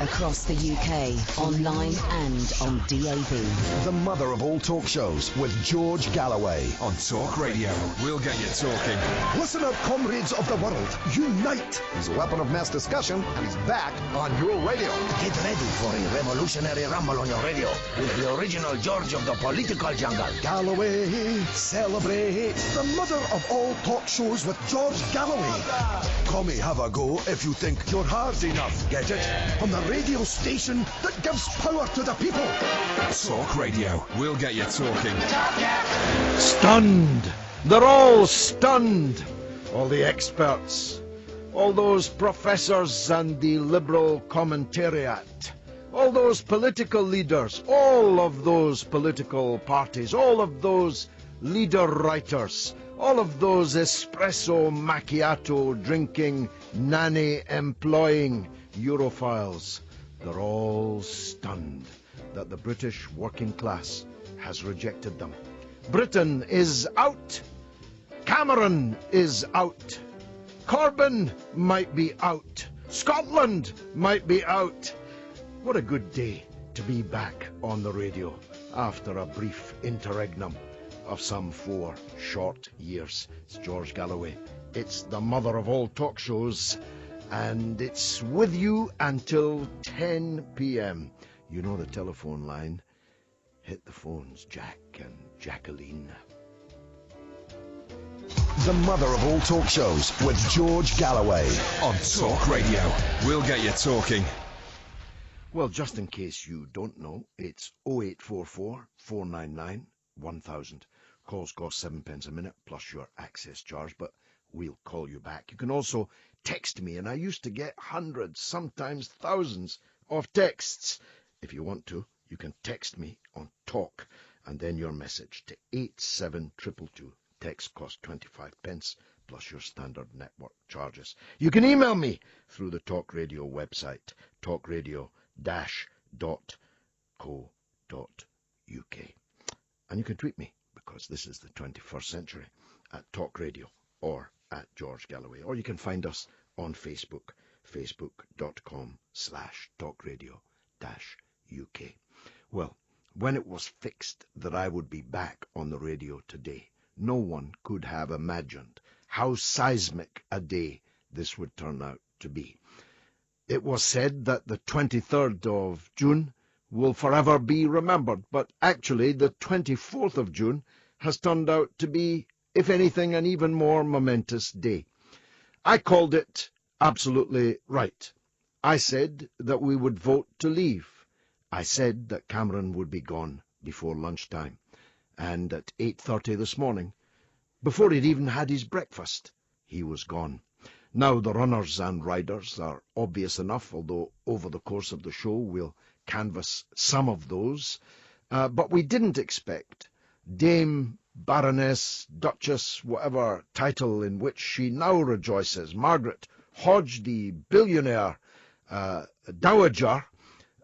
Across the UK, online and on DAB. The mother of all talk shows with George Galloway. On Talk Radio, we'll get you talking. Listen up, comrades of the world. Unite! He's a weapon of mass discussion, and he's back on your radio. Get ready for a revolutionary rumble on your radio with the original George of the political jungle. Galloway, celebrate the mother of all talk shows with George Galloway. Come have a go if you think you're hard enough. Get it? On the radio station that gives power to the people. Talk Radio, we'll get you talking. Stunned. They're all stunned. All the experts. All those professors and the liberal commentariat. All those political leaders. All of those political parties. All of those leader writers. All of those espresso macchiato drinking, nanny employing Europhiles. They're all stunned that the British working class has rejected them. Britain is out. Cameron is out. Corbyn might be out. Scotland might be out. What a good day to be back on the radio after a brief interregnum of some 4 short years. It's George Galloway. It's the mother of all talk shows, and it's with you until 10 p.m. You know the telephone line. Hit the phones, Jack and Jacqueline. The mother of all talk shows with George Galloway. On Talk Radio, we'll get you talking. Well, just in case you don't know, it's 0844 499 1000. Calls cost 7 pence a minute plus your access charge, but we'll call you back. You can also text me, and I used to get hundreds, sometimes thousands of texts. If you want to, you can text me on Talk, and then your message to 87222. Text cost 25 pence plus your standard network charges. You can email me through the Talk Radio website, talkradio-co.uk. And you can tweet me, because this is the 21st century, at Talk Radio or at George Galloway. Or you can find us on Facebook, facebook.com/talkradio-UK. Well, when it was fixed that I would be back on the radio today, no one could have imagined how seismic a day this would turn out to be. It was said that the 23rd of June will forever be remembered, but actually the 24th of June has turned out to be, if anything, an even more momentous day. I called it absolutely right. I said that we would vote to leave. I said that Cameron would be gone before lunchtime. And at 8:30 this morning, before he'd even had his breakfast, he was gone. Now the runners and riders are obvious enough, although over the course of the show we'll canvass some of those. But we didn't expect Dame, Baroness, Duchess, whatever title in which she now rejoices, Margaret Hodge, the billionaire dowager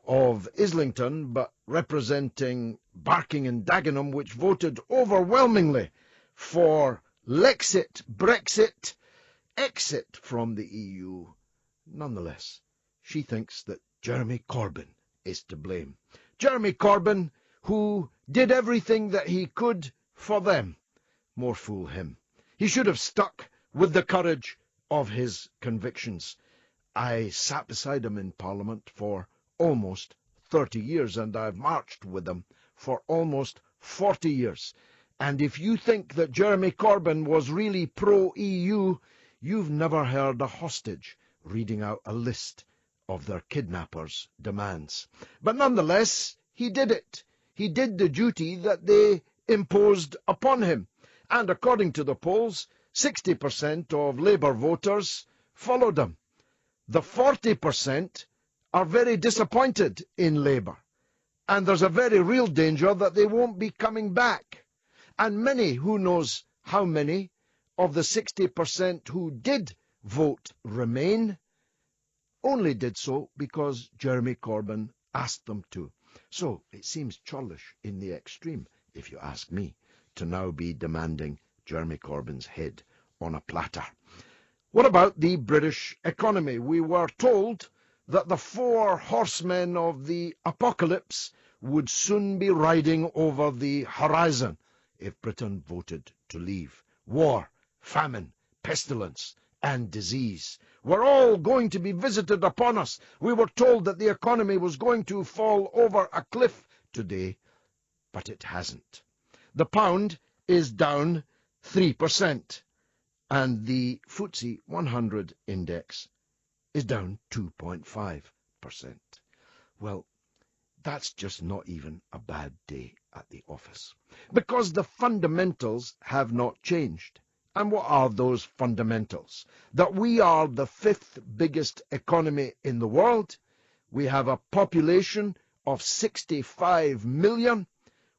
of Islington, but representing Barking and Dagenham, which voted overwhelmingly for Lexit, Brexit, exit from the EU. Nonetheless, she thinks that Jeremy Corbyn is to blame. Jeremy Corbyn, who did everything that he could for them. More fool him. He should have stuck with the courage of his convictions. I sat beside him in Parliament for almost 30 years, and I've marched with him for almost 40 years. And if you think that Jeremy Corbyn was really pro-EU, you've never heard a hostage reading out a list of their kidnappers' demands. But nonetheless, he did it. He did the duty that they imposed upon him. And according to the polls, 60% of Labour voters followed him. The 40% are very disappointed in Labour. And there's a very real danger that they won't be coming back. And many, who knows how many, of the 60% who did vote Remain only did so because Jeremy Corbyn asked them to. So it seems churlish in the extreme, if you ask me, to now be demanding Jeremy Corbyn's head on a platter. What about the British economy? We were told that the 4 horsemen of the apocalypse would soon be riding over the horizon if Britain voted to leave. War, famine, pestilence, and disease were all going to be visited upon us. We were told that the economy was going to fall over a cliff today, but it hasn't. The pound is down 3%, and the FTSE 100 index is down 2.5%. Well, that's just not even a bad day at the office, because the fundamentals have not changed. And what are those fundamentals? That we are the 5th biggest economy in the world. We have a population of 65 million.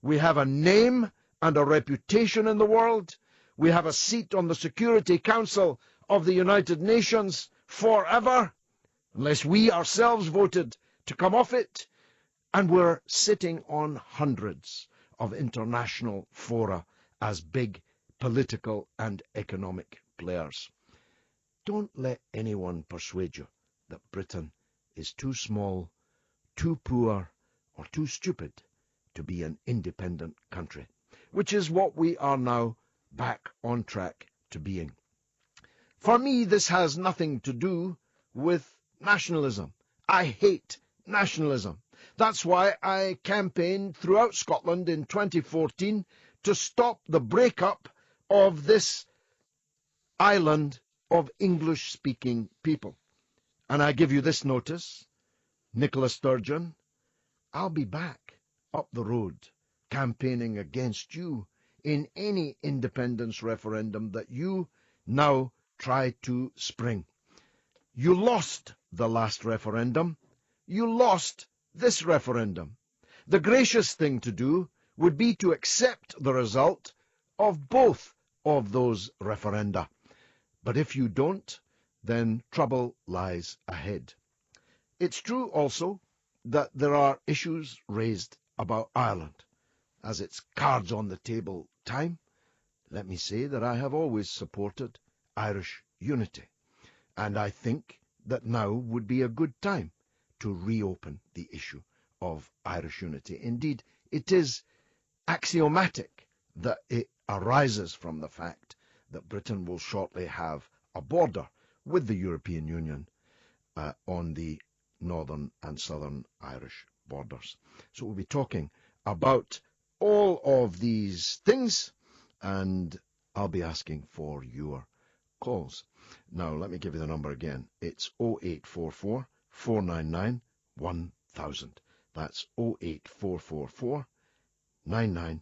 We have a name and a reputation in the world. We have a seat on the Security Council of the United Nations forever, unless we ourselves voted to come off it. And we're sitting on hundreds of international fora as big political and economic players. Don't let anyone persuade you that Britain is too small, too poor, or too stupid to be an independent country, which is what we are now back on track to being. For me, this has nothing to do with nationalism. I hate nationalism. That's why I campaigned throughout Scotland in 2014 to stop the breakup of this island of English-speaking people. And I give you this notice, Nicola Sturgeon, I'll be back up the road campaigning against you in any independence referendum that you now try to spring. You lost the last referendum. You lost this referendum. The gracious thing to do would be to accept the result of both of those referenda. But if you don't, then trouble lies ahead. It's true also that there are issues raised about Ireland. As it's cards on the table time, let me say that I have always supported Irish unity. And I think that now would be a good time to reopen the issue of Irish unity. Indeed, it is axiomatic that it arises from the fact that Britain will shortly have a border with the European Union on the northern and southern Irish borders. So we'll be talking about all of these things, and I'll be asking for your calls. Now, let me give you the number again. It's 0844 499 1000. That's 08444 99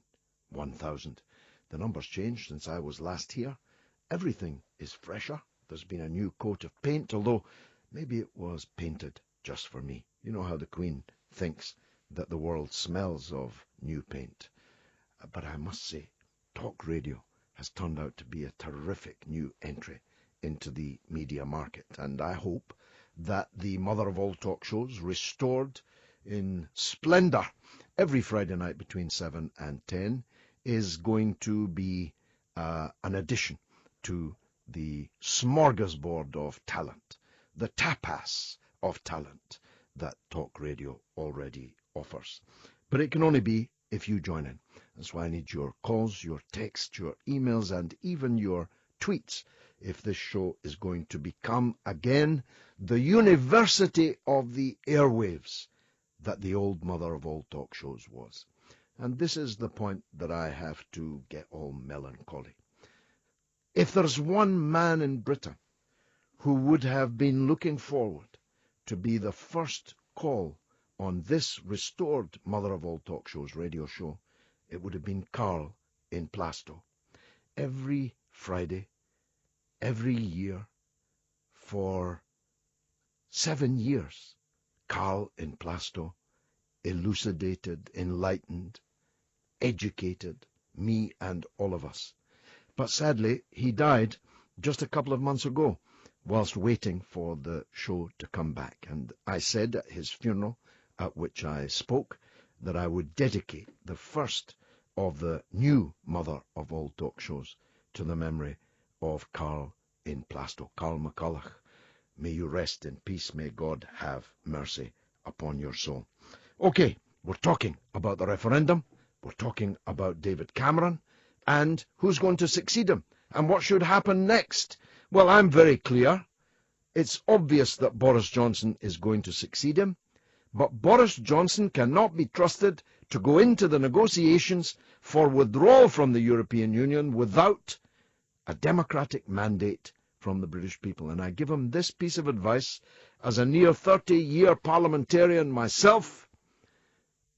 1000. The number's changed since I was last here. Everything is fresher. There's been a new coat of paint, although maybe it was painted just for me. You know how the Queen thinks that the world smells of new paint. But I must say, talk radio has turned out to be a terrific new entry into the media market. And I hope that the mother of all talk shows, restored in splendor every Friday night between 7 and 10, is going to be an addition to the smorgasbord of talent, the tapas of talent that talk radio already offers. But it can only be if you join in. That's why I need your calls, your texts, your emails, and even your tweets if this show is going to become again the university of the airwaves that the old mother of all talk shows was. And this is the point that I have to get all melancholy. If there's one man in Britain who would have been looking forward to be the first call on this restored mother of all talk shows radio show, it would have been Carl in Plasto. Every Friday, every year, for 7 years, Carl in Plasto elucidated, enlightened, educated me and all of us. But sadly, he died just a couple of months ago whilst waiting for the show to come back. And I said at his funeral, at which I spoke, that I would dedicate the first of the new mother of all talk shows to the memory of Carl in Plasto, Carl McCulloch, may you rest in peace. May God have mercy upon your soul. Okay, we're talking about the referendum. We're talking about David Cameron and who's going to succeed him and what should happen next. Well, I'm very clear. It's obvious that Boris Johnson is going to succeed him, but Boris Johnson cannot be trusted to go into the negotiations for withdrawal from the European Union without a democratic mandate from the British people. And I give him this piece of advice as a near 30-year parliamentarian myself.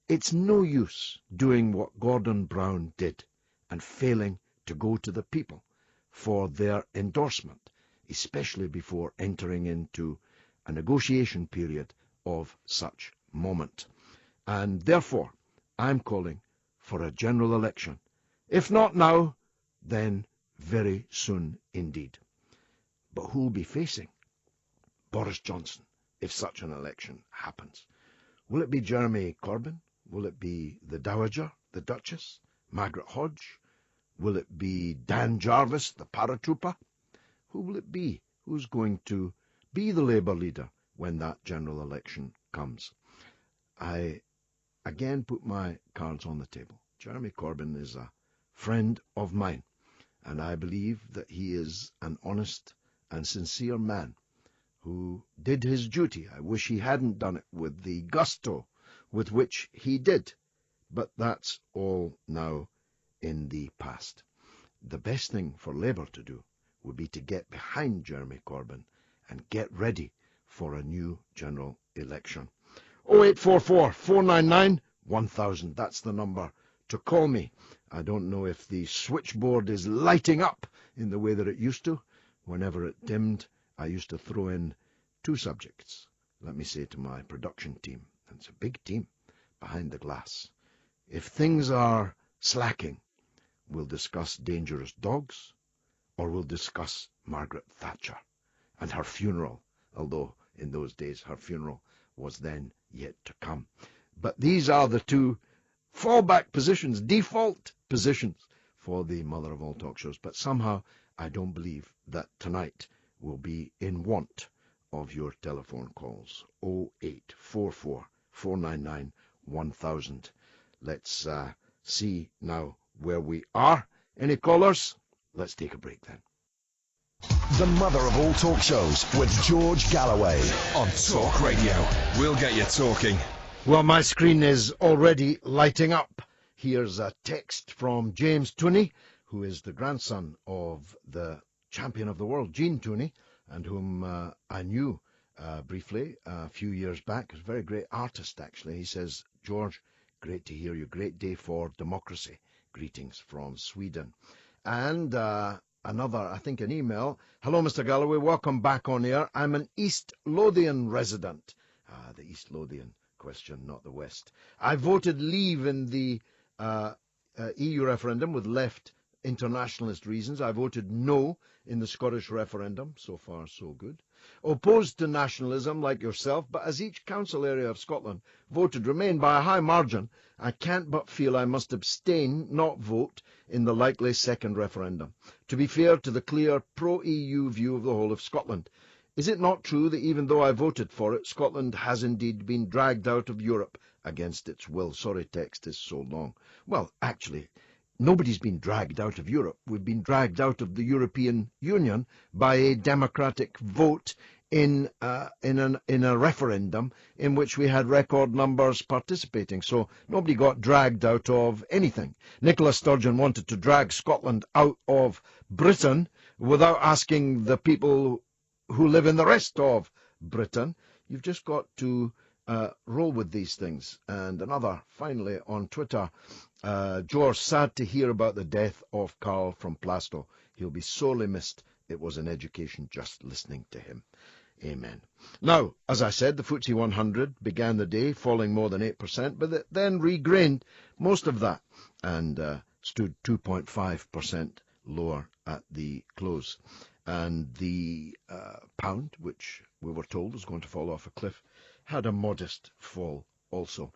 It's no use doing what Gordon Brown did and failing to go to the people for their endorsement, especially before entering into a negotiation period of such moment. And therefore, I'm calling for a general election. If not now, then very soon indeed. But who will be facing Boris Johnson if such an election happens? Will it be Jeremy Corbyn? Will it be the Dowager, the Duchess, Margaret Hodge? Will it be Dan Jarvis, the paratrooper? Who will it be? Who's going to be the Labour leader when that general election comes? I again put my cards on the table. Jeremy Corbyn is a friend of mine, and I believe that he is an honest and sincere man who did his duty. I wish he hadn't done it with the gusto with which he did, but that's all now in the past. The best thing for Labour to do would be to get behind Jeremy Corbyn and get ready for a new general election. 0844 499 1000, that's the number to call me. I don't know if the switchboard is lighting up in the way that it used to. Whenever it dimmed, I used to throw in two subjects. Let me say to my production team, and it's a big team behind the glass, if things are slacking, we'll discuss dangerous dogs, or we'll discuss Margaret Thatcher and her funeral, although in those days her funeral was then yet to come. But these are the two fallback positions, default positions for the mother of all talk shows. But somehow I don't believe that tonight will be in want of your telephone calls. 0844 499 1000. Let's see now where we are. Any callers? Let's take a break then. The mother of all talk shows with George Galloway On Talk Radio. We'll get you talking. Well, my screen is already lighting up. Here's a text from James Tooney, who is the grandson of the champion of the world, Gene Tooney, and whom I knew briefly a few years back. He's a very great artist, actually. He says, George, great to hear you. Great day for democracy. Greetings from Sweden. And another, I think, an email. Hello, Mr. Galloway. Welcome back on air. I'm an East Lothian resident. The East Lothian question, not the West. I voted leave in the EU referendum with left internationalist reasons. I voted no in the Scottish referendum. So far, so good. Opposed to nationalism like yourself, but as each council area of Scotland voted Remain by a high margin, I can't but feel I must abstain, not vote, in the likely second referendum, to be fair to the clear pro-EU view of the whole of Scotland. Is it not true that even though I voted for it, Scotland has indeed been dragged out of Europe against its will? Sorry, text is so long. Well, actually, nobody's been dragged out of Europe. We've been dragged out of the European Union by a democratic vote in a referendum in which we had record numbers participating. So nobody got dragged out of anything. Nicola Sturgeon wanted to drag Scotland out of Britain without asking the people who live in the rest of Britain. You've just got to roll with these things. And another, finally, on Twitter, George, sad to hear about the death of Carl from Plasto. He'll be sorely missed. It was an education just listening to him. Amen. Now, as I said, the FTSE 100 began the day falling more than 8%, but it then regained most of that and stood 2.5% lower at the close. And the pound, which we were told was going to fall off a cliff, had a modest fall also.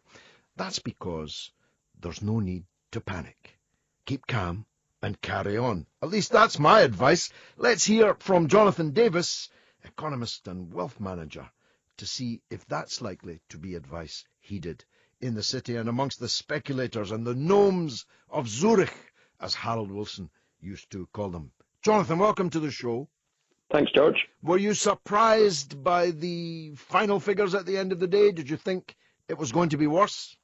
That's because there's no need to panic. Keep calm and carry on. At least that's my advice. Let's hear from Jonathan Davis. economist and wealth manager, to see if that's likely to be advice heeded in the city and amongst the speculators and the gnomes of Zurich, as Harold Wilson used to call them. Jonathan, welcome to the show. Thanks, George. Were you surprised by the final figures at the end of the day? Did you think it was going to be worse?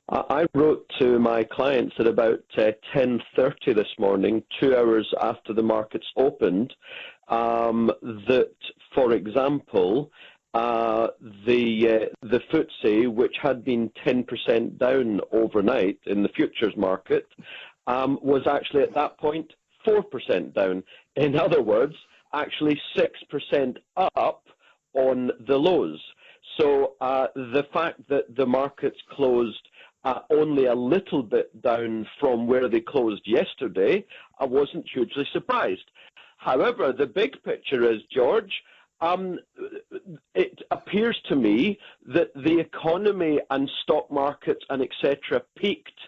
I wrote to my clients at about 10:30 this morning, 2 hours after the markets opened, that, for example, the FTSE, which had been 10% down overnight in the futures market, was actually at that point 4% down. In other words, actually 6% up on the lows. So the fact that the markets closed only a little bit down from where they closed yesterday, I wasn't hugely surprised. However, the big picture is, George, it appears to me that the economy and stock markets and etc. peaked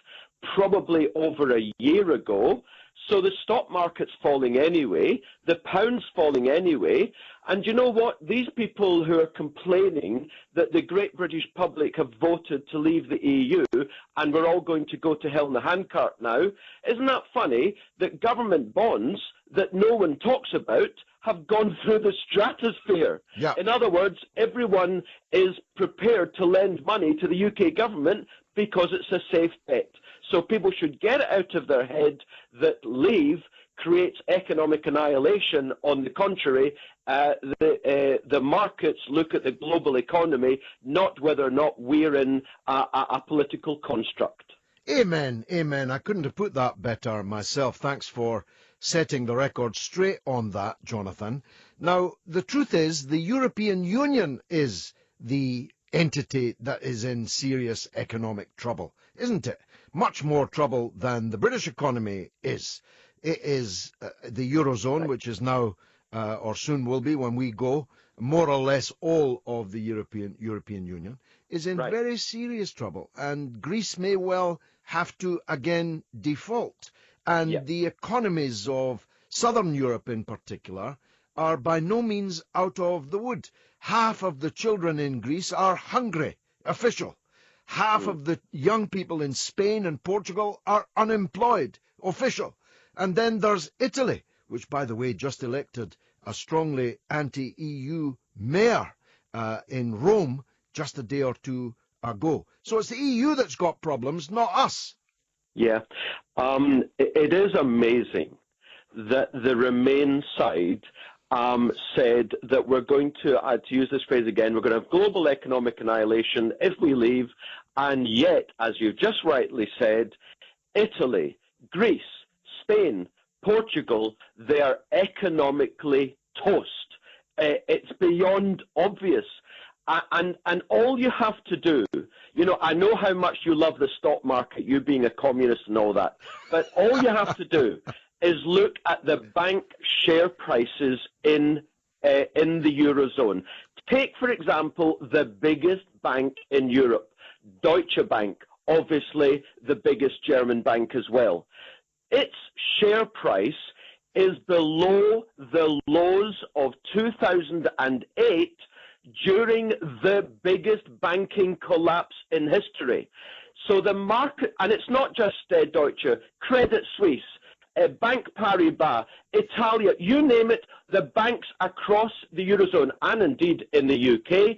probably over a year ago. So the stock market's falling anyway, the pound's falling anyway, and you know what? These people who are complaining that the great British public have voted to leave the EU and we're all going to go to hell in the handcart now, isn't that funny that government bonds that no one talks about have gone through the stratosphere? Yeah. In other words, everyone is prepared to lend money to the UK government because it's a safe bet. So people should get it out of their head that leave creates economic annihilation. On the contrary, the markets look at the global economy, not whether or not we're in a political construct. Amen, amen. I couldn't have put that better myself. Thanks for setting the record straight on that, Jonathan. Now, the truth is, the European Union is the entity that is in serious economic trouble, isn't it? Much more trouble than the British economy is. It is the Eurozone, which is now, or soon will be when we go, more or less all of the European Union, is in very serious trouble. And Greece may well have to again default. And the economies of Southern Europe in particular are by no means out of the wood. Half of the children in Greece are hungry, official. Half of the young people in Spain and Portugal are unemployed, official. And then there's Italy, which, by the way, just elected a strongly anti-EU mayor in Rome just a day or two ago. So it's the EU that's got problems, not us. Yeah. It is amazing that the Remain side said that we're going to use this phrase again, we're going to have global economic annihilation if we leave, and yet, as you just rightly said, Italy, Greece, Spain, Portugal, they are economically toast. It's beyond obvious. And all you have to do, you know, I know how much you love the stock market, you being a communist and all that, but all you have to do is look at the bank share prices in the Eurozone. Take, for example, the biggest bank in Europe, Deutsche Bank, obviously the biggest German bank as well. Its share price is below the lows of 2008 during the biggest banking collapse in history. So the market, and it's not just Deutsche, Credit Suisse, Bank Paribas, Italia, you name it, the banks across the Eurozone and indeed in the UK,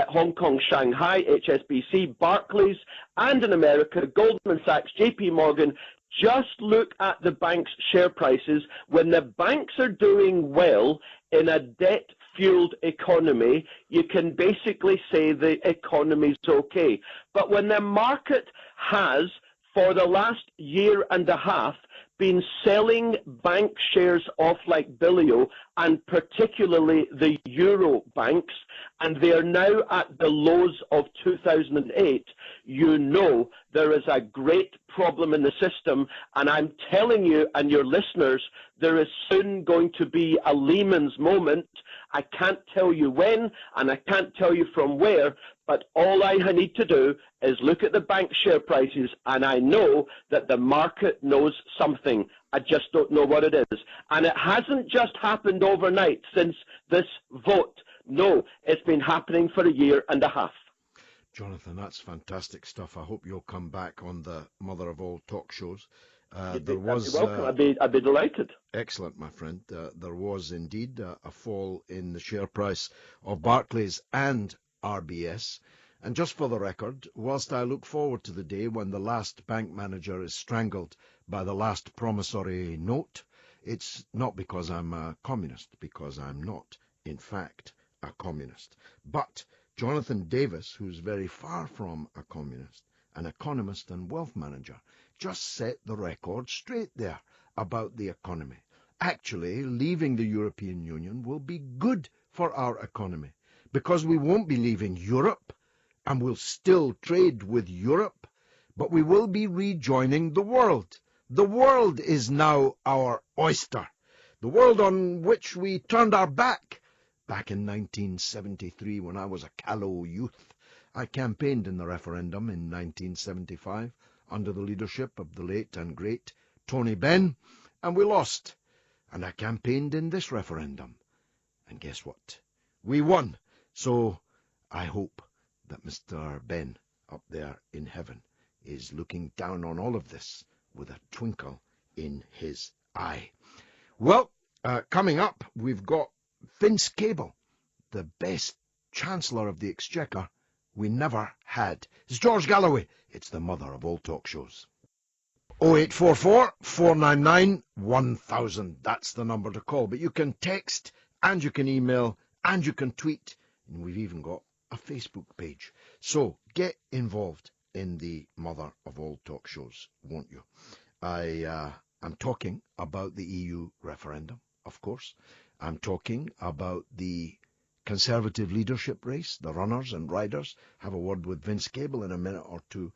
Hong Kong, Shanghai, HSBC, Barclays, and in America, Goldman Sachs, JP Morgan. Just look at the banks' share prices. When the banks are doing well in a debt-fueled economy, you can basically say the economy's okay. But when the market has, for the last year and a half, been selling bank shares off like Billio, and particularly the Euro banks, and they are now at the lows of 2008, you know there is a great problem in the system, and I'm telling you and your listeners there is soon going to be a Lehman's moment. I can't tell you when, and I can't tell you from where, but all I need to do is look at the bank share prices, and I know that the market knows something. I just don't know what it is. And it hasn't just happened overnight since this vote. No, it's been happening for a year and a half. Jonathan, that's fantastic stuff. I hope you'll come back on the mother of all talk shows. You'd be welcome. I'd be delighted. Excellent, my friend. There was indeed a fall in the share price of Barclays and RBS. And just for the record, whilst I look forward to the day when the last bank manager is strangled by the last promissory note, it's not because I'm a communist, because I'm not, in fact, a communist. But Jonathan Davis, who's very far from a communist, an economist and wealth manager, just set the record straight there about the economy. Actually, leaving the European Union will be good for our economy, because we won't be leaving Europe, and we'll still trade with Europe, but we will be rejoining the world. The world is now our oyster, the world on which we turned our back. Back in 1973, when I was a callow youth, I campaigned in the referendum in 1975 under the leadership of the late and great Tony Benn, and we lost. And I campaigned in this referendum. And guess what? We won. So I hope that Mr. Benn up there in heaven is looking down on all of this with a twinkle in his eye. Well, coming up, we've got Vince Cable, the best Chancellor of the Exchequer we never had. It's George Galloway. It's the mother of all talk shows. 0844 499 1000. That's the number to call. But you can text, and you can email, and you can tweet. And we've even got a Facebook page. So get involved in the mother of all talk shows, won't you? I'm talking about the EU referendum, of course. I'm talking about the Conservative leadership race, the runners and riders. Have a word with Vince Cable in a minute or two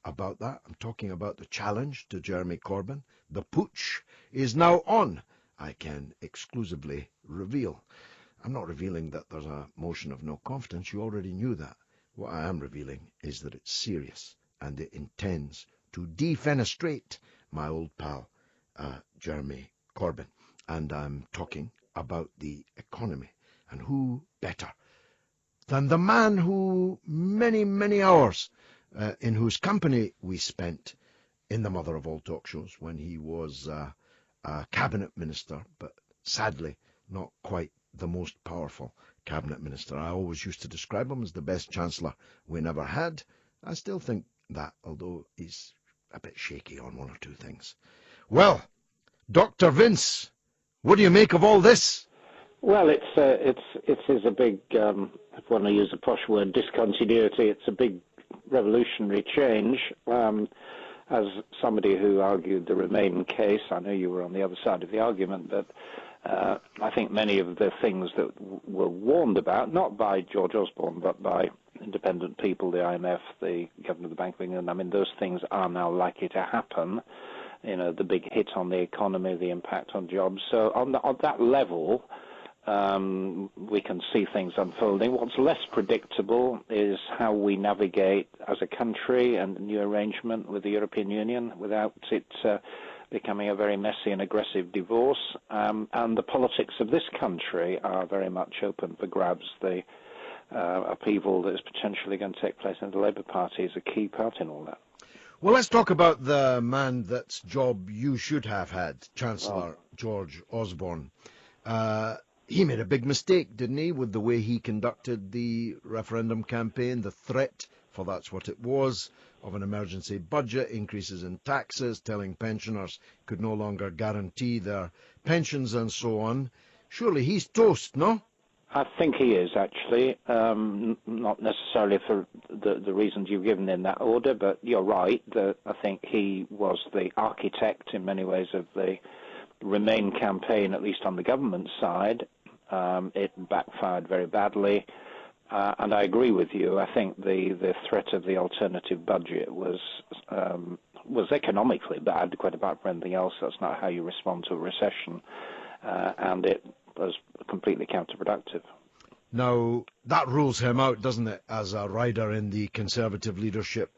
about that. I'm talking about the challenge to Jeremy Corbyn. The putsch is now on, I can exclusively reveal. I'm not revealing that there's a motion of no confidence. You already knew that. What I am revealing is that it's serious, and it intends to defenestrate my old pal, Jeremy Corbyn. And I'm talking about the economy. And who better than the man who many, many hours in whose company we spent in the mother of all talk shows when he was a cabinet minister, but sadly not quite the most powerful cabinet minister. I always used to describe him as the best chancellor we never had. I still think that, although he's a bit shaky on one or two things. Well, Dr. Vince, what do you make of all this? Well, it is a big, if I want to use a posh word, discontinuity. It's a big revolutionary change. As somebody who argued the Remain case, I know you were on the other side of the argument, but I think many of the things that were warned about, not by George Osborne, but by independent people, the IMF, the Governor of the Bank of England, I mean, those things are now likely to happen. You know, the big hit on the economy, the impact on jobs. So on that level, we can see things unfolding. What's less predictable is how we navigate as a country and a new arrangement with the European Union without it becoming a very messy and aggressive divorce. And the politics of this country are very much open for grabs. The upheaval that is potentially going to take place in the Labour Party is a key part in all that. Well, let's talk about the man that's job you should have had, Chancellor George Osborne. He made a big mistake, didn't he, with the way he conducted the referendum campaign, the threat, for that's what it was, of an emergency budget, increases in taxes, telling pensioners could no longer guarantee their pensions and so on. Surely he's toast, no? I think he is, actually, not necessarily for the reasons you've given in that order, but you're right. I think he was the architect in many ways of the Remain campaign, at least on the government side. It backfired very badly, and I agree with you. I think the threat of the alternative budget was was economically bad, quite apart from anything else. That's not how you respond to a recession, and it was completely counterproductive. Now, that rules him out, doesn't it, as a rider in the Conservative leadership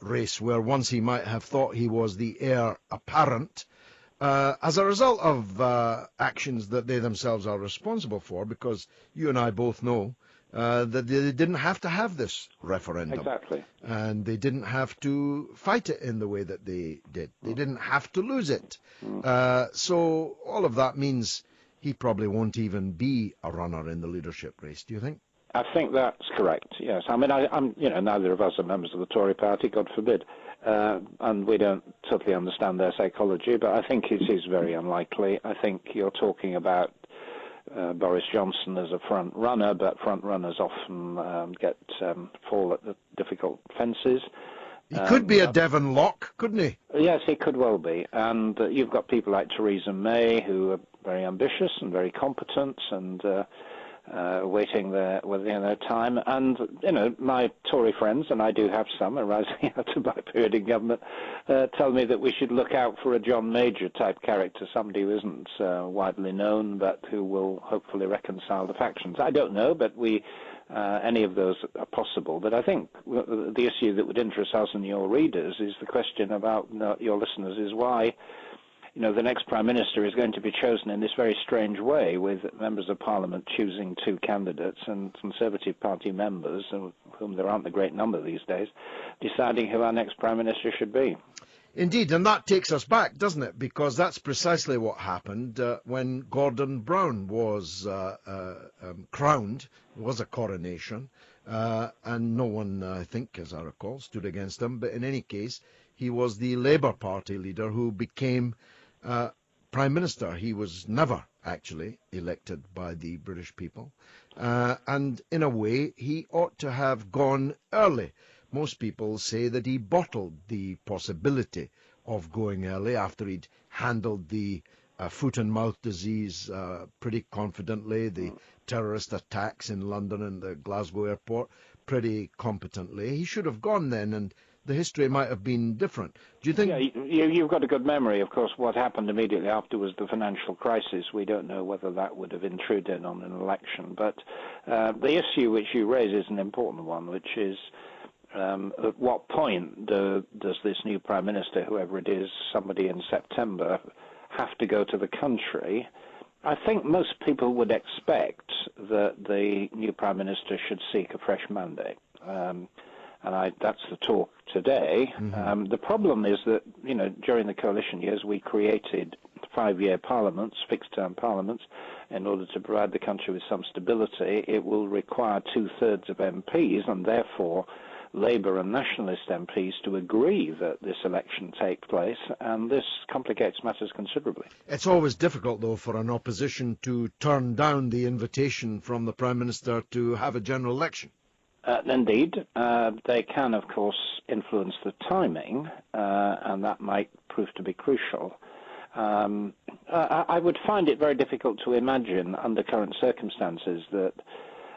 race, where once he might have thought he was the heir apparent, as a result of actions that they themselves are responsible for, because you and I both know that they didn't have to have this referendum. Exactly. And they didn't have to fight it in the way that they did. They didn't have to lose it. So all of that means he probably won't even be a runner in the leadership race, do you think? I think that's correct, yes. I mean, I'm, neither of us are members of the Tory party, God forbid, and we don't totally understand their psychology, but I think it is very unlikely. I think you're talking about Boris Johnson as a front runner, but front runners often fall at the difficult fences. He could be a Devon Locke, couldn't he? Yes, he could well be. And you've got people like Theresa May, who are very ambitious and very competent and waiting their time. And, my Tory friends, and I do have some arising out of my period in government, tell me that we should look out for a John Major type character, somebody who isn't widely known, but who will hopefully reconcile the factions. I don't know, but any of those are possible. But I think the issue that would interest us and your readers is the question about your listeners is why the next Prime Minister is going to be chosen in this very strange way, with members of Parliament choosing two candidates and Conservative Party members, of whom there aren't a great number these days, deciding who our next Prime Minister should be. Indeed, and that takes us back, doesn't it? Because that's precisely what happened when Gordon Brown was crowned. It was a coronation, and no one, I think, as I recall, stood against him. But in any case, he was the Labour Party leader who became Prime Minister. He was never actually elected by the British people. And in a way, he ought to have gone early. Most people say that he bottled the possibility of going early after he'd handled the foot and mouth disease pretty confidently, the terrorist attacks in London and the Glasgow airport pretty competently. He should have gone then, and the history might have been different. Do you think? Yeah, you've got a good memory. Of course, what happened immediately after was the financial crisis. We don't know whether that would have intruded on an election. But the issue which you raise is an important one, which is at what point does this new Prime Minister, whoever it is, somebody in September, have to go to the country? I think most people would expect that the new Prime Minister should seek a fresh mandate. And that's the talk today. Mm-hmm. The problem is that, during the coalition years, we created 5-year parliaments, fixed-term parliaments, in order to provide the country with some stability. It will require 2/3 of MPs, and therefore Labour and Nationalist MPs to agree that this election take place, and this complicates matters considerably. It's always difficult, though, for an opposition to turn down the invitation from the Prime Minister to have a general election. Indeed. They can, of course, influence the timing, and that might prove to be crucial. I would find it very difficult to imagine, under current circumstances, that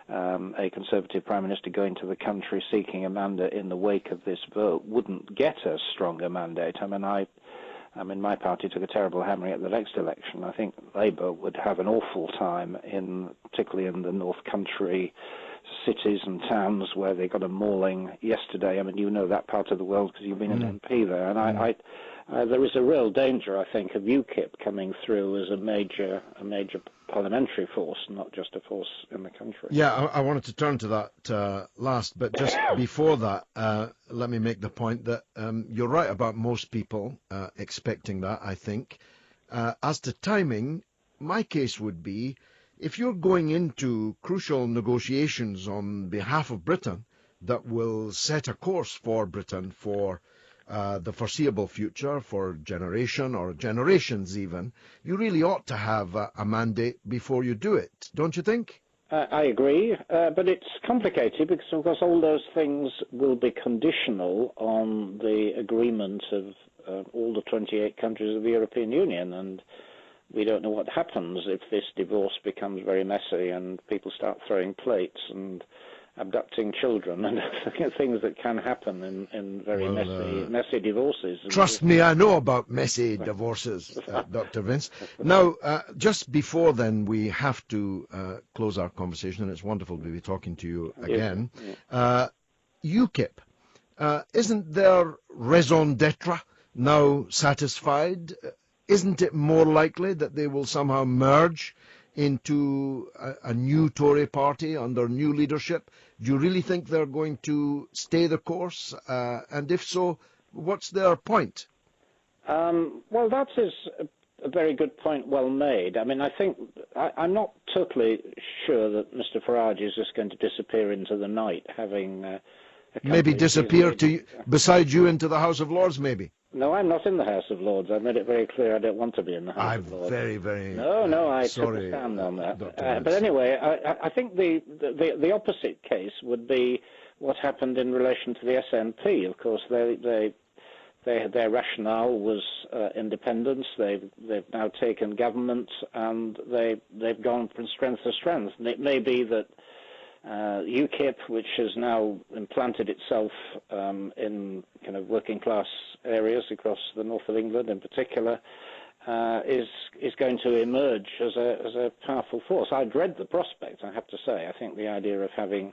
a Conservative Prime Minister going to the country seeking a mandate in the wake of this vote wouldn't get a stronger mandate. I mean, my party took a terrible hammering at the next election. I think Labour would have an awful time, particularly in the North Country cities and towns where they got a mauling yesterday. I mean, you know that part of the world because you've been an MP there. And there is a real danger, I think, of UKIP coming through as a major parliamentary force, not just a force in the country. Yeah, I wanted to turn to that last, but just before that, let me make the point that you're right about most people expecting that, I think. As to timing, my case would be, if you're going into crucial negotiations on behalf of Britain that will set a course for Britain for the foreseeable future, for generation or generations even, you really ought to have a mandate before you do it, don't you think? I agree, but it's complicated because, of course, all those things will be conditional on the agreement of all the 28 countries of the European Union, and we don't know what happens if this divorce becomes very messy and people start throwing plates and abducting children and things that can happen in very messy divorces. Trust me, I know about messy divorces, Dr. Vince. Now, just before then, we have to close our conversation, and it's wonderful to be talking to you again. UKIP, isn't their raison d'etre now satisfied? Isn't it more likely that they will somehow merge into a new Tory party under new leadership? Do you really think they're going to stay the course? And if so, what's their point? Well, that is a very good point, well made. I mean, I think I'm not totally sure that Mr. Farage is just going to disappear into the night, having maybe disappear beside you into the House of Lords, maybe. No, I'm not in the House of Lords. I've made it very clear I don't want to be in the House of Lords. I'm very, very No, I sorry, took a stand on that. But anyway, I think the opposite case would be what happened in relation to the SNP. Of course, their rationale was independence. They've now taken government, and they've gone from strength to strength. And it may be that UKIP, which has now implanted itself in kind of working class areas across the north of England in particular, is going to emerge as a powerful force. I dread the prospect, I have to say. I think the idea of having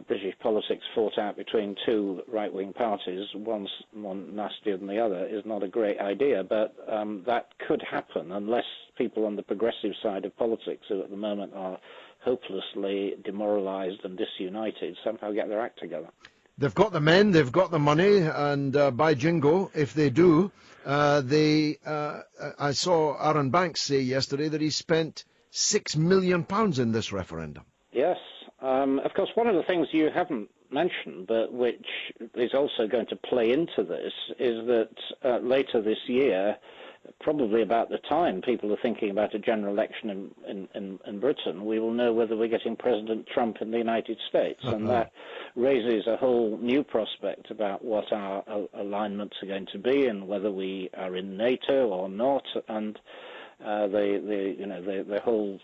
British politics fought out between two right-wing parties, one nastier than the other, is not a great idea, but that could happen unless people on the progressive side of politics, who at the moment are hopelessly demoralised and disunited, somehow get their act together. They've got the men, they've got the money, and by jingo, if they do, I saw Aaron Banks say yesterday that he spent £6 million in this referendum. Yes. Of course, one of the things you haven't mentioned, but which is also going to play into this, is that later this year, probably about the time people are thinking about a general election in Britain, we will know whether we're getting President Trump in the United States. And that raises a whole new prospect about what our alignments are going to be and whether we are in NATO or not. And the whole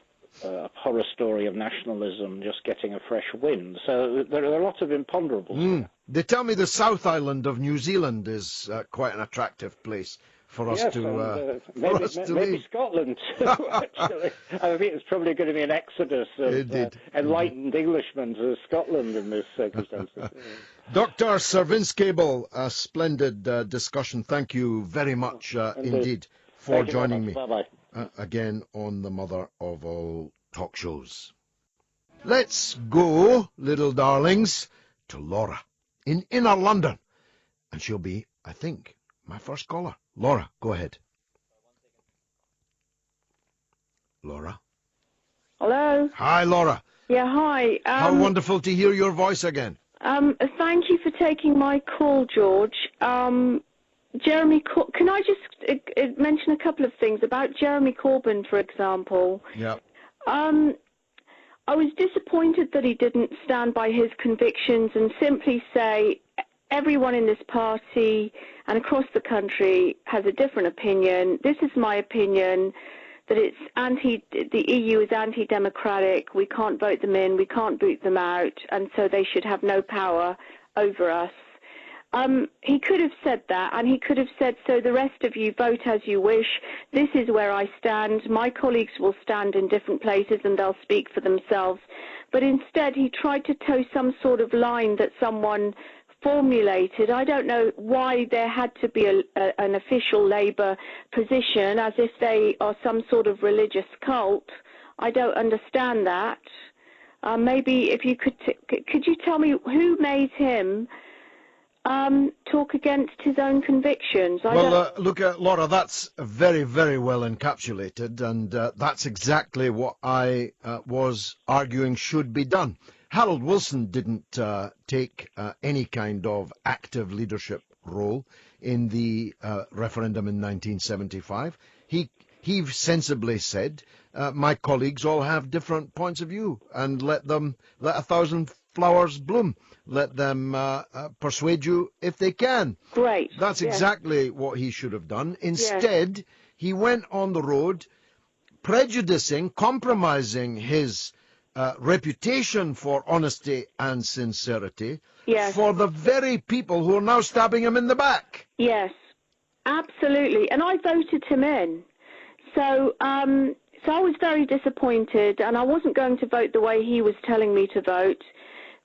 horror story of nationalism just getting a fresh wind. So there are a lot of imponderables. They tell me the South Island of New Zealand is quite an attractive place for us to maybe Scotland too, actually. I think it's probably going to be an exodus of enlightened Englishmen to Scotland in this circumstance. Dr. Servins-Cable, a splendid discussion. Thank you very much indeed for joining me. Bye-bye. Again on the mother of all talk shows. Let's go, little darlings, to Laura in inner London. And she'll be, I think, my first caller. Laura, go ahead. Laura? Hello? Hi, Laura. Yeah, hi. How wonderful to hear your voice again. Thank you for taking my call, George. Jeremy, can I just mention a couple of things about Jeremy Corbyn, for example? Yeah. I was disappointed that he didn't stand by his convictions and simply say everyone in this party and across the country has a different opinion. This is my opinion, that the EU is anti-democratic. We can't vote them in, we can't boot them out, and so they should have no power over us. He could have said that, and he could have said, so the rest of you vote as you wish. This is where I stand. My colleagues will stand in different places and they'll speak for themselves. But instead, he tried to toe some sort of line that someone formulated. I don't know why there had to be an official Labour position, as if they are some sort of religious cult. I don't understand that. Maybe if you could you tell me who made him talk against his own convictions? Look, Laura, that's very, very well encapsulated, and that's exactly what I was arguing should be done. Harold Wilson didn't take any kind of active leadership role in the referendum in 1975. He sensibly said, my colleagues all have different points of view, and let a thousand flowers bloom. Let them persuade you if they can. Great. That's exactly what he should have done. Instead, he went on the road prejudicing, compromising his reputation for honesty and sincerity Yes. for the very people who are now stabbing him in the back. Yes, absolutely. And I voted him in. So I was very disappointed, and I wasn't going to vote the way he was telling me to vote,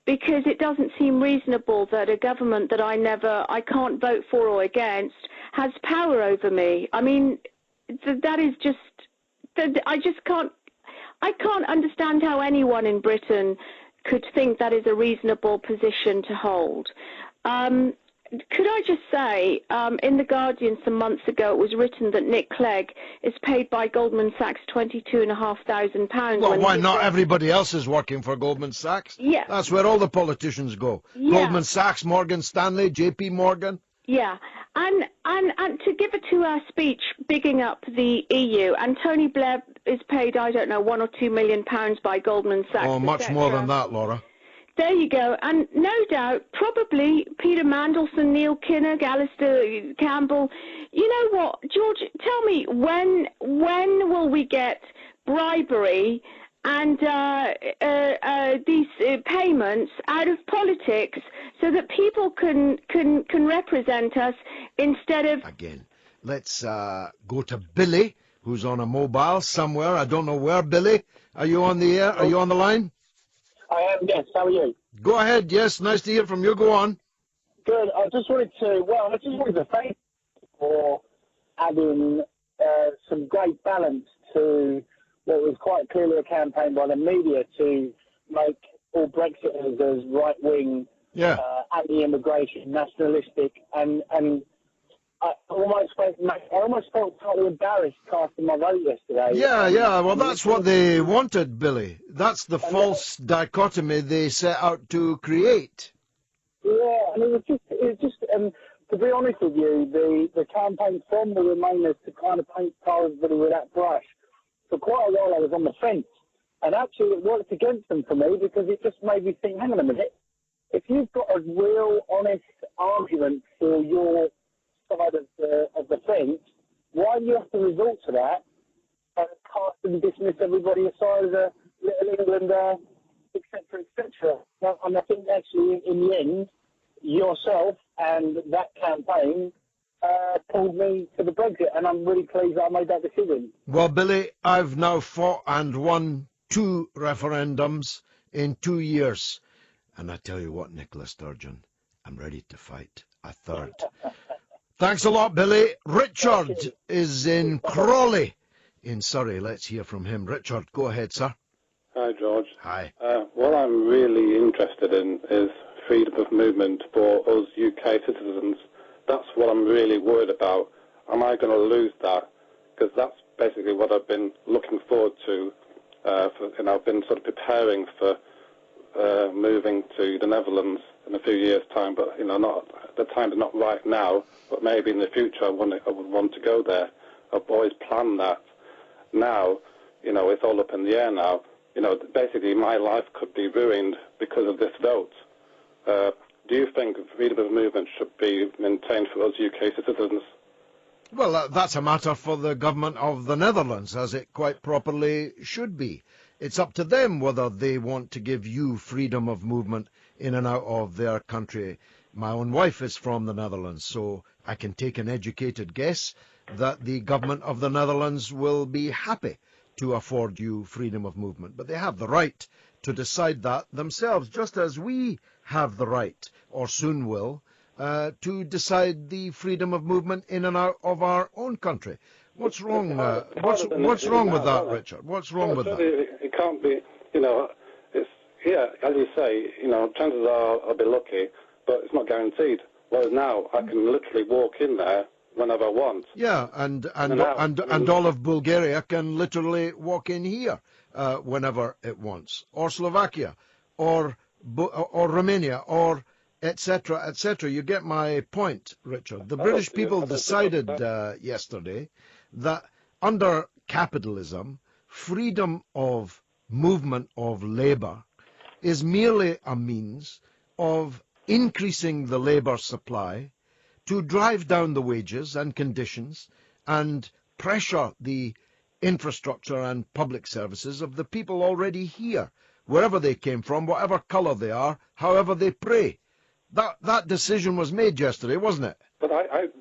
because it doesn't seem reasonable that a government that I can't vote for or against has power over me. I mean, that is just, I can't understand how anyone in Britain could think that is a reasonable position to hold. Could I just say, in The Guardian some months ago, it was written that Nick Clegg is paid by Goldman Sachs £22,500. Well, why not? Everybody else is working for Goldman Sachs. Yeah. That's where all the politicians go. Yeah. Goldman Sachs, Morgan Stanley, JP Morgan. Yeah, and to give a 2-hour speech bigging up the EU, and Tony Blair is paid, I don't know, £1 or £2 million by Goldman Sachs. Oh, much more than that, Laura. There you go. And no doubt, probably Peter Mandelson, Neil Kinnock, Alistair Campbell. You know what, George, tell me, when will we get bribery and these payments out of politics so that people can represent us instead of... Again, let's go to Billy, who's on a mobile somewhere. I don't know where. Billy, are you on the air? Are you on the line? I am, yes. How are you? Go ahead, yes. Nice to hear from you. Go on. Good. I just wanted to thank you for adding some great balance to what was quite clearly a campaign by the media to make all Brexiters as right-wing, anti-immigration, nationalistic, and I almost felt slightly embarrassed casting my vote yesterday. Yeah. Well, that's what they wanted, Billy. That's the false dichotomy they set out to create. Yeah, and it was just, to be honest with you, the campaign from the Remainers to kind of paint everybody with that brush, for quite a while I was on the fence. And actually it worked against them for me, because it just made me think, hang on a minute, if you've got a real honest argument for your side of the fence, why do you have to resort to that and cast and dismiss everybody aside as a Little England, etc., etc.? And I think actually in the end, yourself and that campaign pulled me to the Brexit, and I'm really pleased that I made that decision. Well, Billy, I've now fought and won 2 referendums in 2 years. And I tell you what, Nicola Sturgeon, I'm ready to fight a 3rd. Thanks a lot, Billy. Richard is in Crawley in Surrey. Let's hear from him. Richard, go ahead, sir. Hi, George. Hi. What I'm really interested in is freedom of movement for us UK citizens. That's what I'm really worried about. Am I going to lose that? Because that's basically what I've been looking forward to. I've been sort of preparing for moving to the Netherlands in a few years' time, but not the time is not right now. But maybe in the future I would want to go there. I've always planned that. Now, it's all up in the air now. Basically my life could be ruined because of this vote. Do you think freedom of movement should be maintained for us UK citizens? Well, that's a matter for the government of the Netherlands, as it quite properly should be. It's up to them whether they want to give you freedom of movement in and out of their country. My own wife is from the Netherlands, so I can take an educated guess that the government of the Netherlands will be happy to afford you freedom of movement. But they have the right to decide that themselves, just as we have the right, or soon will, to decide the freedom of movement in and out of our own country. What's wrong? What's wrong with that, Richard? What's wrong with that? It can't be. It's as you say. Chances are I'll be lucky, but it's not guaranteed. Whereas now I can literally walk in there whenever I want. Yeah, and all of Bulgaria can literally walk in here whenever it wants, or Slovakia, or Romania, or etc., etc. You get my point, Richard. The British people decided yesterday that under capitalism, freedom of movement of labour is merely a means of increasing the labour supply to drive down the wages and conditions and pressure the infrastructure and public services of the people already here, wherever they came from, whatever colour they are, however they pray. That decision was made yesterday, wasn't it? But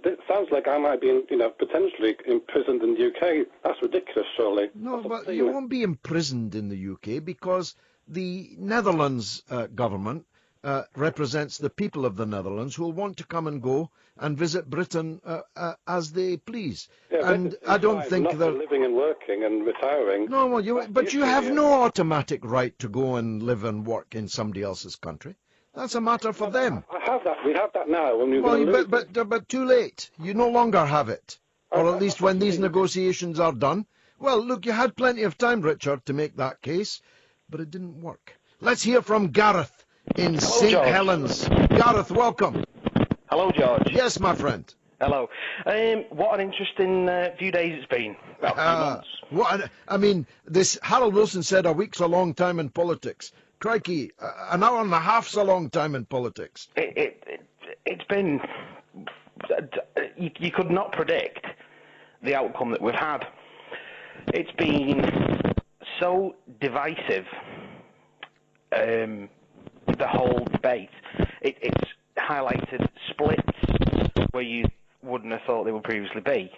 it sounds like I might be, potentially imprisoned in the UK. That's ridiculous, surely. No, but you won't be imprisoned in the UK because the Netherlands government represents the people of the Netherlands who will want to come and go and visit Britain as they please. Yeah, and I don't think they're living and working and retiring. No, well, you have no automatic right to go and live and work in somebody else's country. That's a matter for them. I have that. We have that now. But too late. You no longer have it. Or at least when these negotiations are done. Well, look, you had plenty of time, Richard, to make that case, but it didn't work. Let's hear from Gareth in St. Helens. Gareth, welcome. Hello, George. Yes, my friend. Hello. What an interesting few days it's been. About a few months. This Harold Wilson said a week's a long time in politics. Crikey, an hour and a half's a long time in politics. It's been... You could not predict the outcome that we've had. It's been so divisive, the whole debate. It's highlighted splits where you wouldn't have thought there would previously be,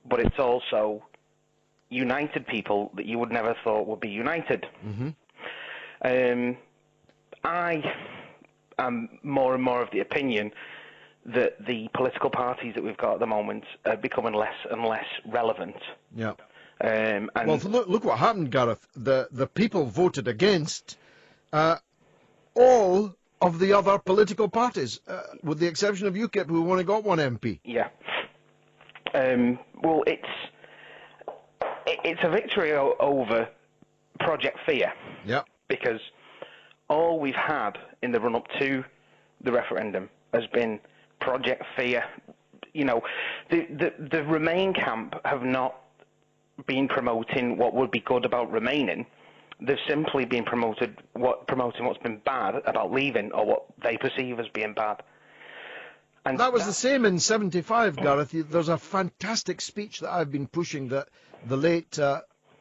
but it's also united people that you would never thought would be united. Mm-hmm. I am more and more of the opinion that the political parties that we've got at the moment are becoming less and less relevant. Yeah. And well, look what happened, Gareth. The people voted against all of the other political parties, with the exception of UKIP, who only got one MP. Yeah. Well, it's a victory over Project Fear. Yeah. Because all we've had in the run-up to the referendum has been Project Fear. The Remain camp have not been promoting what would be good about remaining. They've simply been promoting what's been bad about leaving, or what they perceive as being bad. And that was the same in 75, Gareth. There's a fantastic speech that I've been pushing that the late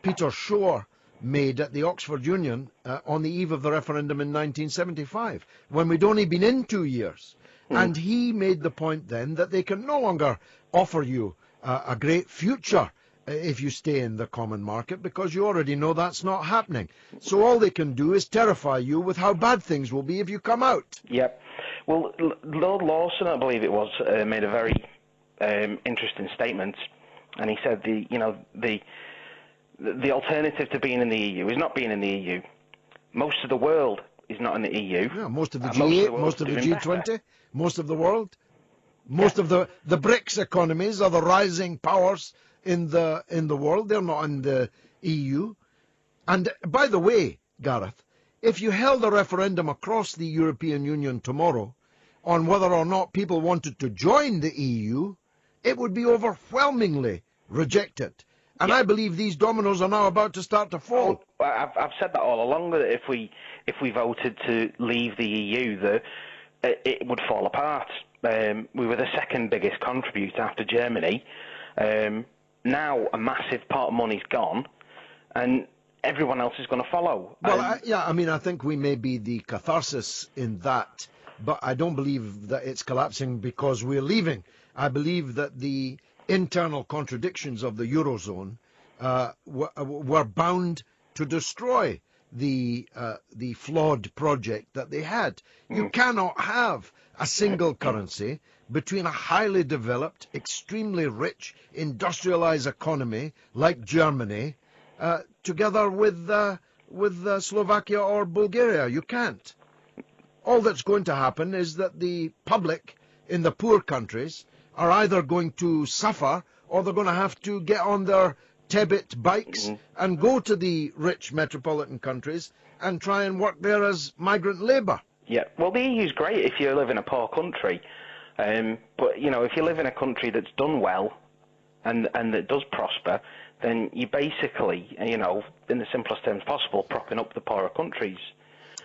Peter Shore made at the Oxford Union on the eve of the referendum in 1975, when we'd only been in 2 years. And he made the point then that they can no longer offer you a great future if you stay in the common market, because you already know that's not happening. So all they can do is terrify you with how bad things will be if you come out. Yep. Well, Lord Lawson, I believe it was, made a very interesting statement, and he said the alternative to being in the EU is not being in the EU. Most of the world is not in the EU. Yeah, most of the G8, most of the G20, better. Most of the world, most of the BRICS economies are the rising powers in the world. They're not in the EU. And by the way, Gareth, if you held a referendum across the European Union tomorrow on whether or not people wanted to join the EU, it would be overwhelmingly rejected. And I believe these dominoes are now about to start to fall. I've said that all along, that if we voted to leave the EU, it would fall apart. We were the second biggest contributor after Germany. Now a massive part of money's gone, and everyone else is going to follow. Well, I think we may be the catharsis in that, but I don't believe that it's collapsing because we're leaving. I believe that the internal contradictions of the Eurozone were bound to destroy the flawed project that they had. You cannot have a single currency between a highly developed, extremely rich, industrialized economy like Germany together with Slovakia or Bulgaria. You can't. All that's going to happen is that the public in the poor countries are either going to suffer or they're going to have to get on their Tebit bikes and go to the rich metropolitan countries and try and work there as migrant labour. Yeah, well, the EU's great if you live in a poor country. But, if you live in a country that's done well and that does prosper, then you basically, in the simplest terms possible, propping up the poorer countries.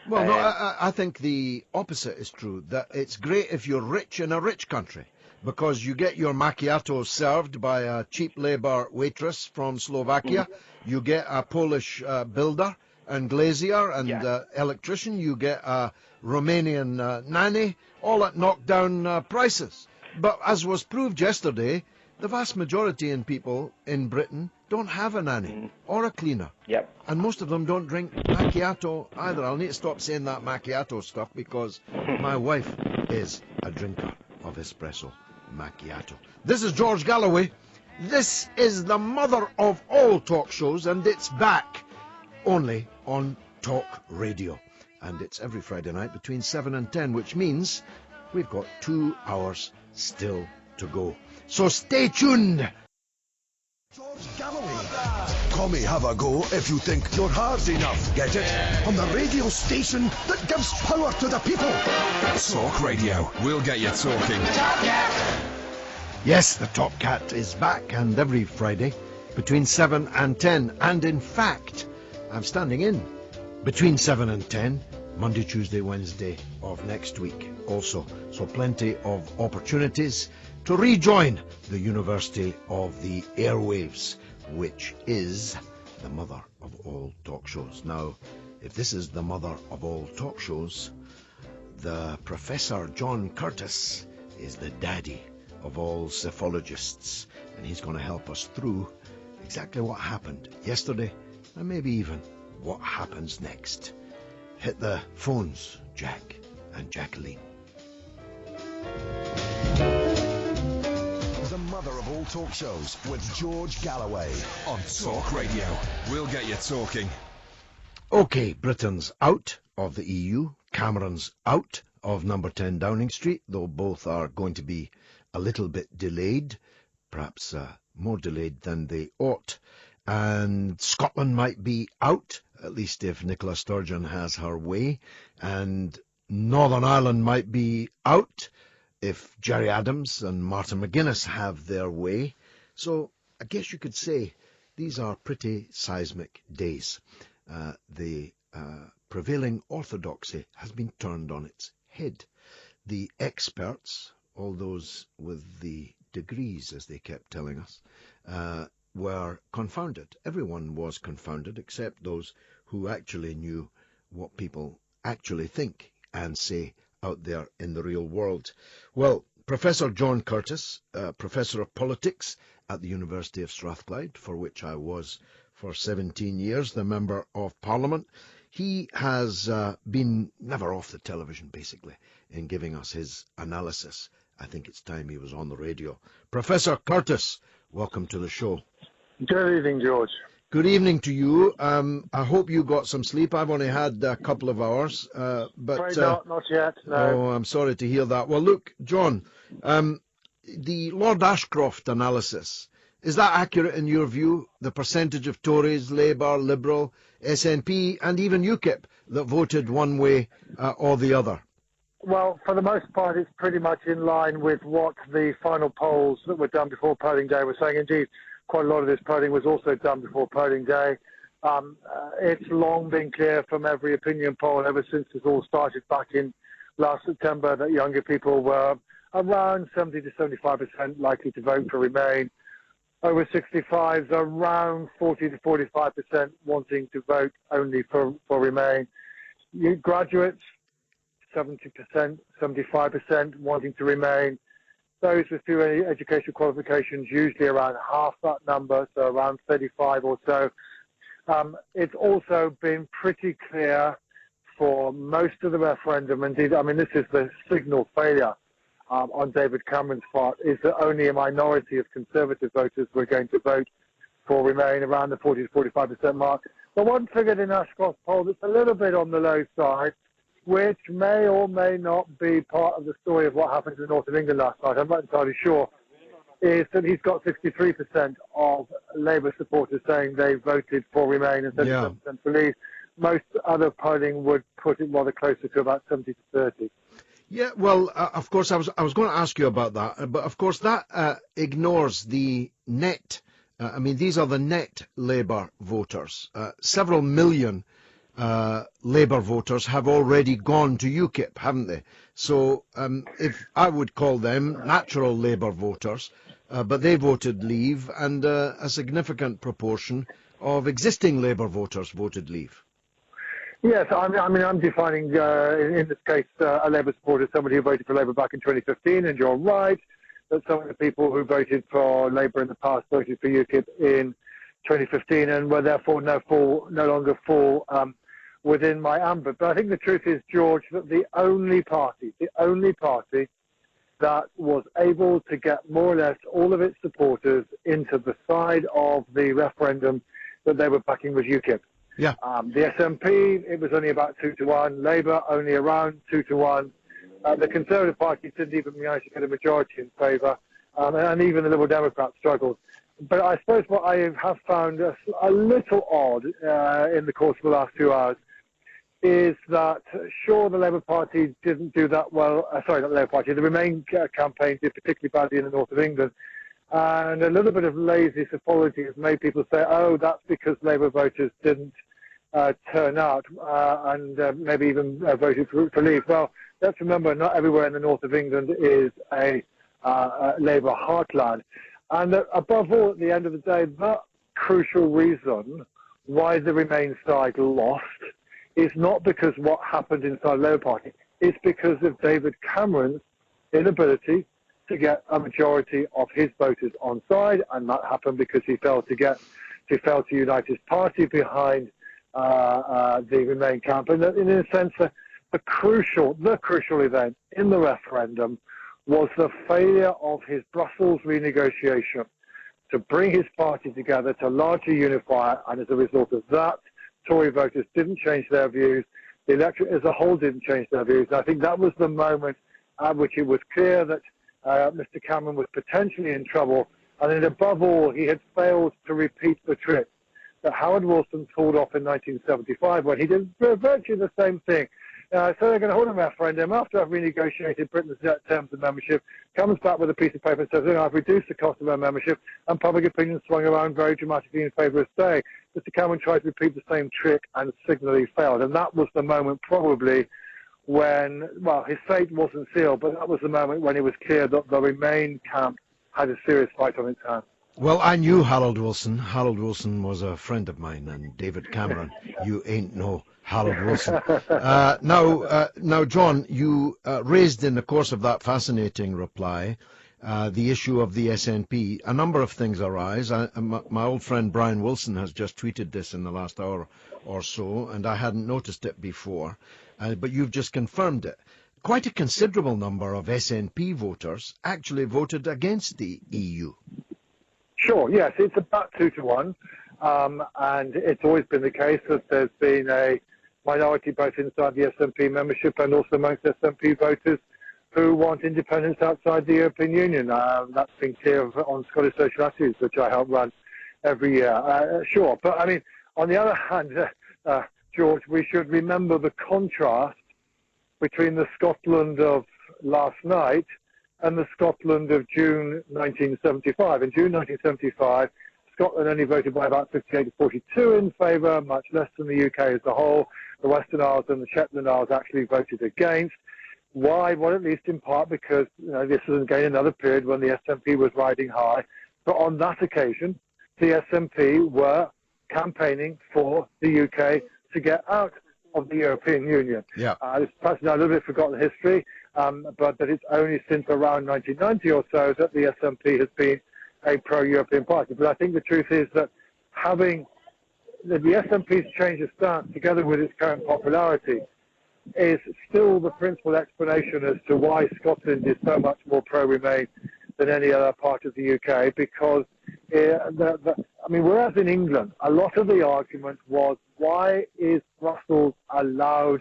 Well, no, I think the opposite is true, that it's great if you're rich in a rich country, because you get your macchiato served by a cheap labour waitress from Slovakia, you get a Polish builder and glazier and electrician. You get a Romanian nanny, all at knockdown prices. But as was proved yesterday, the vast majority in people in Britain don't have a nanny or a cleaner. Yep. And most of them don't drink macchiato either. I'll need to stop saying that macchiato stuff because my wife is a drinker of espresso macchiato. This is George Galloway. This is the mother of all talk shows, and it's back only on Talk Radio. And it's every Friday night between 7 and 10, which means we've got 2 hours still to go. So stay tuned. George Galloway. Call me have a go if you think you're hard enough. Get it? On the radio station that gives power to the people. Talk Radio. We'll get you talking. Yes, the Top Cat is back, and every Friday between 7 and 10. And in fact, I'm standing in between 7 and 10, Monday, Tuesday, Wednesday of next week also. So plenty of opportunities to rejoin the University of the Airwaves, which is the mother of all talk shows. Now, if this is the mother of all talk shows, the Professor John Curtis is the daddy of all psephologists, and he's going to help us through exactly what happened yesterday and maybe even what happens next. Hit the phones, Jack and Jacqueline. The mother of all talk shows with George Galloway on Talk Radio. We'll get you talking. OK, Britain's out of the EU. Cameron's out of number 10 Downing Street, though both are going to be a little bit delayed, perhaps more delayed than they ought. And Scotland might be out, at least if Nicola Sturgeon has her way. And Northern Ireland might be out if Gerry Adams and Martin McGuinness have their way. So I guess you could say these are pretty seismic days. The prevailing orthodoxy has been turned on its head. The experts, all those with the degrees, as they kept telling us, were confounded. Everyone was confounded except those who actually knew what people actually think and say out there in the real world. Well, Professor John Curtis, Professor of Politics at the University of Strathclyde, for which I was for 17 years, the Member of Parliament, he has been never off the television, basically, in giving us his analysis. I think it's time he was on the radio. Professor Curtis, welcome to the show. Good evening, George. Good evening to you. I hope you got some sleep. I've only had a couple of hours. But not yet, no. Oh, I'm sorry to hear that. Well, look, John, the Lord Ashcroft analysis, is that accurate in your view? The percentage of Tories, Labour, Liberal, SNP, and even UKIP that voted one way or the other? Well, for the most part, it's pretty much in line with what the final polls that were done before polling day were saying. Indeed, quite a lot of this polling was also done before polling day. It's long been clear from every opinion poll ever since this all started back in last September that younger people were around 70 to 75% likely to vote for Remain. Over 65s, around 40 to 45% wanting to vote only for Remain. Graduates, 70%, 75% wanting to Remain. Those with few educational qualifications, usually around half that number, so around 35 or so. It's also been pretty clear for most of the referendum, indeed, I mean, this is the signal failure on David Cameron's part, is that only a minority of Conservative voters were going to vote for Remain, around the 40 to 45% mark. But one figure in Ashcroft's poll that's a little bit on the low side, which may or may not be part of the story of what happened in the north of England last night, I'm not entirely sure, is that he's got 63% of Labour supporters saying they voted for Remain and 37% for Leave. Most other polling would put it rather closer to about 70 to 30. Yeah, well, of course, I was going to ask you about that, but of course that ignores the net. I mean, these are the net Labour voters. Several million Labour voters have already gone to UKIP, haven't they? So if I would call them natural Labour voters, but they voted Leave, and a significant proportion of existing Labour voters voted Leave. Yes, I'm defining, in this case, a Labour supporter as somebody who voted for Labour back in 2015, and you're right that some of the people who voted for Labour in the past voted for UKIP in 2015 and were therefore no longer fall within my ambit. But I think the truth is, George, that the only party that was able to get more or less all of its supporters into the side of the referendum that they were backing was UKIP. Yeah. The SNP, it was only about 2-1. Labour, only around 2-1. The Conservative Party didn't even manage to get a majority in favour, and even the Liberal Democrats struggled. But I suppose what I have found a little odd in the course of the last 2 hours is that, sure, the Labour Party didn't do that well. Sorry, not the Labour Party. The Remain campaign did particularly badly in the north of England. And a little bit of lazy psychology has made people say, oh, that's because Labour voters didn't turn out and maybe even voted for leave. Well, let's remember, not everywhere in the north of England is a Labour heartland. And above all, at the end of the day, that crucial reason why the Remain side lost is not because what happened inside the Labour Party. It's because of David Cameron's inability to get a majority of his voters on side, and that happened because he failed to unite his party behind the Remain camp. And in a sense, the crucial event in the referendum was the failure of his Brussels renegotiation to bring his party together, to largely unify it, and as a result of that, Tory voters didn't change their views. The electorate as a whole didn't change their views. And I think that was the moment at which it was clear that Mr. Cameron was potentially in trouble, and then above all, he had failed to repeat the trick that Howard Wilson pulled off in 1975 when he did virtually the same thing. So they're going to hold a referendum after I've renegotiated Britain's terms of membership, comes back with a piece of paper and says, I've reduced the cost of our membership, and public opinion swung around very dramatically in favour of staying. Mr. Cameron tried to repeat the same trick and signally failed. And that was the moment probably when, well, his fate wasn't sealed, but that was the moment when it was clear that the Remain camp had a serious fight on its hands. Well, I knew Harold Wilson. Harold Wilson was a friend of mine, and David Cameron, you ain't no Harold Wilson. Now, John, you raised in the course of that fascinating reply the issue of the SNP. A number of things arise. My old friend Brian Wilson has just tweeted this in the last hour or so, and I hadn't noticed it before, but you've just confirmed it. Quite a considerable number of SNP voters actually voted against the EU. Sure, yes, it's about 2-1, and it's always been the case that there's been a minority both inside the SNP membership and also amongst SNP voters who want independence outside the European Union. That's been clear on Scottish Social Attitudes, which I help run every year. Sure, but I mean, on the other hand, George, we should remember the contrast between the Scotland of last night and the Scotland of June 1975. In June 1975, Scotland only voted by about 58 to 42 in favour, much less than the UK as a whole. The Western Isles and the Shetland Isles actually voted against. Why? Well, at least in part because this was again another period when the SNP was riding high. But on that occasion, the SNP were campaigning for the UK to get out of the European Union. Yeah. It's perhaps now a little bit forgotten history, but that it's only since around 1990 or so that the SNP has been a pro-European party. But I think the truth is that having the SNP's change of stance together with its current popularity is still the principal explanation as to why Scotland is so much more pro-Remain than any other part of the UK, because whereas in England, a lot of the argument was, why is Brussels allowed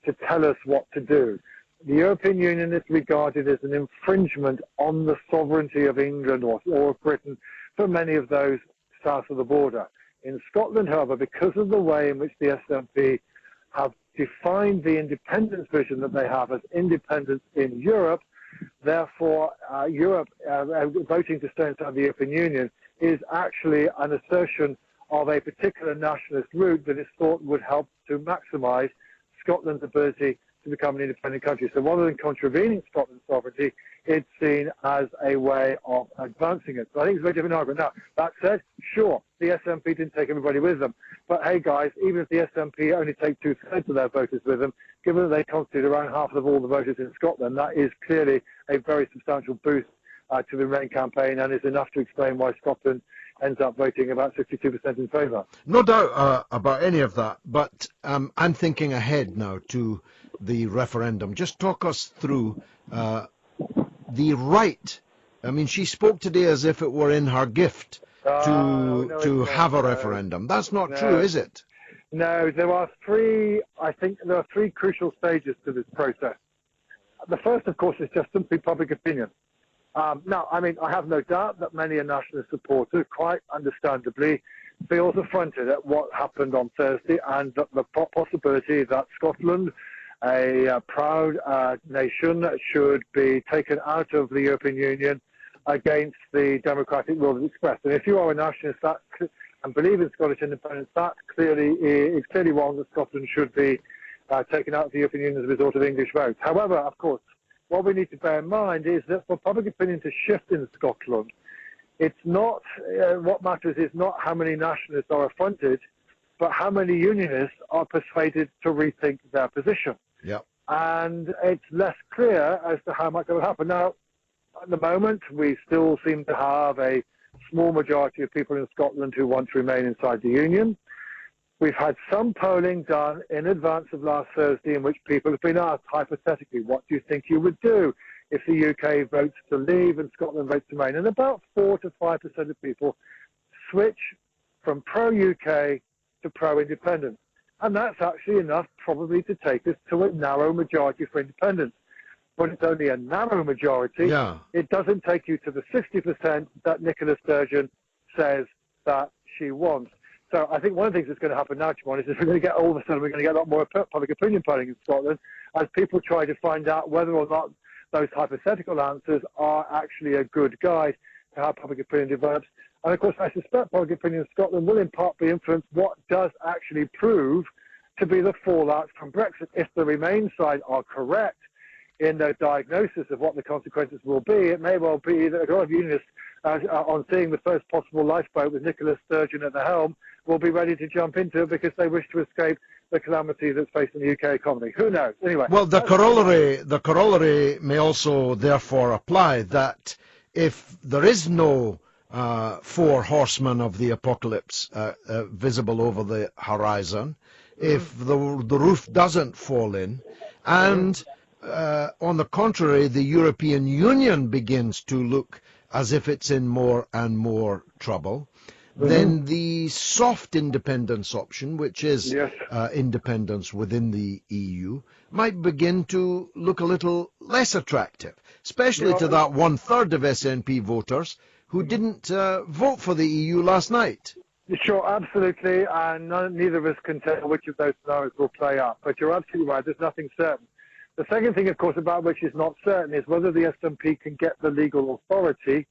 to tell us what to do? The European Union is regarded as an infringement on the sovereignty of England or of Britain for many of those south of the border. In Scotland, however, because of the way in which the SNP have defined the independence vision that they have as independence in Europe, therefore Europe voting to stay inside the European Union is actually an assertion of a particular nationalist route that is thought would help to maximise Scotland's ability to become an independent country. So rather than contravening Scotland's sovereignty, it's seen as a way of advancing it. So I think it's a very different argument. Now, that said, sure, the SNP didn't take everybody with them. But hey, guys, even if the SNP only take 2/3 of their voters with them, given that they constitute around half of all the voters in Scotland, that is clearly a very substantial boost to the Remain campaign, and is enough to explain why Scotland ends up voting about 62% in favour. No doubt about any of that, but I'm thinking ahead now to the referendum. Just talk us through the right. I mean, she spoke today as if it were in her gift to have a referendum. That's not true, is it? No, I think there are three crucial stages to this process. The first, of course, is just simply public opinion. Now, I mean, I have no doubt that many a nationalist supporter, quite understandably, feels affronted at what happened on Thursday, and that the possibility that Scotland, a proud nation, should be taken out of the European Union against the democratic will that's expressed. And if you are a nationalist and believe in Scottish independence, that is clearly wrong, that Scotland should be taken out of the European Union as a result of English votes. However, of course, what we need to bear in mind is that for public opinion to shift in Scotland, it's not what matters is not how many nationalists are affronted, but how many unionists are persuaded to rethink their position. Yeah. And it's less clear as to how much that will happen. Now, at the moment, we still seem to have a small majority of people in Scotland who want to remain inside the Union. We've had some polling done in advance of last Thursday in which people have been asked, hypothetically, what do you think you would do if the UK votes to leave and Scotland votes to remain? And about 4 to 5% of people switch from pro-UK to pro-independence. And that's actually enough probably to take us to a narrow majority for independence. But it's only a narrow majority. Yeah. It doesn't take you to the 60% that Nicola Sturgeon says that she wants. So I think one of the things that's going to happen now, John, is we're going to get all of a sudden we're going to get a lot more public opinion polling in Scotland as people try to find out whether or not those hypothetical answers are actually a good guide to how public opinion develops. And of course, I suspect public opinion in Scotland will in part be influenced what does actually prove to be the fallout from Brexit. If the Remain side are correct in their diagnosis of what the consequences will be, it may well be that a lot of unionists, on seeing the first possible lifeboat with Nicola Sturgeon at the helm, will be ready to jump into it because they wish to escape the calamity that's facing the UK economy. Who knows? Anyway. Well, the corollary may also therefore apply that if there is no 4 horsemen of the apocalypse visible over the horizon, if the roof doesn't fall in, and on the contrary, the European Union begins to look as if it's in more and more trouble, then the soft independence option, which is independence within the EU, might begin to look a little less attractive, especially to that 1/3 of SNP voters who didn't vote for the EU last night. Sure, absolutely, and neither of us can tell which of those scenarios will play out. But you're absolutely right, there's nothing certain. The second thing, of course, about which is not certain is whether the SNP can get the legal authority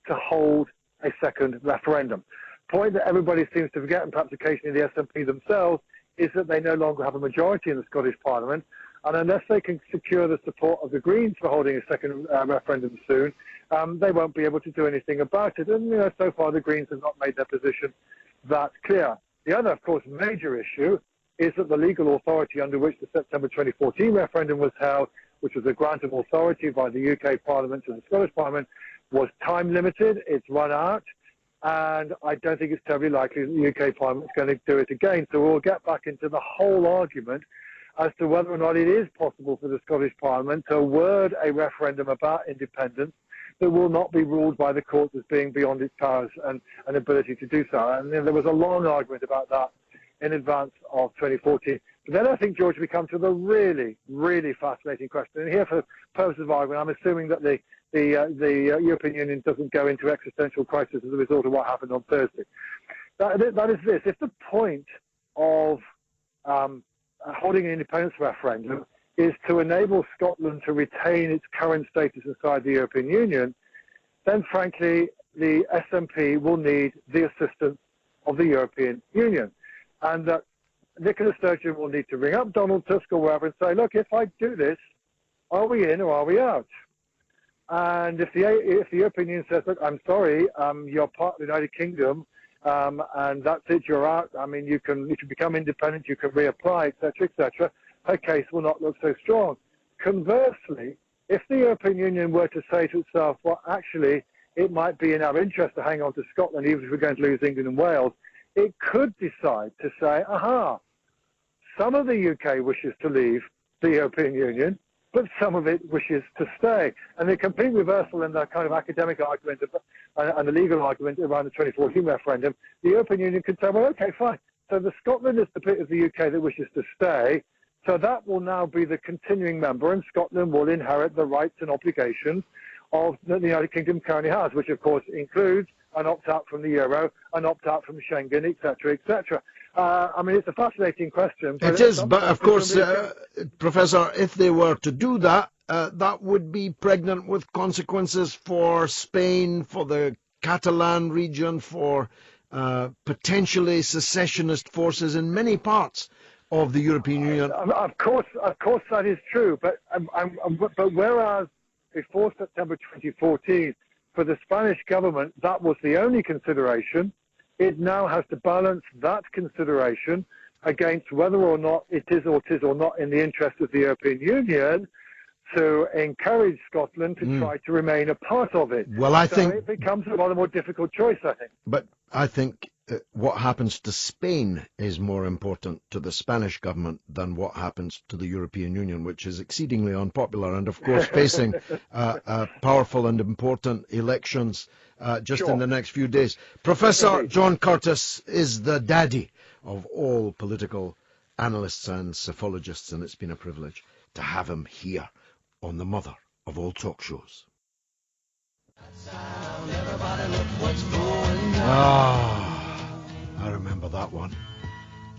to hold a second referendum. Point that everybody seems to forget, and perhaps occasionally the SNP themselves, is that they no longer have a majority in the Scottish Parliament, and unless they can secure the support of the Greens for holding a second referendum soon, they won't be able to do anything about it. And so far the Greens have not made their position that clear. The other, of course, major issue is that the legal authority under which the September 2014 referendum was held, which was a grant of authority by the UK Parliament to the Scottish Parliament, was time limited. It's run out. And I don't think it's terribly likely that the UK Parliament is going to do it again. So we'll get back into the whole argument as to whether or not it is possible for the Scottish Parliament to word a referendum about independence that will not be ruled by the courts as being beyond its powers and ability to do so. And there was a long argument about that in advance of 2014. But then I think, George, we come to the really, really fascinating question. And here, for purposes of argument, I'm assuming that the European Union doesn't go into existential crisis as a result of what happened on Thursday. That is this. If the point of holding an independence referendum is to enable Scotland to retain its current status inside the European Union, then, frankly, the SNP will need the assistance of the European Union. And that Nicola Sturgeon will need to ring up Donald Tusk or wherever and say, look, if I do this, are we in or are we out? And if the European Union says, look, I'm sorry, you're part of the United Kingdom, and that's it, you're out. I mean, you can become independent, you can reapply, etc., etc. Her case will not look so strong. Conversely, if the European Union were to say to itself, well, actually, it might be in our interest to hang on to Scotland, even if we're going to lose England and Wales, it could decide to say, aha, some of the UK wishes to leave the European Union, but some of it wishes to stay. And the complete reversal in the kind of academic argument and the legal argument around the 2014 referendum, the European Union could say, well, okay, fine. So the Scotland is the bit of the UK that wishes to stay. So that will now be the continuing member, and Scotland will inherit the rights and obligations of the United Kingdom currently has, which of course includes an opt-out from the euro, an opt-out from Schengen, etc., etc. I mean, it's a fascinating question. But it is, but of course, Professor, if they were to do that, that would be pregnant with consequences for Spain, for the Catalan region, for potentially secessionist forces in many parts of the European Union. Of course, that is true. But whereas before September 2014, for the Spanish government, that was the only consideration, it now has to balance that consideration against whether or not it is or not in the interest of the European Union to encourage Scotland to try to remain a part of it. Well, I think it becomes a rather more difficult choice, I think. But I think what happens to Spain is more important to the Spanish government than what happens to the European Union, which is exceedingly unpopular and, of course, facing powerful and important elections just in the next few days. Professor John Curtis is the daddy of all political analysts and psephologists, and it's been a privilege to have him here on the mother of all talk shows. I remember that one.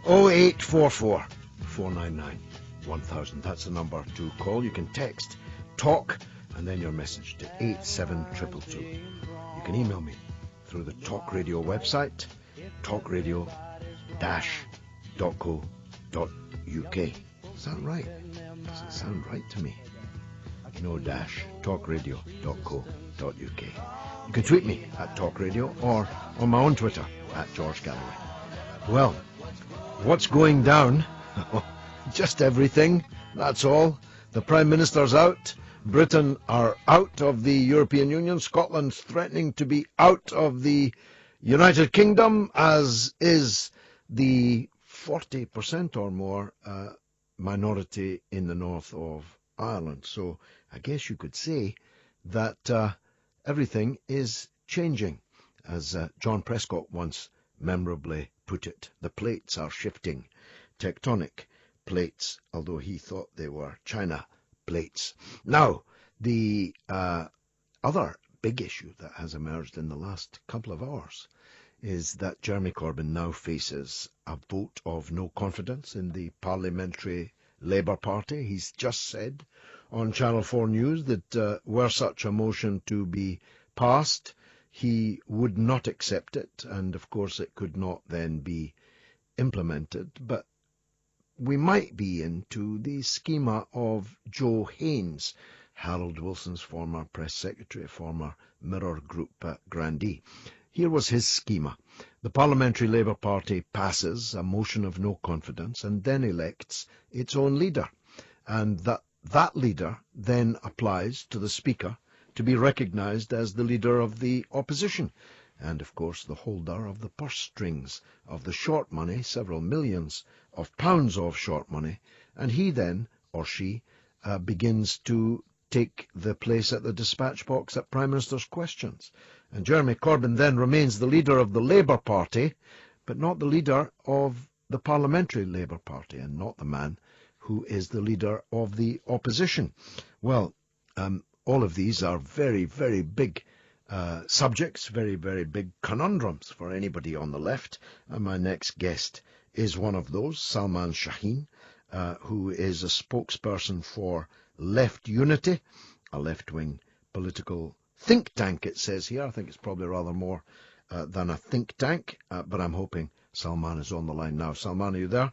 0844 499 1000. That's the number to call. You can text TALK and then your message to 87222. You can email me through the Talk Radio website, talkradio-.co.uk. Is that right? Does it sound right to me? No dash, talkradio.co.uk. You can tweet me at Talk Radio or on my own Twitter at George Galloway. Well, what's going down? Just everything, that's all. The Prime Minister's out. Britain are out of the European Union. Scotland's threatening to be out of the United Kingdom, as is the 40% or more minority in the north of Ireland. So I guess you could say that everything is changing. As John Prescott once memorably put it, the plates are shifting. Tectonic plates, although he thought they were China plates. Now, the other big issue that has emerged in the last couple of hours is that Jeremy Corbyn now faces a vote of no confidence in the Parliamentary Labour Party. He's just said on Channel 4 News that were such a motion to be passed, he would not accept it, and of course it could not then be implemented. But we might be into the schema of Joe Haynes, Harold Wilson's former press secretary, former Mirror Group grandee. Here was his schema. The Parliamentary Labour Party passes a motion of no confidence and then elects its own leader. And that leader then applies to the Speaker to be recognised as the leader of the opposition. And, of course, the holder of the purse strings of the short money, several millions of pounds of short money. And he then, or she, begins to take the place at the dispatch box at Prime Minister's questions. And Jeremy Corbyn then remains the leader of the Labour Party, but not the leader of the Parliamentary Labour Party, and not the man who is the leader of the opposition. Well, all of these are very, very big subjects, very, very big conundrums for anybody on the left. And my next guest is one of those, Salman Shaheen, who is a spokesperson for Left Unity, a left-wing political think tank, it says here. I think it's probably rather more than a think tank, but I'm hoping Salman is on the line now. Salman, are you there?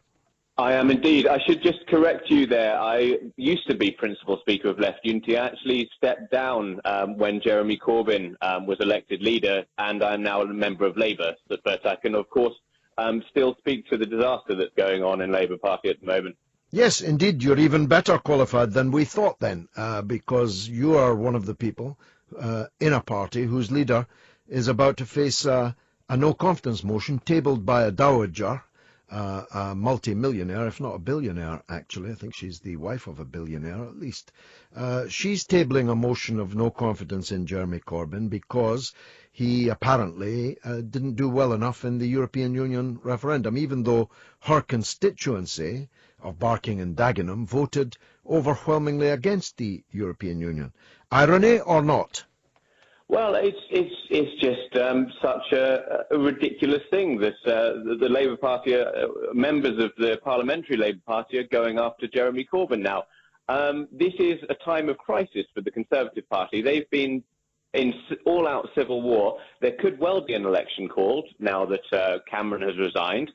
I am indeed. I should just correct you there. I used to be Principal Speaker of Left Unity. I actually stepped down when Jeremy Corbyn was elected leader, and I'm now a member of Labour. But I can, of course, still speak to the disaster that's going on in Labour Party at the moment. Yes, indeed, you're even better qualified than we thought then, because you are one of the people in a party whose leader is about to face a no-confidence motion tabled by a dowager, a multi-millionaire, if not a billionaire, actually. I think she's the wife of a billionaire, at least. She's tabling a motion of no confidence in Jeremy Corbyn because he apparently didn't do well enough in the European Union referendum, even though her constituency of Barking and Dagenham voted overwhelmingly against the European Union. Irony or not? Well, it's just such a ridiculous thing that the Labour Party, members of the Parliamentary Labour Party, are going after Jeremy Corbyn now. This is a time of crisis for the Conservative Party. They've been in all-out civil war. There could well be an election called now that Cameron has resigned.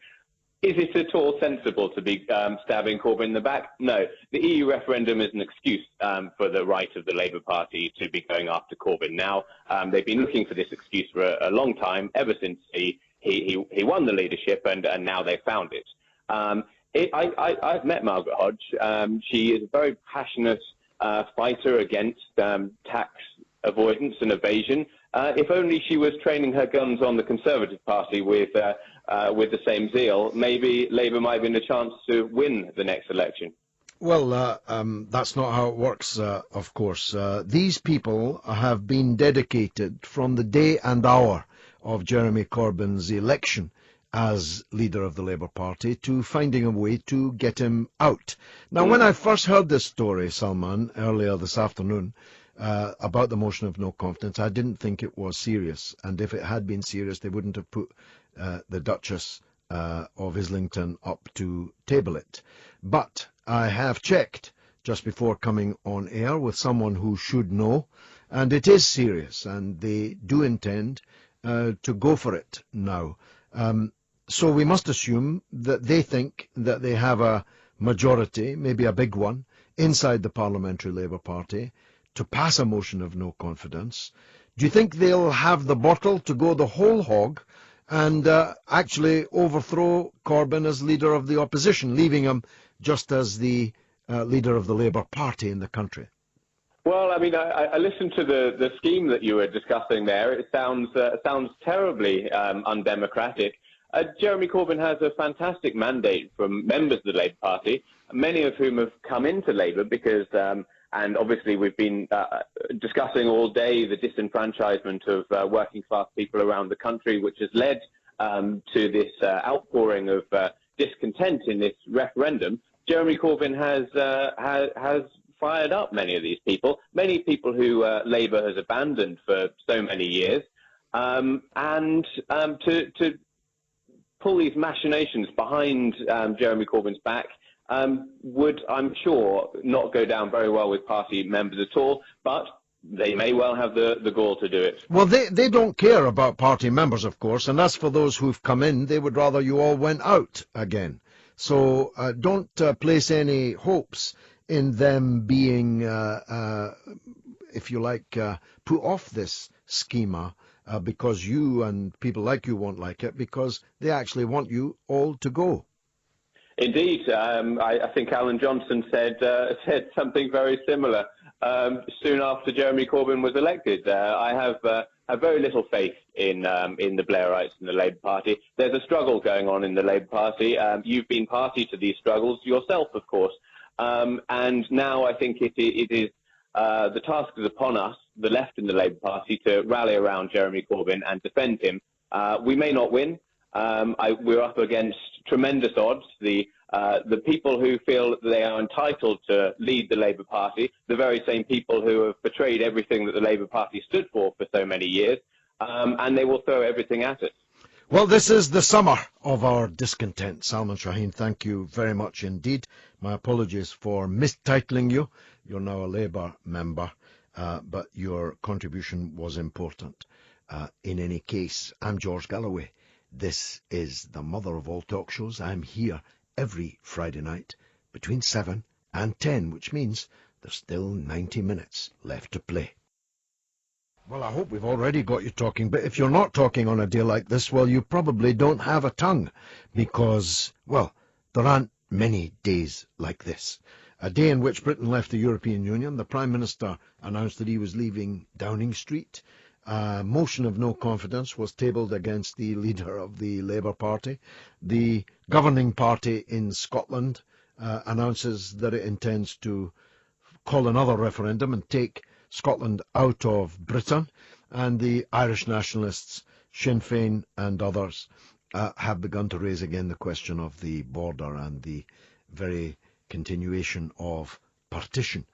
Is it at all sensible to be stabbing Corbyn in the back? No. The EU referendum is an excuse for the right of the Labour Party to be going after Corbyn now. They've been looking for this excuse for a long time, ever since he won the leadership, and now they've found it. I've met Margaret Hodge. She is a very passionate fighter against tax avoidance and evasion. If only she was training her guns on the Conservative Party with the same zeal, maybe Labour might win a chance to win the next election. Well, that's not how it works, of course. These people have been dedicated from the day and hour of Jeremy Corbyn's election as leader of the Labour Party to finding a way to get him out. Now, when I first heard this story, Salman, earlier this afternoon, about the motion of no confidence, I didn't think it was serious. And if it had been serious, they wouldn't have put the Duchess of Islington up to table it. But I have checked just before coming on air with someone who should know, and it is serious, and they do intend to go for it now. So we must assume that they think that they have a majority, maybe a big one, inside the Parliamentary Labour Party to pass a motion of no confidence. Do you think they'll have the bottle to go the whole hog and actually overthrow Corbyn as leader of the opposition, leaving him just as the leader of the Labour Party in the country? Well, I mean, I listened to the scheme that you were discussing there. It sounds terribly undemocratic. Jeremy Corbyn has a fantastic mandate from members of the Labour Party, many of whom have come into Labour because, and obviously we've been discussing all day the disenfranchisement of working class people around the country, which has led to this outpouring of discontent in this referendum. Jeremy Corbyn has fired up many of these people who Labour has abandoned for so many years, and to pull these machinations behind Jeremy Corbyn's back would, I'm sure, not go down very well with party members at all, but they may well have the gall to do it. Well, they don't care about party members, of course, and as for those who've come in, they would rather you all went out again. So don't place any hopes in them being, if you like, put off this schema because you and people like you won't like it, because they actually want you all to go. Indeed. I think Alan Johnson said something very similar soon after Jeremy Corbyn was elected. I have very little faith in the Blairites and the Labour Party. There's a struggle going on in the Labour Party. You've been party to these struggles yourself, of course. And now I think it is the task is upon us, the left in the Labour Party, to rally around Jeremy Corbyn and defend him. We may not win. We're up against tremendous odds. The people who feel that they are entitled to lead the Labour Party, the very same people who have betrayed everything that the Labour Party stood for so many years, and they will throw everything at us. Well, this is the summer of our discontent. Salman Shaheen, thank you very much indeed. My apologies for mistitling you. You're now a Labour member, but your contribution was important. In any case, I'm George Galloway. This is the mother of all talk shows. I'm here every Friday night between 7 and 10, which means there's still 90 minutes left to play. Well, I hope we've already got you talking, but if you're not talking on a day like this, well, you probably don't have a tongue, because, well, there aren't many days like this. A day in which Britain left the European Union, the Prime Minister announced that he was leaving Downing Street. A motion of no confidence was tabled against the leader of the Labour Party. The governing party in Scotland announces that it intends to call another referendum and take Scotland out of Britain, and the Irish nationalists, Sinn Féin and others, have begun to raise again the question of the border and the very continuation of partition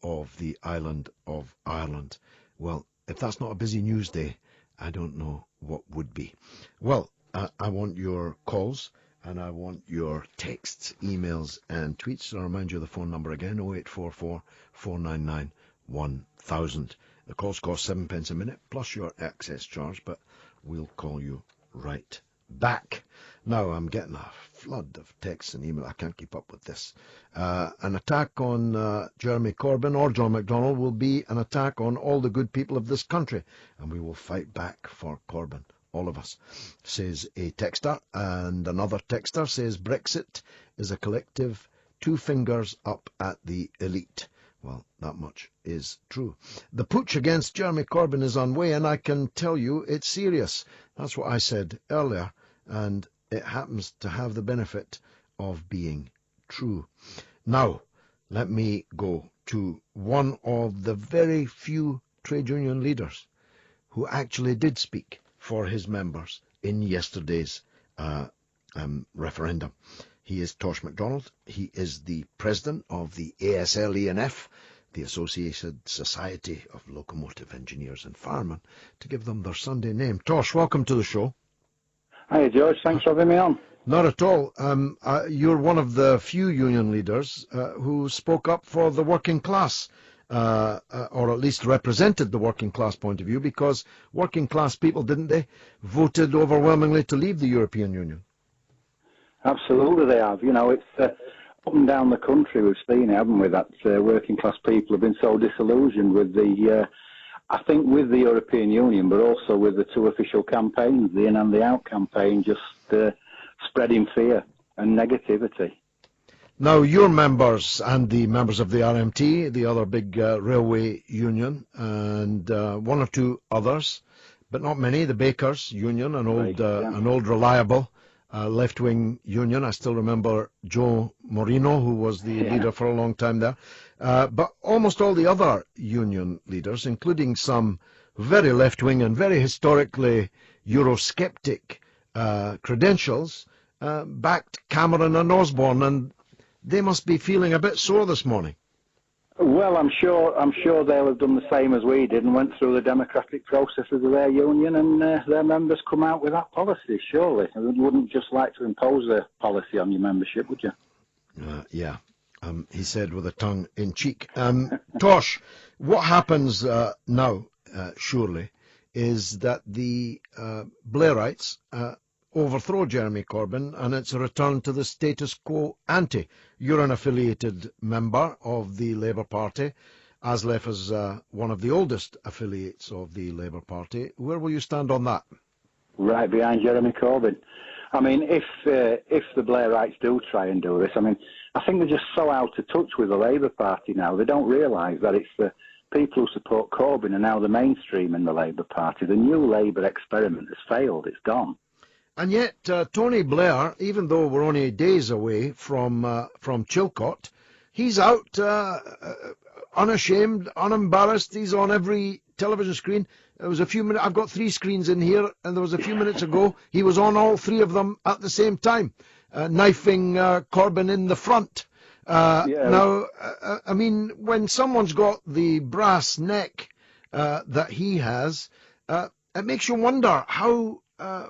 of the island of Ireland. Well, if that's not a busy news day, I don't know what would be. Well, I want your calls, and I want your texts, emails and tweets. I'll remind you of the phone number again, 0844 499 1000. The calls cost 7 pence a minute, plus your access charge, but we'll call you right back. Now, I'm getting a flood of texts and email. I can't keep up with this. An attack on Jeremy Corbyn or John McDonnell will be an attack on all the good people of this country, and we will fight back for Corbyn, all of us, says a texter. And another texter says Brexit is a collective two fingers up at the elite. Well, that much is true. The putsch against Jeremy Corbyn is underway, and I can tell you it's serious. That's what I said earlier, and it happens to have the benefit of being true. Now, let me go to one of the very few trade union leaders who actually did speak for his members in yesterday's referendum. He is Tosh MacDonald. He is the president of the ASLENF, the Associated Society of Locomotive Engineers and Firemen, to give them their Sunday name. Tosh, welcome to the show. Hi, George. Thanks for having me on. Not at all. You're one of the few union leaders who spoke up for the working class, or at least represented the working class point of view, because working class people, didn't they, voted overwhelmingly to leave the European Union? Absolutely they have. You know, it's up and down the country we've seen it, haven't we, that working class people have been so disillusioned with I think with the European Union, but also with the two official campaigns, the in and the out campaign, just spreading fear and negativity. Now, your members and the members of the RMT, the other big railway union, and one or two others, but not many, the Bakers Union, an old reliable left-wing union. I still remember Joe Moreno, who was the leader for a long time there. But almost all the other union leaders, including some very left-wing and very historically Eurosceptic credentials, backed Cameron and Osborne, and they must be feeling a bit sore this morning. Well, I'm sure they'll have done the same as we did and went through the democratic processes of their union, and their members come out with that policy, surely. You wouldn't just like to impose a policy on your membership, would you? Yeah, he said with a tongue in cheek. Tosh, what happens now, surely, is that the Blairites overthrow Jeremy Corbyn, and it's a return to the status quo ante. You're an affiliated member of the Labour Party. ASLEF is one of the oldest affiliates of the Labour Party. Where will you stand on that? Right behind Jeremy Corbyn. I mean, if the Blairites do try and do this, I mean, I think they're just so out of touch with the Labour Party now. They don't realise that it's the people who support Corbyn are now the mainstream in the Labour Party. The new Labour experiment has failed. It's gone. And yet, Tony Blair, even though we're only days away from Chilcot, he's out unashamed, unembarrassed. He's on every television screen. There was a few minutes. I've got 3 screens in here, and there was a few minutes ago he was on all 3 of them at the same time, knifing Corbyn in the front. Now, I mean, when someone's got the brass neck that he has, it makes you wonder how.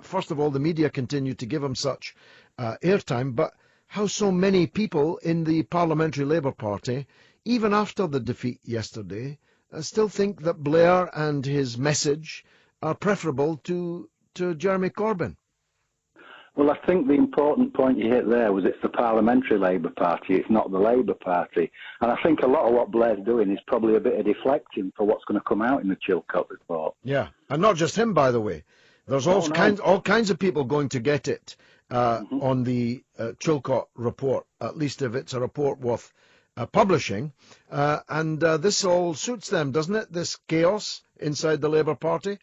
First of all, the media continue to give him such airtime, but how so many people in the Parliamentary Labour Party, even after the defeat yesterday, still think that Blair and his message are preferable to Jeremy Corbyn. Well, I think the important point you hit there was it's the Parliamentary Labour Party, it's not the Labour Party. And I think a lot of what Blair's doing is probably a bit of deflecting for what's going to come out in the Chilcot report. Yeah, and not just him, by the way. There's all kinds of people going to get it on the Chilcot report, at least if it's a report worth publishing. And this all suits them, doesn't it, this chaos inside the Labour Party?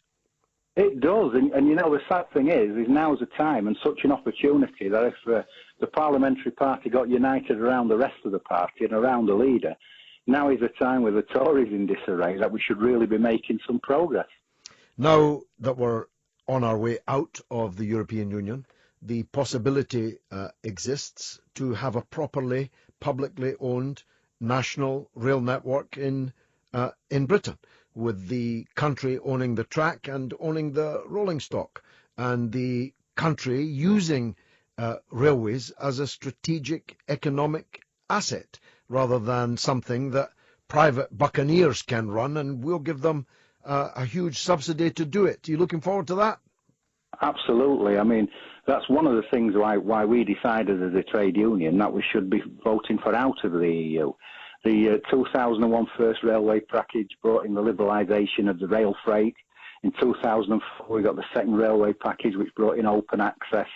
It does, and you know, the sad thing is now's a time and such an opportunity that if the Parliamentary Party got united around the rest of the party and around the leader, now is a time with the Tories in disarray that we should really be making some progress. Now that we're on our way out of the European Union, the possibility exists to have a properly, publicly owned national rail network in Britain, with the country owning the track and owning the rolling stock, and the country using railways as a strategic economic asset rather than something that private buccaneers can run, and we'll give them a huge subsidy to do it. Are you looking forward to that? Absolutely. I mean, that's one of the things why we decided as a trade union that we should be voting for out of the EU. The 2001 first railway package brought in the liberalisation of the rail freight. In 2004, we got the second railway package, which brought in open access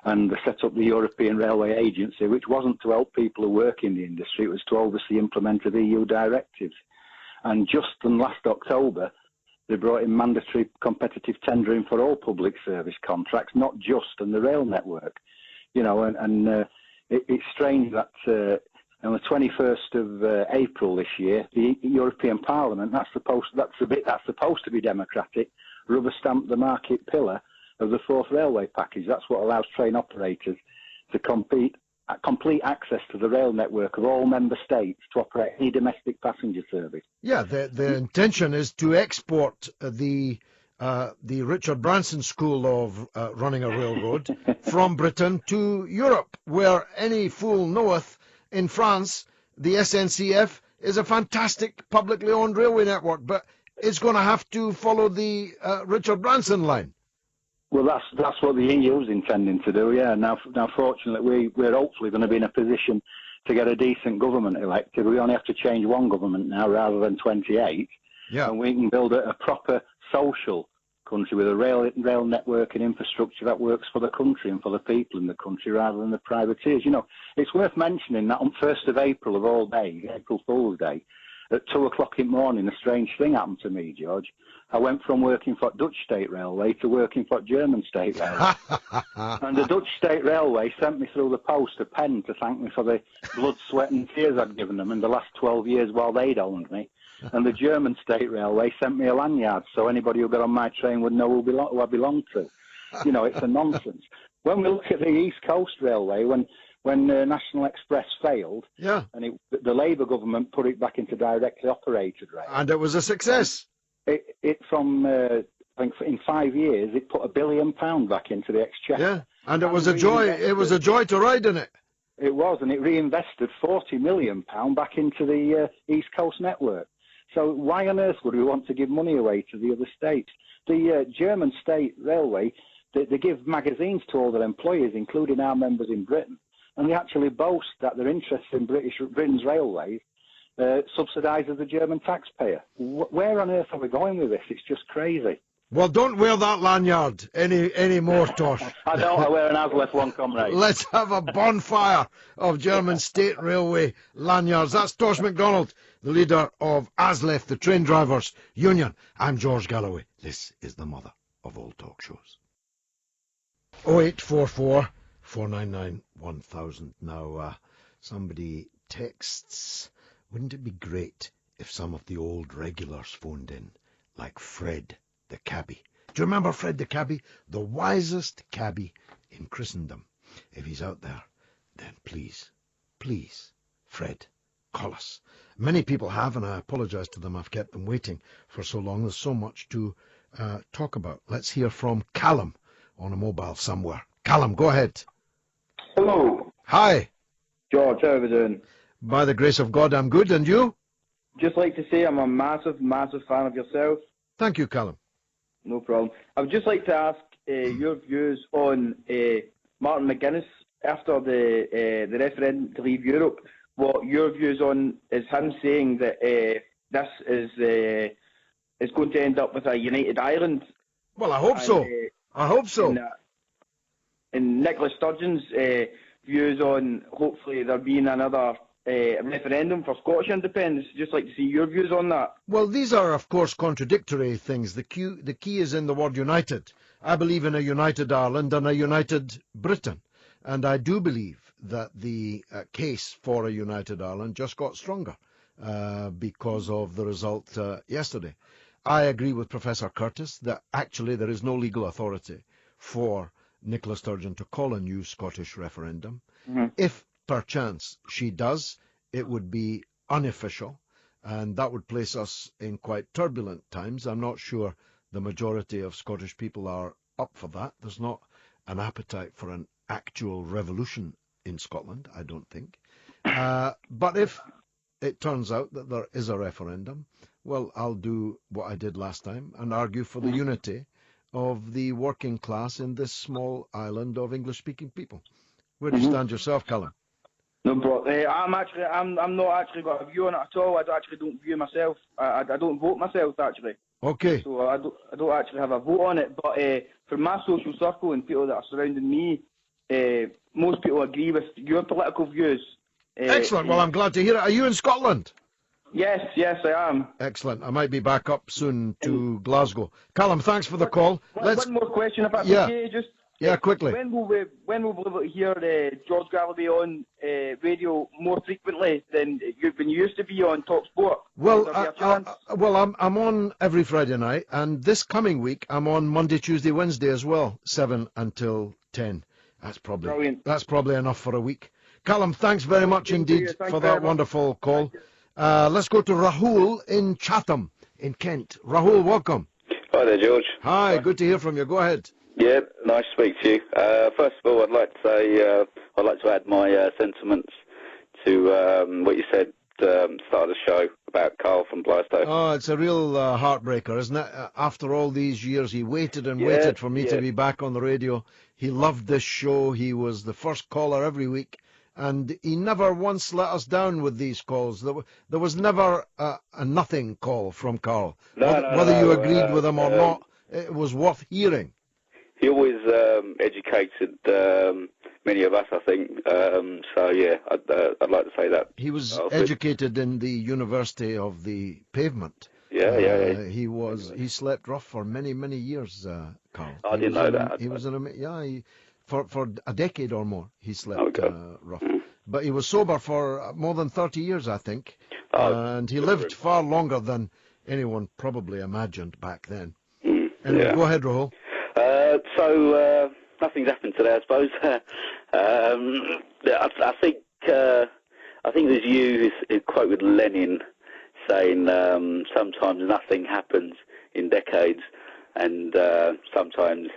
and set up the European Railway Agency, which wasn't to help people who work in the industry, it was to oversee implement of EU directives. And just in last October, they brought in mandatory competitive tendering for all public service contracts, not just on the rail network. You know, it's strange that on the 21st of April this year, the European Parliament, that's supposed to be democratic, rubber stamped the market pillar of the fourth railway package. That's what allows train operators to complete access to the rail network of all member states to operate any domestic passenger service. Yeah, the intention is to export the Richard Branson school of running a railroad from Britain to Europe, where any fool knoweth in France the SNCF is a fantastic publicly owned railway network, but it's going to have to follow the Richard Branson line. Well, that's what the EU is intending to do, yeah. Now fortunately, we're hopefully going to be in a position to get a decent government elected. We only have to change one government now rather than 28. Yeah. And we can build a proper social country with a rail network and infrastructure that works for the country and for the people in the country rather than the privateers. You know, it's worth mentioning that on 1st of April of all days, April Fool's Day, at 2 o'clock in the morning, a strange thing happened to me, George. I went from working for Dutch State Railway to working for German State Railway. And the Dutch State Railway sent me through the post a pen to thank me for the blood, sweat and tears I'd given them in the last 12 years while they'd owned me. And the German State Railway sent me a lanyard so anybody who got on my train would know who I belonged to. You know, it's a nonsense. When we look at the East Coast Railway, when National Express failed, yeah, and the Labour government put it back into directly operated rail. And it was a success. It from, I think in 5 years, it put £1 billion back into the exchequer. Yeah, and it was a joy. It was a joy to ride in it. It was, and it reinvested £40 million back into the East Coast network. So why on earth would we want to give money away to the other states? The German State Railway, they give magazines to all their employees, including our members in Britain, and they actually boast that their interest in Britain's railways subsidises the German taxpayer. Where on earth are we going with this? It's just crazy. Well, don't wear that lanyard any more, Tosh. I don't. I wear an ASLEF one, comrade. Let's have a bonfire of German State Railway lanyards. That's Tosh MacDonald, the leader of ASLEF, the Train Drivers Union. I'm George Galloway. This is the mother of all talk shows. 0844 499 1000. Now, somebody texts, wouldn't it be great if some of the old regulars phoned in, like Fred the cabbie? Do you remember Fred the cabbie? The wisest cabbie in Christendom. If he's out there, then please, Fred, call us. Many people have, and I apologise to them. I've kept them waiting for so long. There's so much to talk about. Let's hear from Callum on a mobile somewhere. Callum, go ahead. Hello. Hi. George, how are we doing? By the grace of God, I'm good. And you? Just like to say I'm a massive fan of yourself. Thank you, Callum. No problem. I would just like to ask your views on Martin McGuinness after the referendum to leave Europe. What your views on is him saying that this is going to end up with a united Ireland? Well, I hope so. I hope so. And Nicola Sturgeon's views on hopefully there being another referendum for Scottish independence. Just like to see your views on that. Well, these are, of course, contradictory things. The key is in the word united. I believe in a united Ireland and a united Britain. And I do believe that the case for a united Ireland just got stronger because of the result yesterday. I agree with Professor Curtis that actually there is no legal authority for Nicola Sturgeon to call a new Scottish referendum. Mm-hmm. If perchance she does, it would be unofficial, and that would place us in quite turbulent times. I'm not sure the majority of Scottish people are up for that. There's not an appetite for an actual revolution in Scotland, I don't think. But if it turns out that there is a referendum, well, I'll do what I did last time and argue for the unity of the working class in this small island of English-speaking people. Where do you stand yourself, Callum? No, bro. I'm not actually got a view on it at all. I actually don't view myself. I don't vote myself actually. Okay. So I don't actually have a vote on it. But from my social circle and people that are surrounding me, most people agree with your political views. Excellent. Well, I'm glad to hear it. Are you in Scotland? Yes, I am. Excellent. I might be back up soon to Glasgow. Callum, thanks for the call. One more question, if that's okay. Yeah, quickly. When will we be able to hear George Galloway on radio more frequently than when you used to be on Talk Sport? Well, I'm on every Friday night, and this coming week I'm on Monday, Tuesday, Wednesday as well, 7 until 10. That's probably enough for a week. Callum, thanks very much indeed for that wonderful call. Let's go to Rahul in Chatham in Kent. Rahul, welcome. Hi there, George. Hi, good to hear from you. Go ahead. Yeah, nice to speak to you. First of all, I'd like to say I'd like to add my sentiments to what you said start of the show about Carl from Blystow. Oh, it's a real heartbreaker, isn't it? After all these years, he waited and waited for me to be back on the radio. He loved this show. He was the first caller every week, and he never once let us down with these calls. There was never a nothing call from Carl. Whether you agreed with him or not, it was worth hearing. He always educated many of us, I think. So yeah, I'd like to say that. He was educated in the University of the Pavement. Yeah. He slept rough for many years, Carl. I didn't know that. He was for a decade or more. He slept rough, but he was sober for more than 30 years, I think, and he lived far longer than anyone probably imagined back then. Anyway, go ahead, Rahul. So nothing's happened today, I suppose. I think there's you who quoted Lenin saying sometimes nothing happens in decades, and sometimes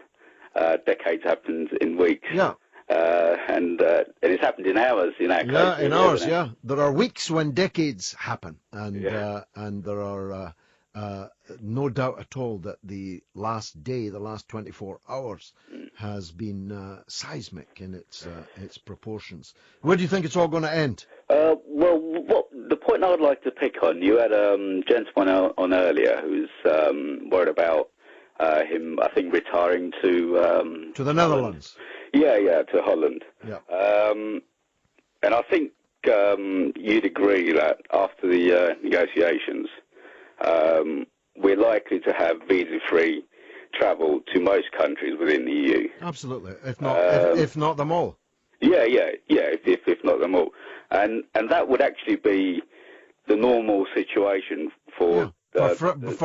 decades happens in weeks. Yeah. And it's happened in hours in our case. Yeah, in hours. Yeah, there are weeks when decades happen, and there are. No doubt at all that the last 24 hours, has been seismic in its proportions. Where do you think it's all going to end? Well, the point I would like to pick on, you had a gentleman on earlier who's worried about him, I think, retiring to the Netherlands. Yeah, to Holland. Yeah. And I think you'd agree that after the negotiations, we're likely to have visa-free travel to most countries within the EU. Absolutely, if not them all. Yeah, if not them all, and that would actually be the normal situation for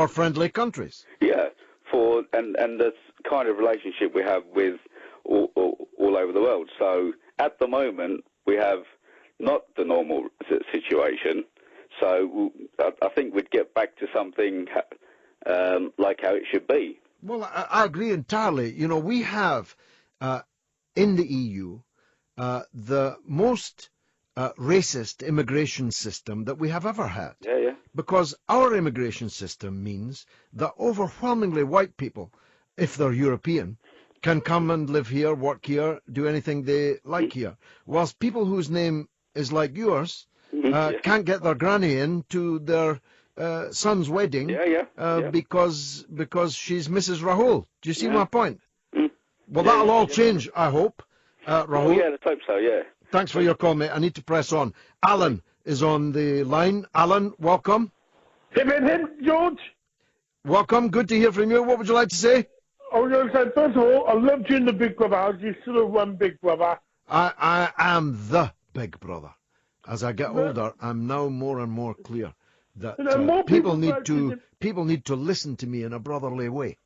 friendly countries. Yeah, and the kind of relationship we have with all over the world. So at the moment we have not the normal situation. So I think we'd get back to something like how it should be. Well, I agree entirely. You know, we have in the EU the most racist immigration system that we have ever had. Yeah. Because our immigration system means that overwhelmingly white people, if they're European, can come and live here, work here, do anything they like here. Whilst people whose name is like yours can't get their granny in to their son's wedding because she's Mrs. Rahul. Do you see my point? Well, that'll all change, I hope, Rahul. Yeah, let's hope so, yeah. Thanks for your call, mate. I need to press on. Alan is on the line. Alan, welcome. Him, George. Welcome. Good to hear from you. What would you like to say? I was going to say, first of all, I loved you in the Big Brother house. You should have won Big Brother. I am the Big Brother. As I get older, I'm now more and more clear that people need to listen to me in a brotherly way.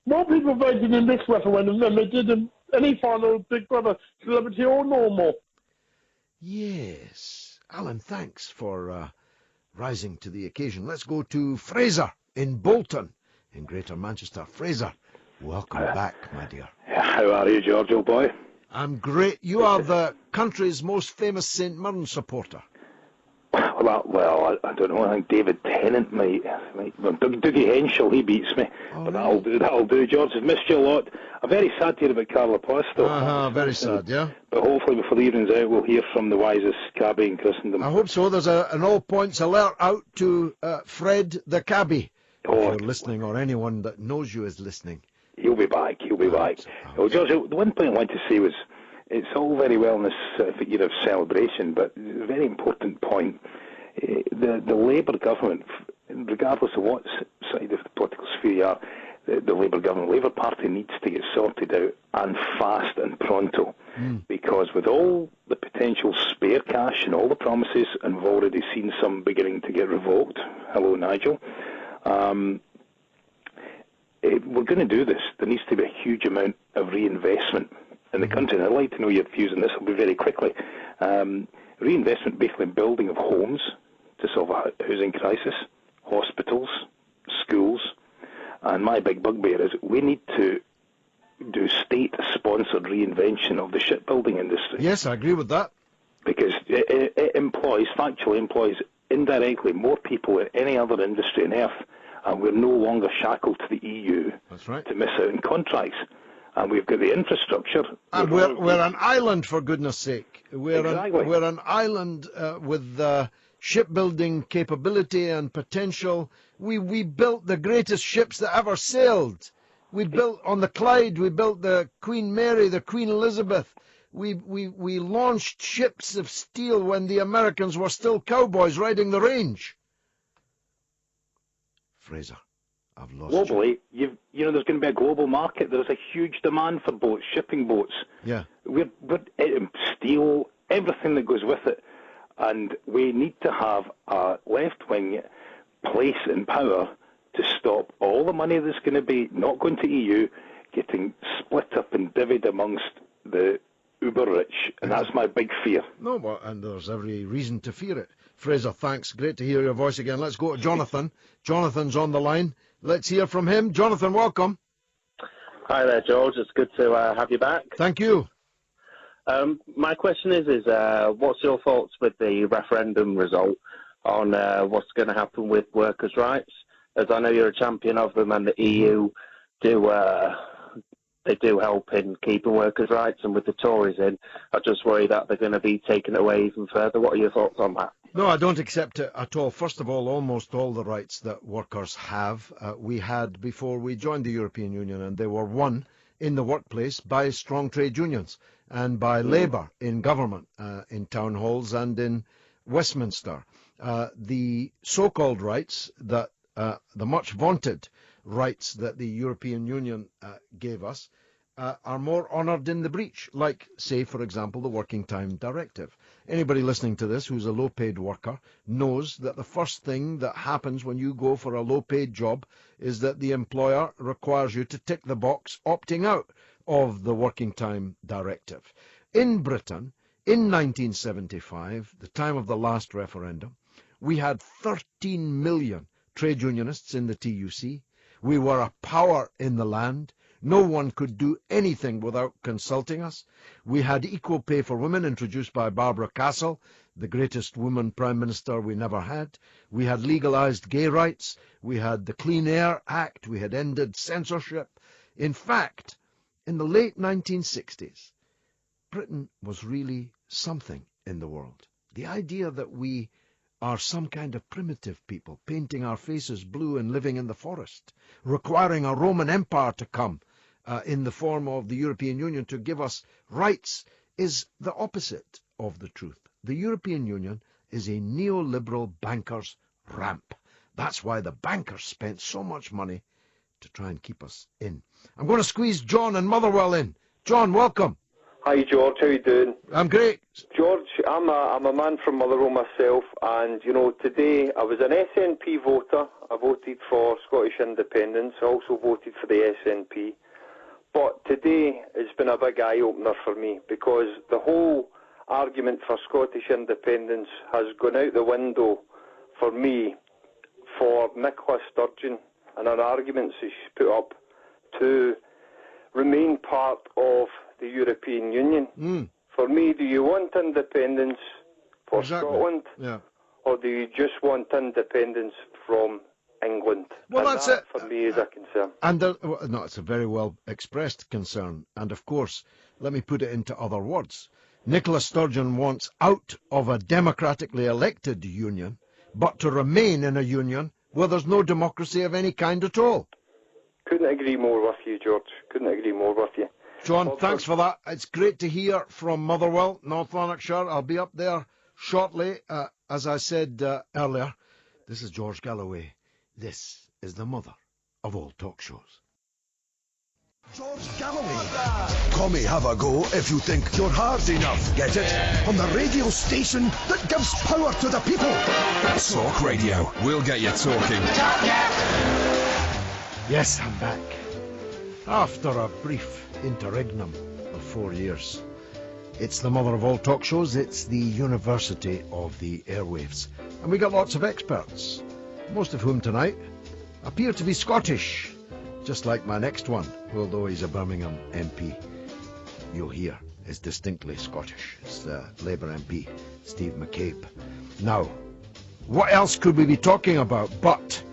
More people voted in this referendum than they did in any final Big Brother, celebrity or normal. Yes. Alan, thanks for rising to the occasion. Let's go to Fraser in Bolton, in Greater Manchester. Fraser, welcome back, my dear. How are you, George, old boy? I'm great. You are the country's most famous St Mirren supporter. Well, I don't know. I think David Tennant might. Well, Dougie Henschel, he beats me. But that'll do, George. I've missed you a lot. I'm very sad to hear about Carla Posto. Very sad, yeah. But hopefully before the evening's out, we'll hear from the wisest cabbie in Christendom. I hope so. There's an all-points alert out to Fred the cabbie. If you're listening, or anyone that knows you is listening. He'll be back. Well, George, the one thing I wanted to say was, it's all very well in this year of celebration, but a very important point. The Labour government, regardless of what side of the political sphere you are, the Labour Party needs to get sorted out, and fast and pronto. Because with all the potential spare cash and all the promises, and we've already seen some beginning to get revoked. Hello, Nigel. We're going to do this. There needs to be a huge amount of reinvestment in the country, and I'd like to know your views on this. I'll be very quickly. Reinvestment, basically building of homes to solve a housing crisis, hospitals, schools, and my big bugbear is we need to do state-sponsored reinvention of the shipbuilding industry. Yes, I agree with that. Because it factually employs indirectly more people than any other industry on earth, and we're no longer shackled to the EU to miss out on contracts. And we've got the infrastructure. And we're an island, for goodness sake. We're an island with shipbuilding capability and potential. We built the greatest ships that ever sailed. We built on the Clyde. We built the Queen Mary, the Queen Elizabeth. We launched ships of steel when the Americans were still cowboys riding the range. Fraser, I've lost globally, you know, there's going to be a global market. There's a huge demand for boats, shipping boats. Yeah. We're steel, everything that goes with it. And we need to have a left-wing place in power to stop all the money that's going to be not going to EU, getting split up and divvied amongst the uber-rich. And that's my big fear. No, well, and there's every reason to fear it. Fraser, thanks. Great to hear your voice again. Let's go to Jonathan. Jonathan's on the line. Let's hear from him. Jonathan, welcome. Hi there, George. It's good to have you back. Thank you. My question is what's your thoughts with the referendum result on what's going to happen with workers' rights? As I know you're a champion of them, and the EU do help in keeping workers' rights, and with the Tories in, I just worry that they're going to be taken away even further. What are your thoughts on that? No, I don't accept it at all. First of all, almost all the rights that workers have, we had before we joined the European Union, and they were won in the workplace by strong trade unions and by Labour in government, in town halls and in Westminster. The so-called rights, that the much vaunted rights that the European Union gave us, are more honoured in the breach, like, say, for example, the Working Time Directive. Anybody listening to this who's a low-paid worker knows that the first thing that happens when you go for a low-paid job is that the employer requires you to tick the box opting out of the Working Time Directive. In Britain, in 1975, the time of the last referendum, we had 13 million trade unionists in the TUC. We were a power in the land. No one could do anything without consulting us. We had equal pay for women, introduced by Barbara Castle, the greatest woman Prime Minister we never had. We had legalised gay rights. We had the Clean Air Act. We had ended censorship. In fact, in the late 1960s, Britain was really something in the world. The idea that we are some kind of primitive people, painting our faces blue and living in the forest, requiring a Roman Empire to come in the form of the European Union to give us rights, is the opposite of the truth. The European Union is a neoliberal banker's ramp. That's why the bankers spent so much money to try and keep us in. I'm going to squeeze John and Motherwell in. John, welcome. Hi, George. How you doing? I'm great. George, I'm a man from Motherwell myself, and, you know, today I was an SNP voter. I voted for Scottish independence. I also voted for the SNP. But today it's been a big eye-opener for me, because the whole argument for Scottish independence has gone out the window for me for Nicola Sturgeon and her arguments that she's put up to remain part of the European Union. For me, do you want independence for Scotland, or do you just want independence from England? Well, and that's that, it. for me, is a concern. And no, it's a very well expressed concern. And of course, let me put it into other words. Nicola Sturgeon wants out of a democratically elected union, but to remain in a union where there's no democracy of any kind at all. Couldn't agree more with you, George. Couldn't agree more with you. John, thanks for that. It's great to hear from Motherwell, North Lanarkshire. I'll be up there shortly. As I said earlier, this is George Galloway. This is the mother of all talk shows. George Galloway. Come have a go if you think you're hard enough. Get it? On the radio station that gives power to the people. Talk Radio. We'll get you talking. Yes, I'm back. After a brief interregnum of 4 years. It's the mother of all talk shows. It's the university of the airwaves. And we got lots of experts, most of whom tonight appear to be Scottish, just like my next one, although he's a Birmingham MP. You'll hear is distinctly Scottish. It's the Labour MP, Steve McCabe. Now, what else could we be talking about but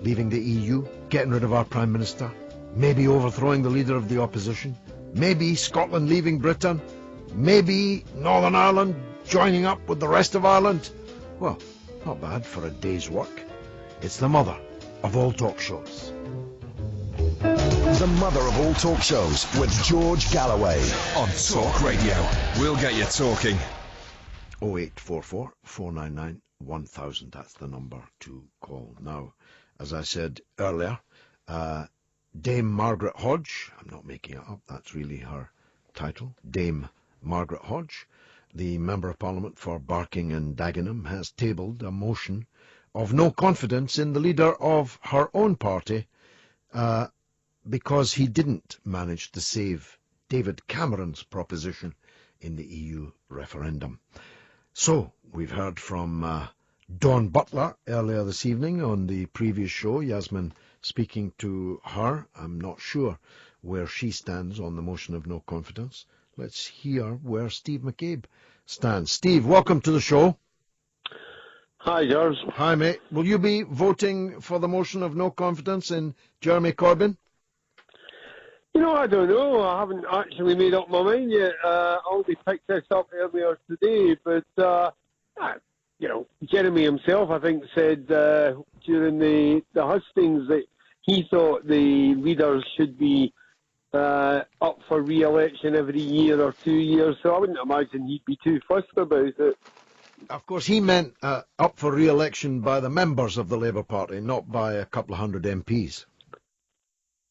leaving the EU, getting rid of our Prime Minister, maybe overthrowing the leader of the opposition, maybe Scotland leaving Britain, maybe Northern Ireland joining up with the rest of Ireland? Well, not bad for a day's work. It's the mother of all talk shows. The mother of all talk shows with George Galloway. On Talk Radio. We'll get you talking. 0844 499 1000. That's the number to call. Now, as I said earlier, Dame Margaret Hodge, I'm not making it up, that's really her title, Dame Margaret Hodge, the Member of Parliament for Barking and Dagenham, has tabled a motion of no confidence in the leader of her own party because he didn't manage to save David Cameron's proposition in the EU referendum. So, we've heard from Dawn Butler earlier this evening on the previous show, Yasmin speaking to her. I'm not sure where she stands on the motion of no confidence. Let's hear where Steve McCabe stands. Steve, welcome to the show. Hi, George. Hi, mate. Will you be voting for the motion of no confidence in Jeremy Corbyn? You know, I don't know. I haven't actually made up my mind yet. I only picked this up earlier today, but, you know, Jeremy himself, I think, said during the hustings that he thought the leaders should be up for re-election every year or 2 years, so I wouldn't imagine he'd be too fussed about it. Of course, he meant up for re-election by the members of the Labour Party, not by a couple of hundred MPs.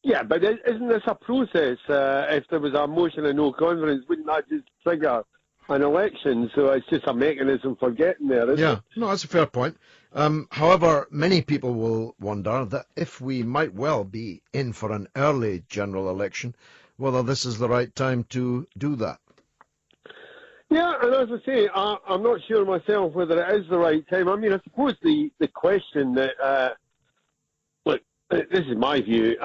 Yeah, but isn't this a process? If there was a motion of no confidence, wouldn't that just trigger an election? So it's just a mechanism for getting there, isn't it? No, that's a fair point. However, many people will wonder that if we might well be in for an early general election, whether this is the right time to do that. Yeah, and as I say, I'm not sure myself whether it is the right time. I mean, I suppose the question that, look, this is my view.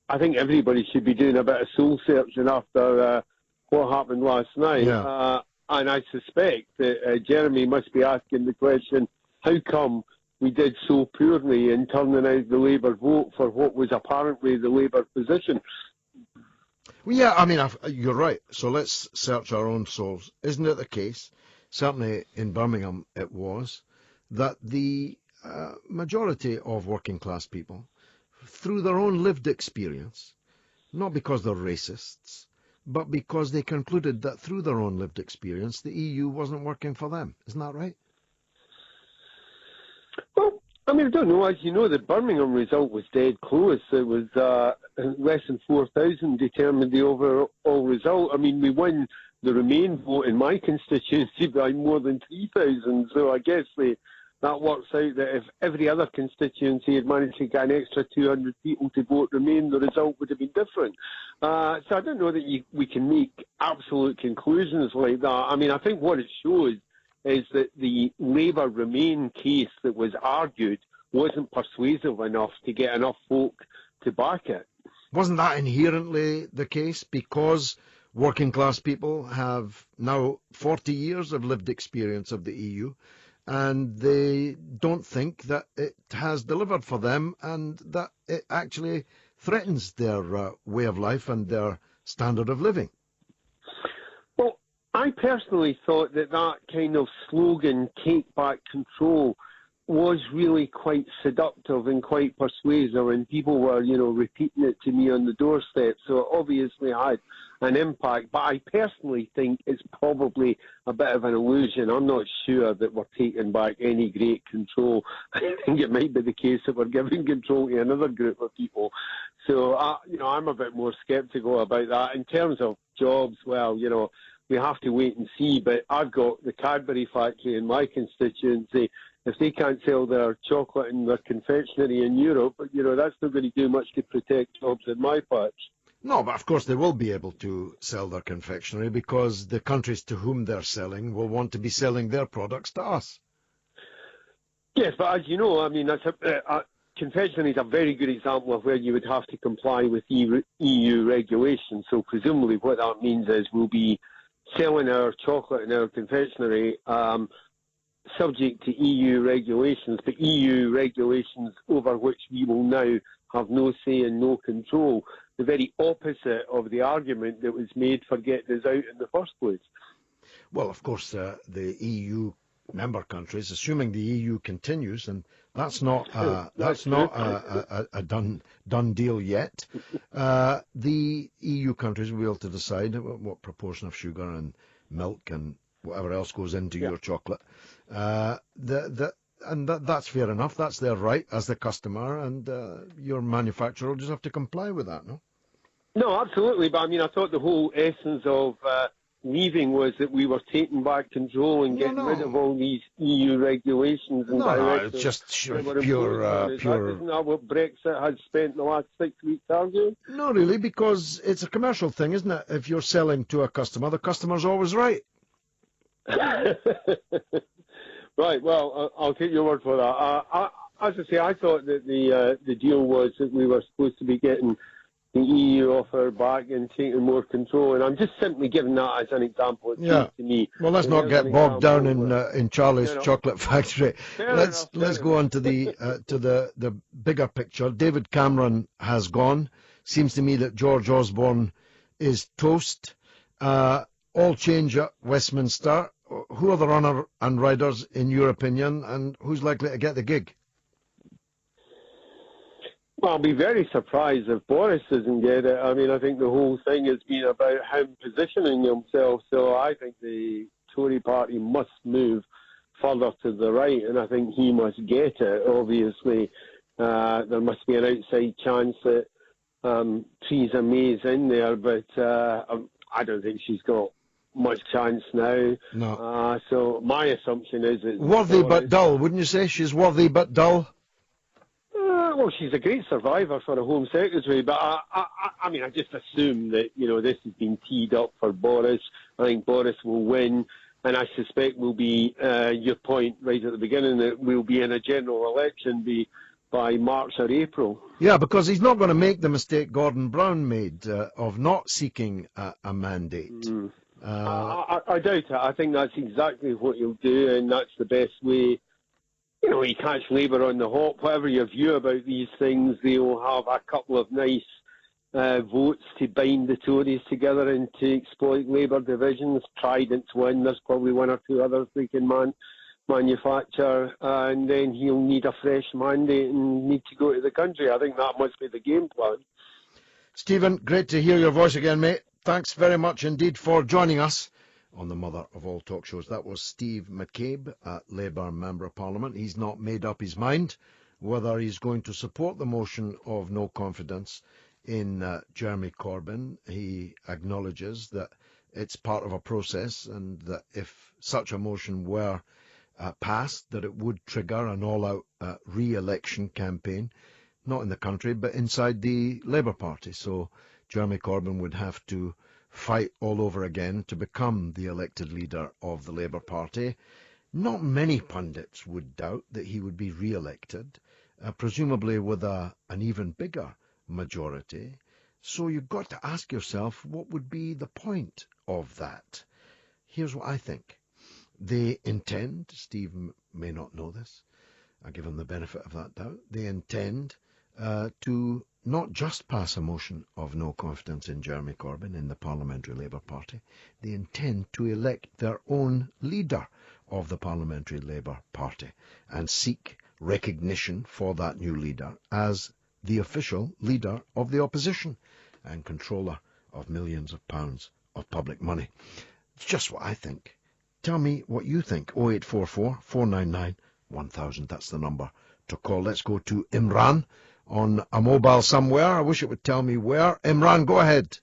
I think everybody should be doing a bit of soul searching after what happened last night. Yeah. And I suspect that Jeremy must be asking the question, how come we did so poorly in turning out the Labour vote for what was apparently the Labour position? Well, yeah, I mean, you're right. So let's search our own souls. Isn't it the case, certainly in Birmingham it was, that the majority of working class people, through their own lived experience, not because they're racists, but because they concluded that through their own lived experience, the EU wasn't working for them. Isn't that right? Well, I mean, I don't know. As you know, the Birmingham result was dead close. It was less than 4,000 determined the overall result. I mean, we won the Remain vote in my constituency by more than 3,000. So I guess that works out that if every other constituency had managed to get an extra 200 people to vote Remain, the result would have been different. So I don't know that we can make absolute conclusions like that. I mean, I think what it shows is that the Labour Remain case that was argued wasn't persuasive enough to get enough folk to back it. Wasn't that inherently the case? Because working class people have now 40 years of lived experience of the EU, and they don't think that it has delivered for them, and that it actually threatens their way of life and their standard of living. Well, I personally thought that kind of slogan, take back control, was really quite seductive and quite persuasive, and people were, repeating it to me on the doorstep, so it obviously had an impact. But I personally think it's probably a bit of an illusion. I'm not sure that we're taking back any great control. I think it might be the case that we're giving control to another group of people. So, I'm a bit more sceptical about that. In terms of jobs, well, we have to wait and see, but I've got the Cadbury factory in my constituency. If they can't sell their chocolate and their confectionery in Europe, that's not going to do much to protect jobs in my patch. No, but of course they will be able to sell their confectionery because the countries to whom they're selling will want to be selling their products to us. Yes, but as you know, I mean, confectionery is a very good example of where you would have to comply with EU regulations. So presumably what that means is we'll be selling our chocolate and our confectionery subject to EU regulations, but EU regulations over which we will now have no say and no control. The very opposite of the argument that was made for getting us out in the first place. Well, of course, the EU member countries, assuming the EU continues, and that's not a done deal yet. The EU countries will be able to decide what proportion of sugar and milk and whatever else goes into your chocolate. And that's fair enough. That's their right as the customer, and your manufacturer will just have to comply with that, no? No, absolutely. But I mean, I thought the whole essence of leaving was that we were taking back control and getting rid of all these EU regulations and directives. No, it's just pure. Isn't that what Brexit has spent the last 6 weeks arguing? No, really, because it's a commercial thing, isn't it? If you're selling to a customer, the customer's always right. Right, well, I'll take your word for that. As I say, I thought that the deal was that we were supposed to be getting the EU offer back and taking more control, and I'm just simply giving that as an example. It seems to me. Well, let's not get bogged down in Charlie's chocolate factory. Let's go on to the bigger picture. David Cameron has gone. Seems to me that George Osborne is toast. All change at Westminster. Who are the runner and riders in your opinion, and who's likely to get the gig? Well, I'll be very surprised if Boris doesn't get it. I mean, I think the whole thing has been about him positioning himself, so I think the Tory party must move further to the right, and I think he must get it. Obviously, there must be an outside chance that Theresa May's in there, but I don't think she's got much chance now. No. So my assumption is that worthy but dull, wouldn't you say? She's worthy but dull. Well, she's a great survivor for a Home Secretary, but I mean, I just assume that, this has been teed up for Boris. I think Boris will win, and I suspect will be, your point right at the beginning, that we'll be in a general election by March or April. Yeah, because he's not going to make the mistake Gordon Brown made of not seeking a mandate. I doubt it. I think that's exactly what he'll do, and that's the best way. You catch Labour on the hop. Whatever your view about these things, they'll have a couple of nice votes to bind the Tories together and to exploit Labour divisions. Trident's win, there's probably one or two others they can manufacture, and then he'll need a fresh mandate and need to go to the country. I think that must be the game plan. Stephen, great to hear your voice again, mate. Thanks very much indeed for joining us on the mother of all talk shows. That was Steve McCabe, a Labour Member of Parliament. He's not made up his mind whether he's going to support the motion of no confidence in Jeremy Corbyn. He acknowledges that it's part of a process and that if such a motion were passed, that it would trigger an all-out re-election campaign, not in the country, but inside the Labour Party. So Jeremy Corbyn would have to fight all over again to become the elected leader of the Labour Party. Not many pundits would doubt that he would be re-elected, presumably with an even bigger majority. So you've got to ask yourself, what would be the point of that? Here's what I think. They intend, Steve may not know this, I give him the benefit of that doubt, they intend to not just pass a motion of no confidence in Jeremy Corbyn in the Parliamentary Labour Party, they intend to elect their own leader of the Parliamentary Labour Party and seek recognition for that new leader as the official leader of the opposition and controller of millions of pounds of public money. It's just what I think. Tell me what you think. 0844 499 1000. That's the number to call. Let's go to Imran on a mobile somewhere. I wish it would tell me where. Imran, go ahead.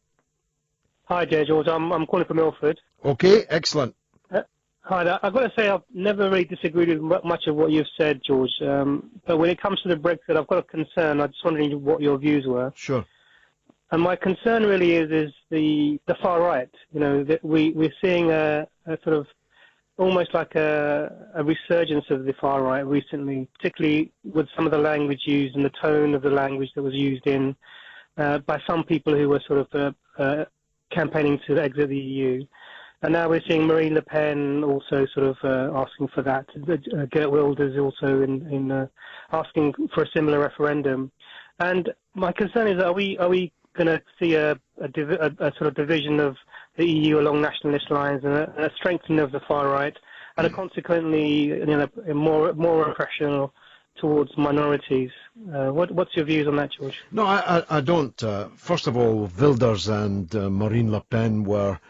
Hi there, George. I'm calling from Ilford. Okay, excellent. Hi there. I've got to say I've never really disagreed with much of what you've said, George. But when it comes to the Brexit, I've got a concern. I'm just wondering what your views were. Sure. And my concern really is the far right. You know, that we're seeing a sort of almost like a resurgence of the far right recently, particularly with some of the language used and the tone of the language that was used in by some people who were sort of campaigning to exit the EU. And now we're seeing Marine Le Pen also sort of asking for that. Geert Wilders also in asking for a similar referendum. And my concern is, are we going to see a sort of division of the EU along nationalist lines and a strengthening of the far right, and consequently, more repression towards minorities? What's your views on that, George? No, I don't. First of all, Wilders and Marine Le Pen were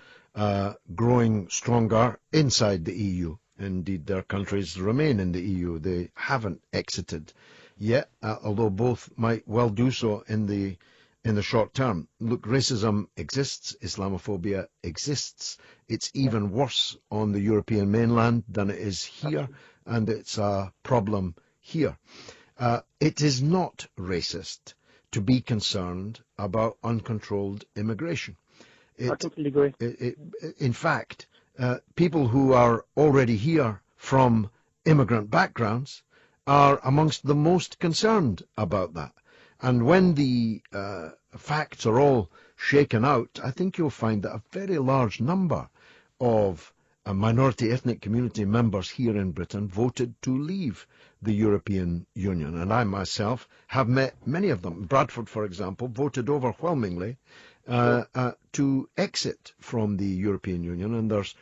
growing stronger inside the EU. Indeed, their countries remain in the EU. They haven't exited yet, although both might well do so in the short term. Look, racism exists, Islamophobia exists. It's even worse on the European mainland than it is here, and it's a problem here. It is not racist to be concerned about uncontrolled immigration. I completely agree. In fact, people who are already here from immigrant backgrounds are amongst the most concerned about that. And when the facts are all shaken out, I think you'll find that a very large number of minority ethnic community members here in Britain voted to leave the European Union. And I myself have met many of them. Bradford, for example, voted overwhelmingly to exit from the European Union, and there's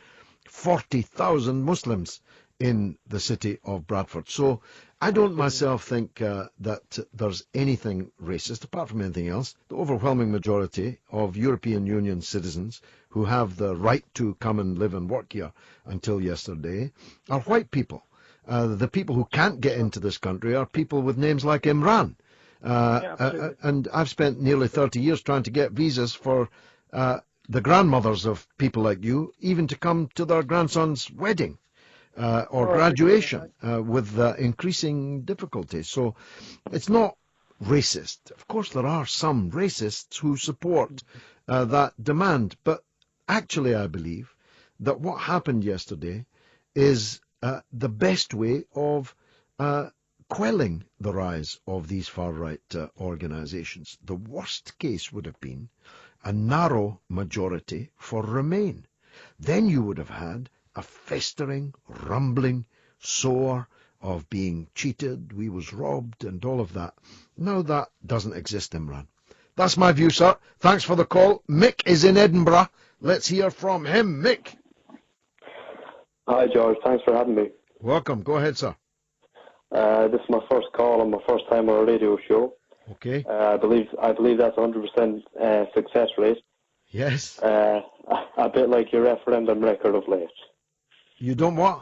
40,000 Muslims in the city of Bradford. So I don't myself think that there's anything racist, apart from anything else. The overwhelming majority of European Union citizens who have the right to come and live and work here until yesterday are white people. The people who can't get into this country are people with names like Imran. And I've spent nearly 30 years trying to get visas for the grandmothers of people like you, even to come to their grandson's wedding or graduation with increasing difficulty. So it's not racist. Of course, there are some racists who support that demand. But actually, I believe that what happened yesterday is the best way of quelling the rise of these far-right organisations. The worst case would have been a narrow majority for Remain. Then you would have had a festering, rumbling sore of being cheated, we was robbed, and all of that. Now that doesn't exist, Imran. That's my view, sir. Thanks for the call. Mick is in Edinburgh. Let's hear from him. Mick. Hi, George. Thanks for having me. Welcome. Go ahead, sir. This is my first call and my first time on a radio show. Okay. I believe that's 100% success rate. Yes. A bit like your referendum record of late. You don't what?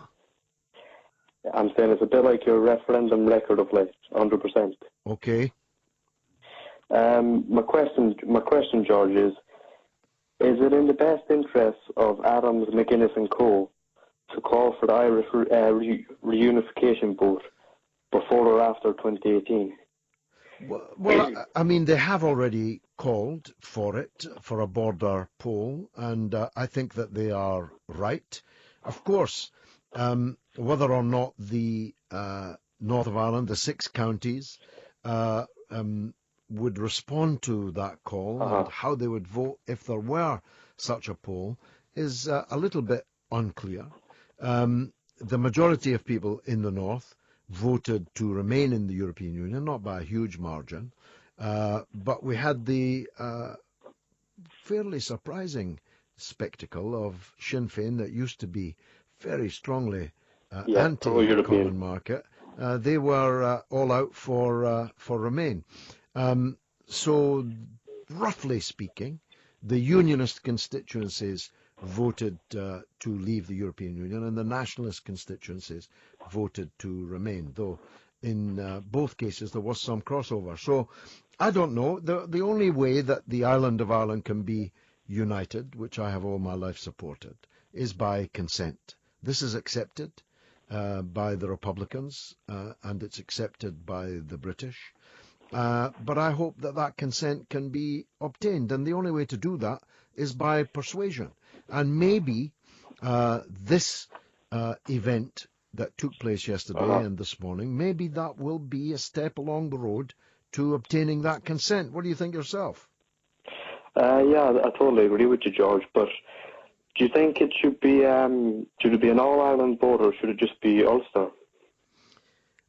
I'm saying it's a bit like your referendum record of late, 100%. Okay. My question, George, is it in the best interests of Adams, McGuinness and Co. to call for the Irish reunification vote before or after 2018? Well, I mean, they have already called for it, for a border poll, and I think that they are right. Of course, whether or not the North of Ireland, the 6 counties, would respond to that call and how they would vote if there were such a poll is a little bit unclear. The majority of people in the North voted to remain in the European Union, not by a huge margin, but we had the fairly surprising spectacle of Sinn Féin that used to be very strongly anti-common market. They were all out for Remain. So, roughly speaking, the Unionist constituencies voted to leave the European Union, and the nationalist constituencies voted to remain, though in both cases there was some crossover. So I don't know. The only way that the island of Ireland can be united, which I have all my life supported, is by consent. This is accepted by the Republicans, and it's accepted by the British. But I hope that that consent can be obtained, and the only way to do that is by persuasion. And maybe this event that took place yesterday and this morning, maybe that will be a step along the road to obtaining that consent. What do you think yourself? Yeah, I totally agree with you, George. But do you think it should be an all-Ireland vote, or should it just be Ulster?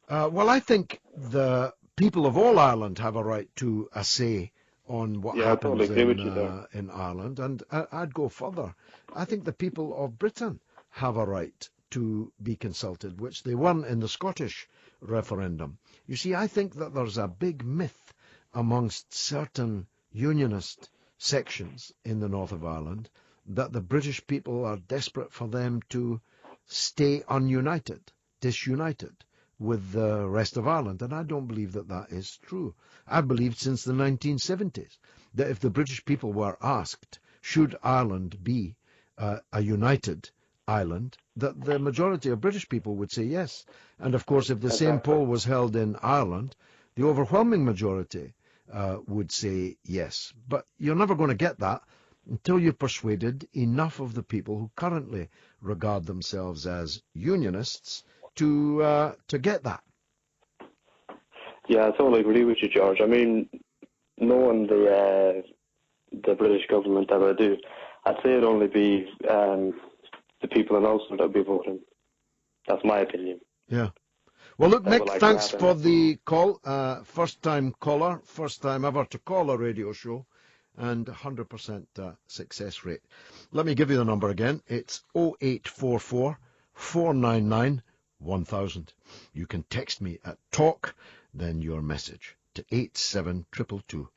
Well, I think the people of all Ireland have a right to a say on what happens in Ireland, and I'd go further. I think the people of Britain have a right to be consulted, which they won in the Scottish referendum. You see, I think that there's a big myth amongst certain unionist sections in the north of Ireland that the British people are desperate for them to stay disunited with the rest of Ireland, and I don't believe that that is true. I've believed since the 1970s that if the British people were asked, should Ireland be a united island, that the majority of British people would say yes. And of course, if the same poll was held in Ireland, the overwhelming majority would say yes. But you're never going to get that until you've persuaded enough of the people who currently regard themselves as unionists to get that. Yeah, I totally agree with you, George. I mean, knowing the British government that I do, I'd say it'd only be the people in Ulster that would be voting. That's my opinion. Yeah. Well, look, Nick, thanks for the call. First-time caller, first time ever to call a radio show, and 100% success rate. Let me give you the number again. It's 0844 499 1000. You can text me at talk, then your message to 87222,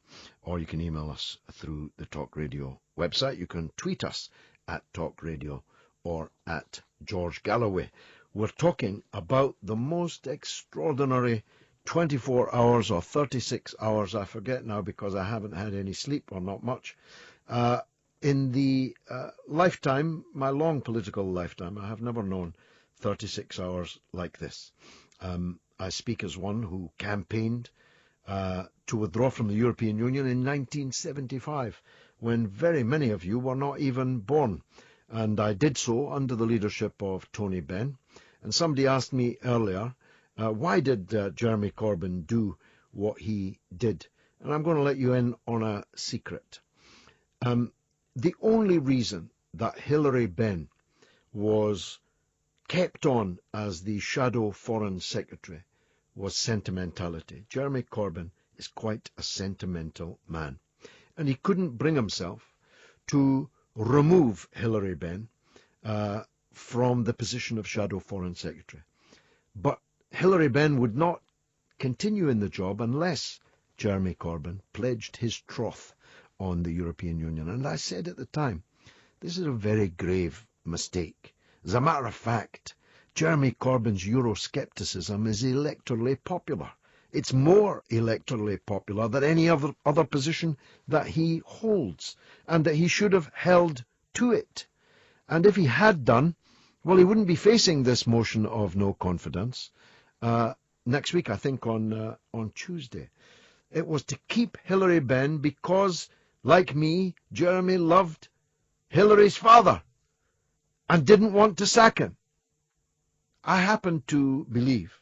or you can email us through the Talk Radio website. You can tweet us at Talk Radio or at George Galloway. We're talking about the most extraordinary 24 hours or 36 hours, I forget now because I haven't had any sleep or not much, in the lifetime, my long political lifetime. I have never known 36 hours like this. I speak as one who campaigned to withdraw from the European Union in 1975, when very many of you were not even born. And I did so under the leadership of Tony Benn. And somebody asked me earlier, why did Jeremy Corbyn do what he did? And I'm going to let you in on a secret. The only reason that Hilary Benn was kept on as the shadow foreign secretary was sentimentality. Jeremy Corbyn is quite a sentimental man. and he couldn't bring himself to remove Hilary Benn from the position of Shadow Foreign Secretary. But Hilary Benn would not continue in the job unless Jeremy Corbyn pledged his troth on the European Union. And I said at the time, this is a very grave mistake. As a matter of fact, Jeremy Corbyn's Euroscepticism is electorally popular. It's more electorally popular than any other position that he holds, and that he should have held to it. And if he had done, well, he wouldn't be facing this motion of no confidence next week, I think, on Tuesday. It was to keep Hilary Benn because, like me, Jeremy loved Hilary's father and didn't want to sack him. I happen to believe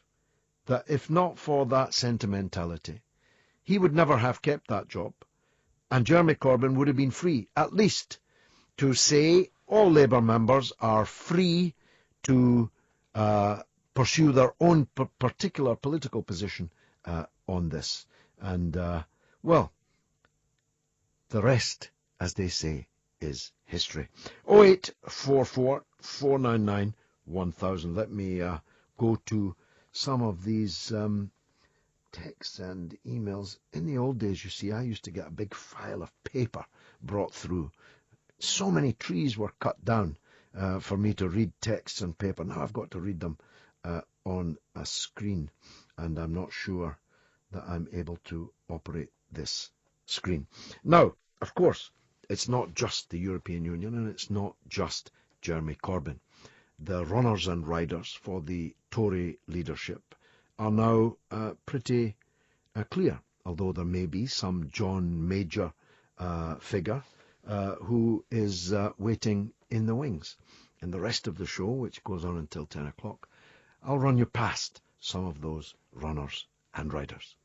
that if not for that sentimentality, he would never have kept that job, and Jeremy Corbyn would have been free, at least, to say all Labour members are free to pursue their own particular political position on this. And, well, the rest, as they say, is history. 0844 499 1000. Let me go to some of these texts and emails. In the old days, you see, I used to get a big file of paper brought through. So many trees were cut down for me to read texts and paper. Now I've got to read them on a screen, and I'm not sure that I'm able to operate this screen. Now, of course, it's not just the European Union, and it's not just Jeremy Corbyn. The runners and riders for the Tory leadership are now pretty clear, although there may be some John Major figure who is waiting in the wings. In the rest of the show, which goes on until 10 o'clock, I'll run you past some of those runners and riders.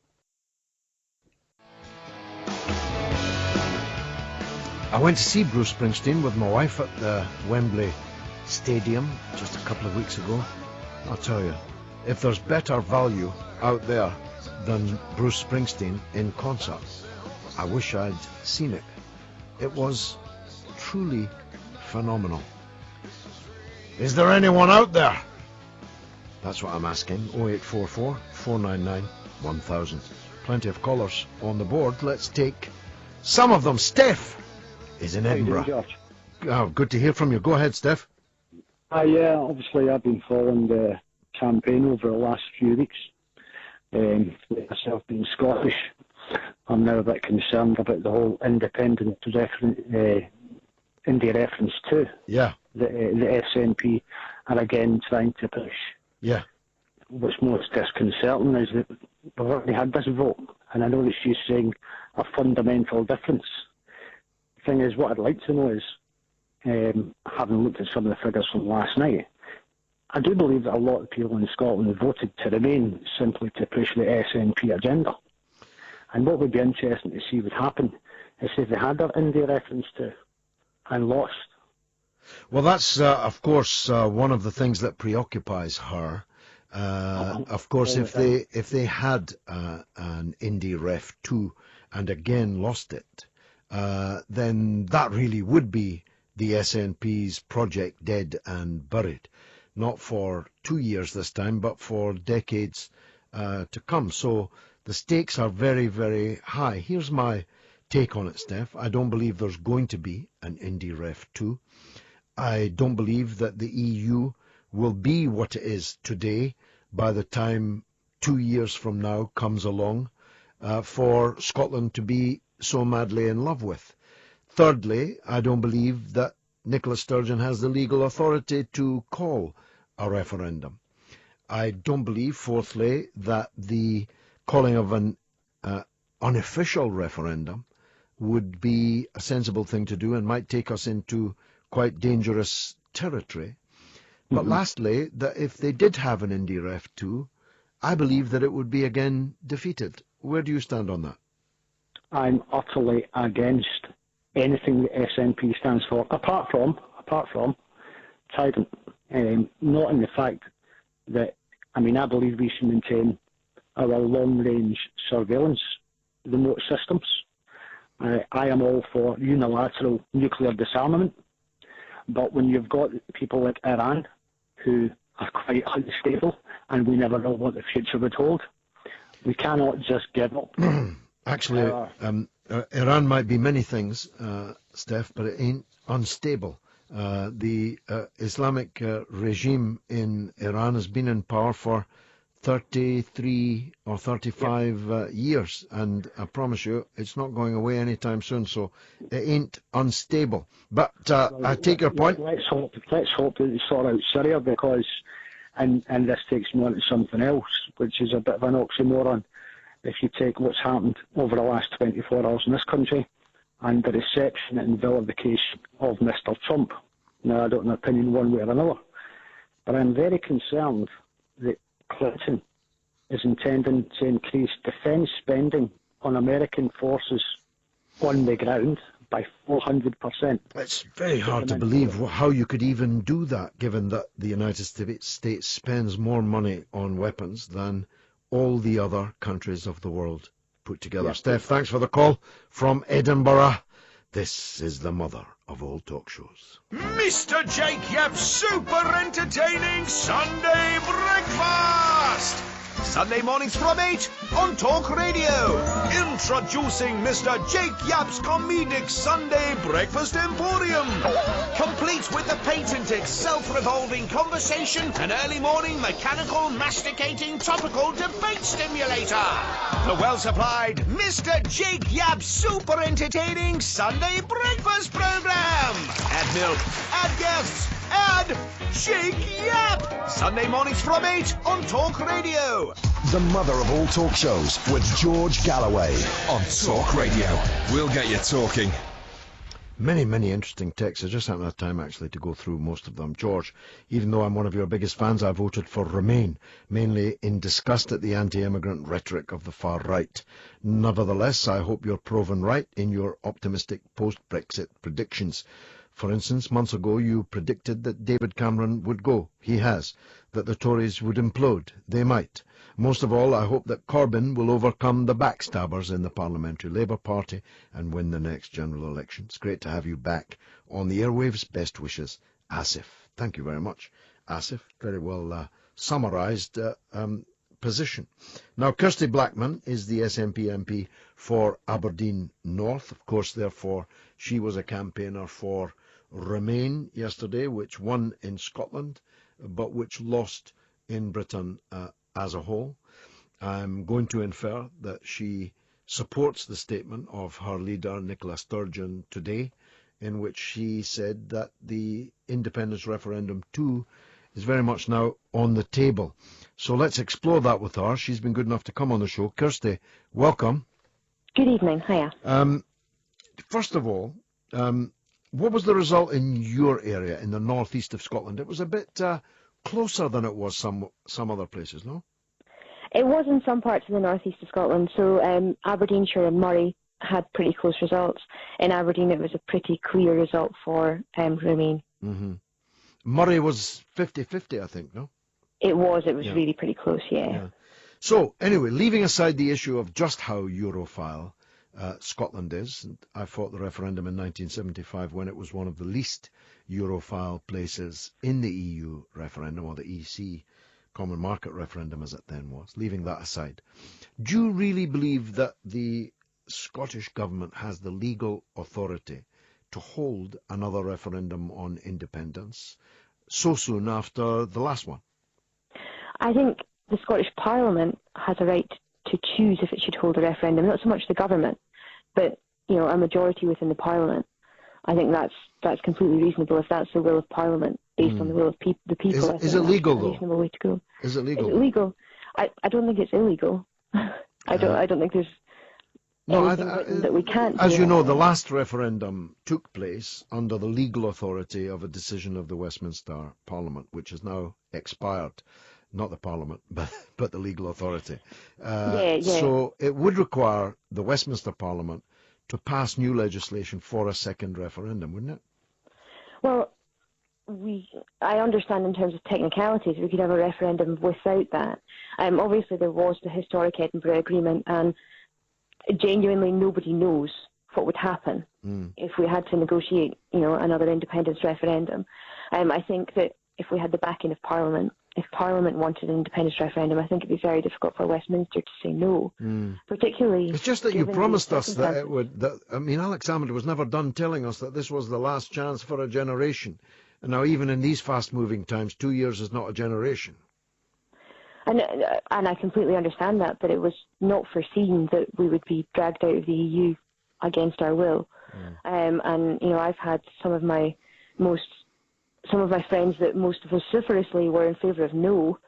I went to see Bruce Springsteen with my wife at the Wembley Stadium just a couple of weeks ago. I'll tell you, if there's better value out there than Bruce Springsteen in concert, I wish I'd seen it. It was truly phenomenal. Is there anyone out there? That's what I'm asking. 0844 499 1000. Plenty of callers on the board. Let's take some of them. Steph is in Edinburgh. How you doing, George? Oh, good to hear from you. Go ahead, Steph. Yeah, obviously I've been following the campaign over the last few weeks. Myself being Scottish, I'm now a bit concerned about the whole independent India reference to the SNP are again trying to push. Yeah. What's most disconcerting is that we've already had this vote, and I know that she's saying a fundamental difference. The thing is, what I'd like to know is, having looked at some of the figures from last night, I do believe that a lot of people in Scotland voted to remain simply to push the SNP agenda. And what would be interesting to see would happen is if they had their India reference to and lost. Well, that's, of course, one of the things that preoccupies her. Of course, if they had an Indie Ref 2 and again lost it, then that really would be the SNP's project dead and buried. Not for 2 years this time, but for decades to come. So the stakes are very, very high. Here's my take on it, Steph. I don't believe there's going to be an Indie Ref 2. I don't believe that the EU will be what it is today by the time 2 years from now comes along for Scotland to be so madly in love with. Thirdly, I don't believe that Nicola Sturgeon has the legal authority to call a referendum. I don't believe, fourthly, that the calling of an unofficial referendum would be a sensible thing to do and might take us into quite dangerous territory. But lastly, that if they did have an Indie Ref 2, I believe that it would be again defeated. Where do you stand on that? I'm utterly against anything the SNP stands for, apart from Trident. Not in the fact that, I believe we should maintain our long-range surveillance remote systems. I am all for unilateral nuclear disarmament, but when you've got people like Iran who are quite unstable and we never know what the future would hold, we cannot just give up. Actually, Iran might be many things, Steph, but it ain't unstable. The Islamic regime in Iran has been in power for 33 or 35 years, and I promise you it's not going away anytime soon, so it ain't unstable. But I take your point. Let's hope that they sort out Syria, because, and this takes me on to something else, which is a bit of an oxymoron. If you take what's happened over the last 24 hours in this country and the reception and vilification of Mr. Trump. Now, I don't have an opinion one way or another, but I'm very concerned that Clinton is intending to increase defence spending on American forces on the ground by 400%. It's very hard to believe how you could even do that, given that the United States spends more money on weapons than all the other countries of the world put together. Yeah. Steph, thanks for the call from Edinburgh. This is the mother of all talk shows. Mr. Jake Yapp's super entertaining Sunday breakfast! Sunday mornings from 8 on Talk Radio. Introducing Mr. Jake Yapp's comedic Sunday breakfast emporium. Complete with the patented self-revolving conversation and early morning mechanical masticating topical debate stimulator. The well-supplied Mr. Jake Yapp's super entertaining Sunday breakfast program. Add milk, add guests, add Jake Yapp. Sunday mornings from 8 on Talk Radio. The mother of all talk shows with George Galloway on Talk Radio. We'll get you talking. Many, many interesting texts. I just haven't had time actually to go through most of them. George, even though I'm one of your biggest fans, I voted for Remain, mainly in disgust at the anti-immigrant rhetoric of the far right. Nevertheless, I hope you're proven right in your optimistic post-Brexit predictions. For instance, months ago you predicted that David Cameron would go. He has. That the Tories would implode. They might. Most of all, I hope that Corbyn will overcome the backstabbers in the Parliamentary Labour Party and win the next general election. It's great to have you back on the airwaves. Best wishes, Asif. Thank you very much, Asif. Very well summarised position. Now, Kirsty Blackman is the SNP MP for Aberdeen North. Of course, therefore, she was a campaigner for Remain yesterday, which won in Scotland, but which lost in Britain as a whole. I'm going to infer that she supports the statement of her leader, Nicola Sturgeon, today, in which she said that the independence referendum too is very much now on the table. So let's explore that with her. She's been good enough to come on the show. Kirsty, welcome. Good evening. Hiya. First of all, what was the result in your area, in the northeast of Scotland? It was a bit closer than it was some other places, no? It was in some parts of the northeast of Scotland. So Aberdeenshire and Moray had pretty close results. In Aberdeen, it was a pretty clear result for Remain. Mm-hmm. Moray was 50-50, I think, no? It was really pretty close, yeah. So, anyway, leaving aside the issue of just how Europhile Scotland is, and I fought the referendum in 1975 when it was one of the least Europhile places in the EU referendum, or the EC Common Market referendum as it then was. Leaving that aside, do you really believe that the Scottish Government has the legal authority to hold another referendum on independence so soon after the last one? I think the Scottish Parliament has a right to choose if it should hold a referendum, not so much the government, but a majority within the Parliament. I think that's completely reasonable if that's the will of Parliament based on the will of the people. Is it legal though? A reasonable way to go. Is it legal? Is it legal? I don't think it's illegal. I don't think there's anything that we can't do. As you know, the last referendum took place under the legal authority of a decision of the Westminster Parliament, which has now expired. Not the Parliament, but the legal authority. So it would require the Westminster Parliament to pass new legislation for a second referendum, wouldn't it? Well, I understand in terms of technicalities, we could have a referendum without that. Obviously, there was the historic Edinburgh Agreement, and genuinely nobody knows what would happen if we had to negotiate, another independence referendum. I think that if we had the backing of Parliament, if Parliament wanted an independence referendum, I think it'd be very difficult for Westminster to say no. Particularly, it's just that you given promised the us that it would. Alex Salmond was never done telling us that this was the last chance for a generation. And now, even in these fast-moving times, 2 years is not a generation. And I completely understand that, but it was not foreseen that we would be dragged out of the EU against our will. And I've had some of my friends that most vociferously were in favour of no,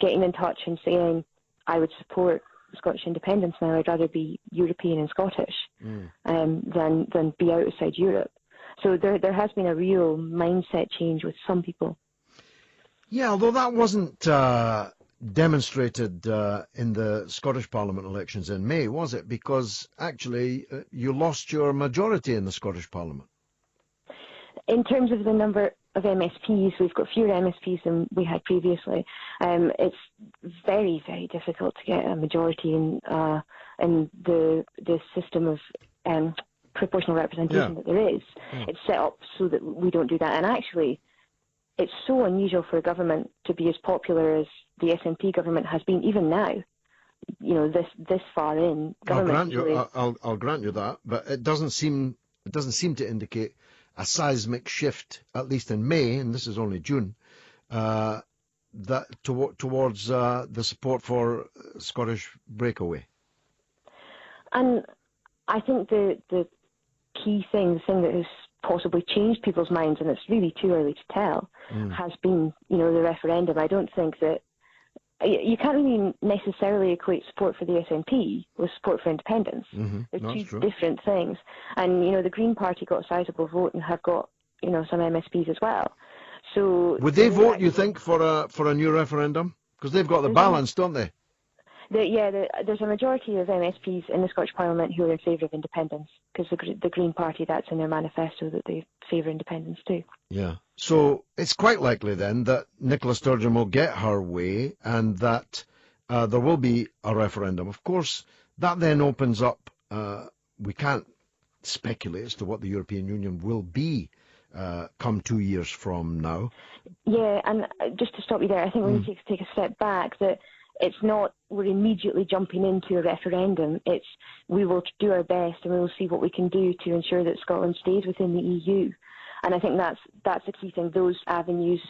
getting in touch and saying, I would support Scottish independence now. I'd rather be European and Scottish than be outside Europe. So there has been a real mindset change with some people. Yeah, although that wasn't demonstrated in the Scottish Parliament elections in May, was it? Because actually you lost your majority in the Scottish Parliament. In terms of the number of MSPs, we've got fewer MSPs than we had previously. It's very, very difficult to get a majority in the system of proportional representation that there is. It's set up so that we don't do that. And actually, it's so unusual for a government to be as popular as the SNP government has been, even now. This far in. I'll grant you that, but it doesn't seem to indicate a seismic shift, at least in May, and this is only June, towards the support for Scottish breakaway. And I think the key thing, the thing that has possibly changed people's minds, and it's really too early to tell, has been, the referendum. I don't think that you can't really necessarily equate support for the SNP with support for independence. They're two different things. And, the Green Party got a sizable vote and have got, some MSPs as well. So would they vote, you think, for a new referendum? Because they've got the balance, don't they? There's a majority of MSPs in the Scottish Parliament who are in favour of independence, because the Green Party, that's in their manifesto that they favour independence too. Yeah. So it's quite likely then that Nicola Sturgeon will get her way and that there will be a referendum. Of course, that then opens up, we can't speculate as to what the European Union will be come 2 years from now. Yeah, and just to stop you there, I think we need to take a step back, that it's not we're immediately jumping into a referendum. It's we will do our best and we will see what we can do to ensure that Scotland stays within the EU. And I think that's the key thing. Those avenues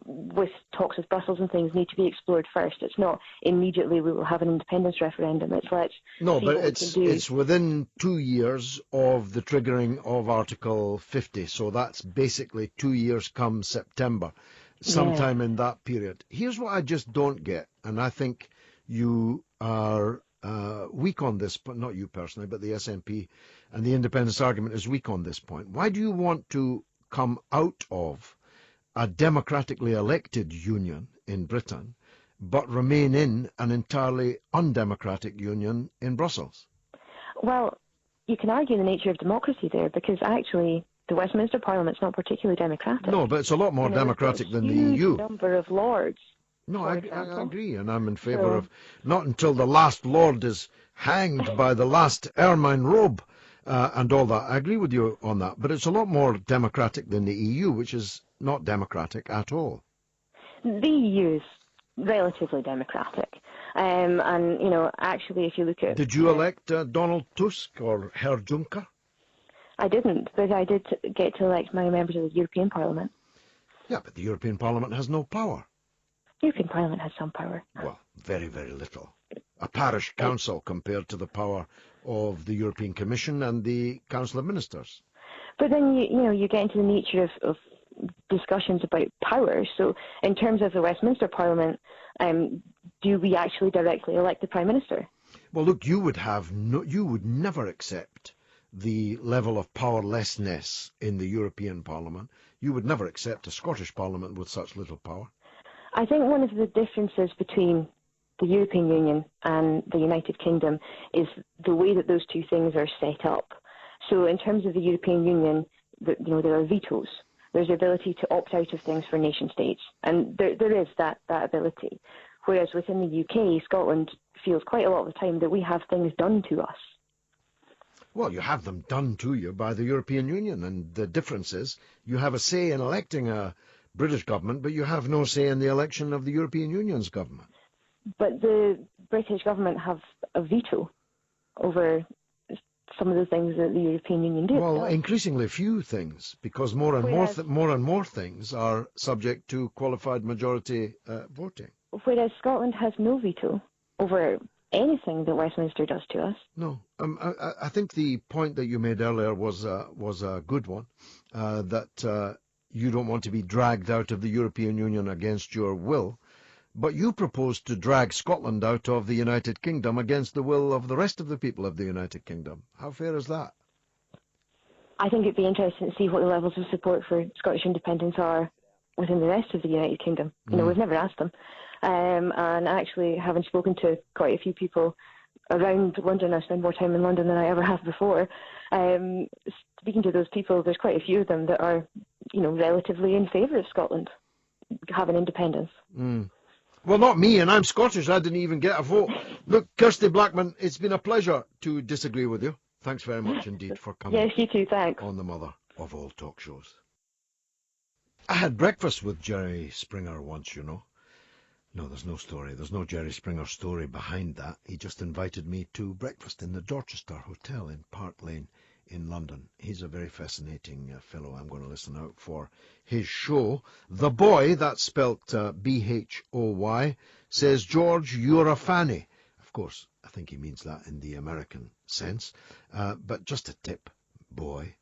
with talks with Brussels and things need to be explored first. It's not immediately we will have an independence referendum. It's let's see what we can do. It's within 2 years of the triggering of Article 50. So that's basically 2 years come September. Sometime in that period. Here's what I just don't get, and I think you are weak on this, but not you personally, but the SNP and the independence argument is weak on this point. Why do you want to come out of a democratically elected union in Britain, but remain in an entirely undemocratic union in Brussels? Well, you can argue the nature of democracy there, because actually the Westminster Parliament's not particularly democratic. No, but it's a lot more democratic than the EU. Huge number of lords. No, I agree, and I'm in favour of not until the last lord is hanged by the last ermine robe and all that. I agree with you on that, but it's a lot more democratic than the EU, which is not democratic at all. The EU is relatively democratic, and actually, if you look at... Did you elect Donald Tusk or Herr Juncker? I didn't, but I did get to elect my members of the European Parliament. Yeah, but the European Parliament has no power. The European Parliament has some power. Well, very, very little. A parish council compared to the power of the European Commission and the Council of Ministers. But then, you get into the nature of discussions about power. So in terms of the Westminster Parliament, do we actually directly elect the Prime Minister? Well, look, you would never accept the level of powerlessness in the European Parliament. You would never accept a Scottish Parliament with such little power. I think one of the differences between the European Union and the United Kingdom is the way that those two things are set up. So in terms of the European Union, there are vetoes. There's the ability to opt out of things for nation states, and there is that ability. Whereas within the UK, Scotland feels quite a lot of the time that we have things done to us. Well, you have them done to you by the European Union, and the difference is you have a say in electing a British government, but you have no say in the election of the European Union's government. But the British government have a veto over some of the things that the European Union do. Well, increasingly few things, because more and more things are subject to qualified majority voting. Whereas Scotland has no veto over anything that Westminster does to us. No, I think the point that you made earlier was a good one, that you don't want to be dragged out of the European Union against your will, but you propose to drag Scotland out of the United Kingdom against the will of the rest of the people of the United Kingdom. How fair is that? I think it'd be interesting to see what the levels of support for Scottish independence are within the rest of the United Kingdom. You know, we've never asked them. And actually, having spoken to quite a few people around London, I spend more time in London than I ever have before. Speaking to those people, there's quite a few of them that are, you know, relatively in favour of Scotland having independence. Well, not me, and I'm Scottish. I didn't even get a vote. Look, Kirsty Blackman, it's been a pleasure to disagree with you. Thanks very much indeed for coming. Yes, you too, thanks. On the mother of all talk shows. I had breakfast with Jerry Springer once, you know. No, there's no story. There's no Jerry Springer story behind that. He just invited me to breakfast in the Dorchester Hotel in Park Lane in London. He's a very fascinating fellow. I'm going to listen out for his show. The Boy, that's spelt B-H-O-Y, says, George, you're a fanny. Of course, I think he means that in the American sense. But just a tip, boy.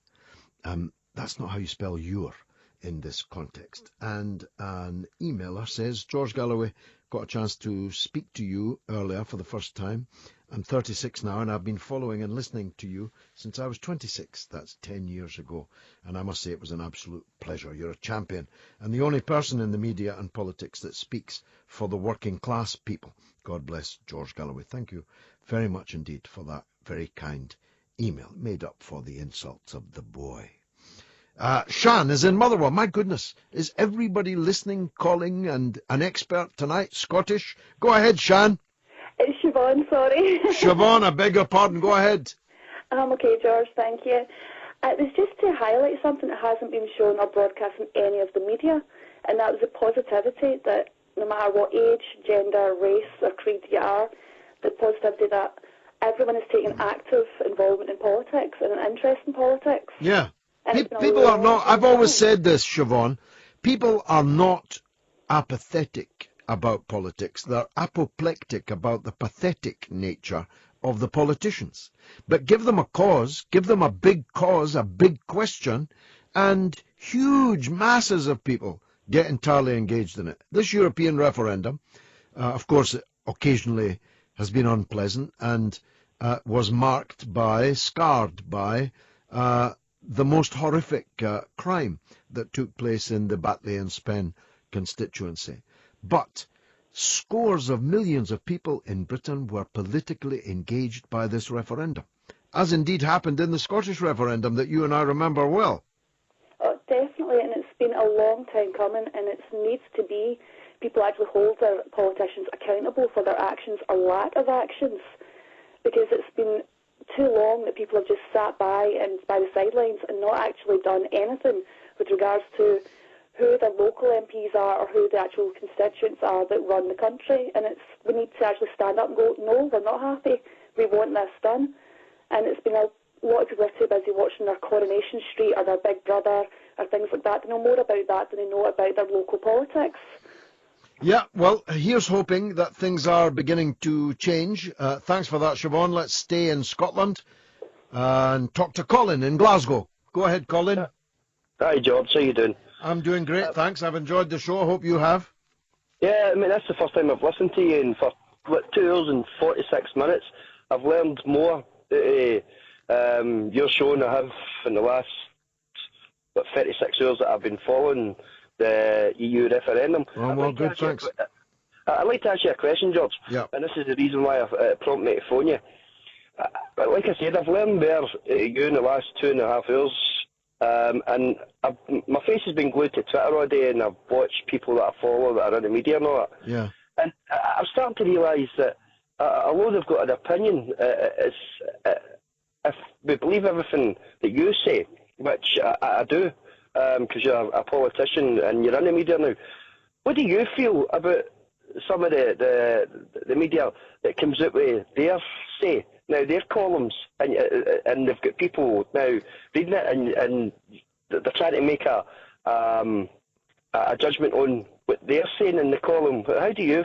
That's not how you spell you're in this context. And an emailer says, George Galloway, got a chance to speak to you earlier for the first time. I'm 36 now, and I've been following and listening to you since I was 26. That's 10 years ago. And I must say it was an absolute pleasure. You're a champion, and the only person in the media and politics that speaks for the working class people. God bless George Galloway. Thank you very much indeed for that very kind email. Made up for the insults of the boy. Shan is in Motherwell. My goodness, is everybody listening, calling, and an expert tonight, Scottish? Go ahead, Shan. It's Siobhan, sorry. Siobhan, I beg your pardon. Go ahead. I'm okay, George, thank you. It was just to highlight something that hasn't been shown or broadcast in any of the media, and that was the positivity that no matter what age, gender, race, or creed you are, the positivity that everyone is taking active involvement in politics and an interest in politics. Yeah. People are not, I've always said this, Siobhan, people are not apathetic about politics. They're apoplectic about the pathetic nature of the politicians. But give them a cause, give them a big cause, a big question, and huge masses of people get entirely engaged in it. This European referendum, of course, occasionally has been unpleasant and was marked by, scarred by, the most horrific crime that took place in the Batley and Spen constituency. But scores of millions of people in Britain were politically engaged by this referendum, as indeed happened in the Scottish referendum that you and I remember well. Oh, definitely, and it's been a long time coming, and it needs to be people actually hold their politicians accountable for their actions or lack of actions, because it's been too long that people have just sat by and by the sidelines and not actually done anything with regards to who their local MPs are or who the actual constituents are that run the country. And we need to actually stand up and go, no, we're not happy, we want this done. And it's been a lot of people are too busy watching their Coronation Street or their Big Brother or things like that. They know more about that than they know about their local politics. Yeah, well, here's hoping that things are beginning to change. Thanks for that, Siobhan. Let's stay in Scotland and talk to Colin in Glasgow. Go ahead, Colin. Hi, George. How you doing? I'm doing great, thanks. I've enjoyed the show. I hope you have. Yeah, I mean, that's the first time I've listened to you, and for 2 hours and 46 minutes, I've learned more your show than I have in the last 36 hours that I've been following the EU referendum. Oh, well, good, thanks. I'd like to ask you a question, George. Yeah. And this is the reason why I've prompted me to phone you. Like I said, I've learned more you in the last 2.5 hours, and my face has been glued to Twitter all day, and I've watched people that I follow that are in the media and all that. Yeah. And I'm starting to realise that although they've got an opinion, if we believe everything that you say, which I do, because you're a politician and you're in the media now, what do you feel about some of the media that comes out with their say, now their columns, and they've got people now reading it, and they're trying to make a judgment on what they're saying in the column? What do you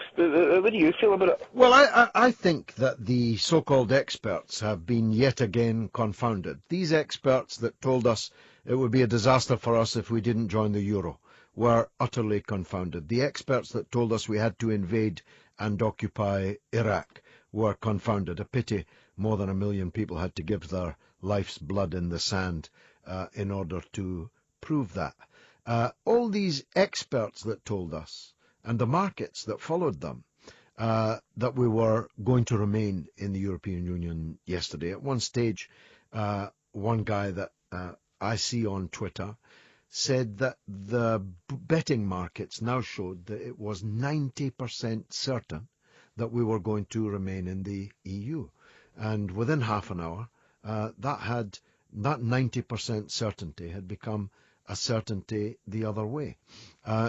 feel about it? Well, I think that the so-called experts have been yet again confounded. These experts that told us it would be a disaster for us if we didn't join the euro were utterly confounded. The experts that told us we had to invade and occupy Iraq were confounded. A pity more than 1 million people had to give their life's blood in the sand in order to prove that. All these experts that told us, and the markets that followed them, that we were going to remain in the European Union yesterday. At one stage, one guy that I see on Twitter said that the betting markets now showed that it was 90% certain that we were going to remain in the EU. And within half an hour, that 90% certainty had become a certainty the other way.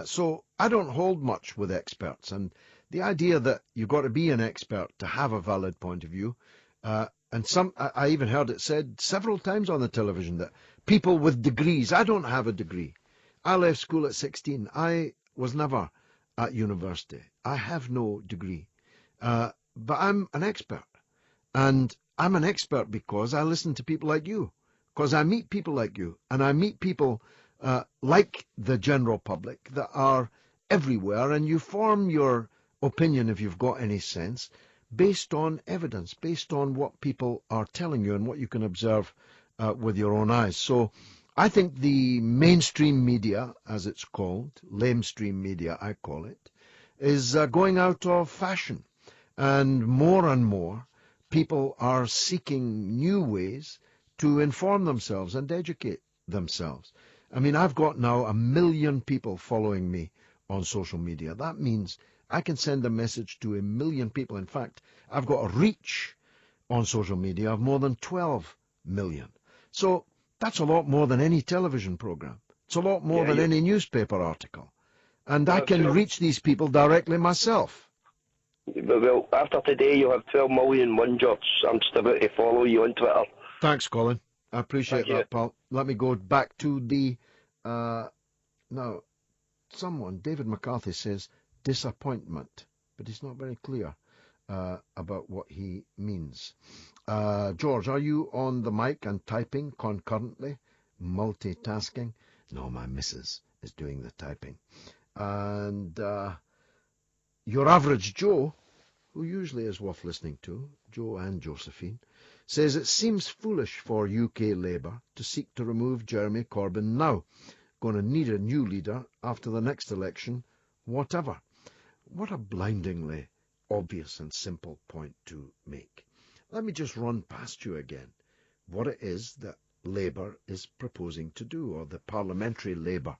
So I don't hold much with experts, and the idea that you've got to be an expert to have a valid point of view, and I even heard it said several times on the television that people with degrees, I don't have a degree. I left school at 16. I was never at university. I have no degree. But I'm an expert. And I'm an expert because I listen to people like you, because I meet people like you, and I meet people like the general public that are everywhere, and you form your opinion, if you've got any sense, based on evidence, based on what people are telling you and what you can observe with your own eyes. So I think the mainstream media, as it's called, lamestream media I call it, is going out of fashion. And more people are seeking new ways to inform themselves and educate themselves. I mean, I've got now 1 million people following me on social media. That means I can send a message to 1 million people. In fact, I've got a reach on social media of more than 12 million. So that's a lot more than any television program. It's a lot more than any newspaper article. And I can reach these people directly myself. Well, after today, you'll have 12 million one jobs. I'm just about to follow you on Twitter. Thanks, Colin. I appreciate that, pal. Let me go back to the... now, someone, David McCarthy, says disappointment, but he's not very clear about what he means. George, are you on the mic and typing concurrently? Multitasking? No, my missus is doing the typing. And your average Joe, who usually is worth listening to, Joe and Josephine, says it seems foolish for UK Labour to seek to remove Jeremy Corbyn now. Going to need a new leader after the next election, whatever. What a blindingly obvious and simple point to make. Let me just run past you again what it is that Labour is proposing to do, or the parliamentary Labour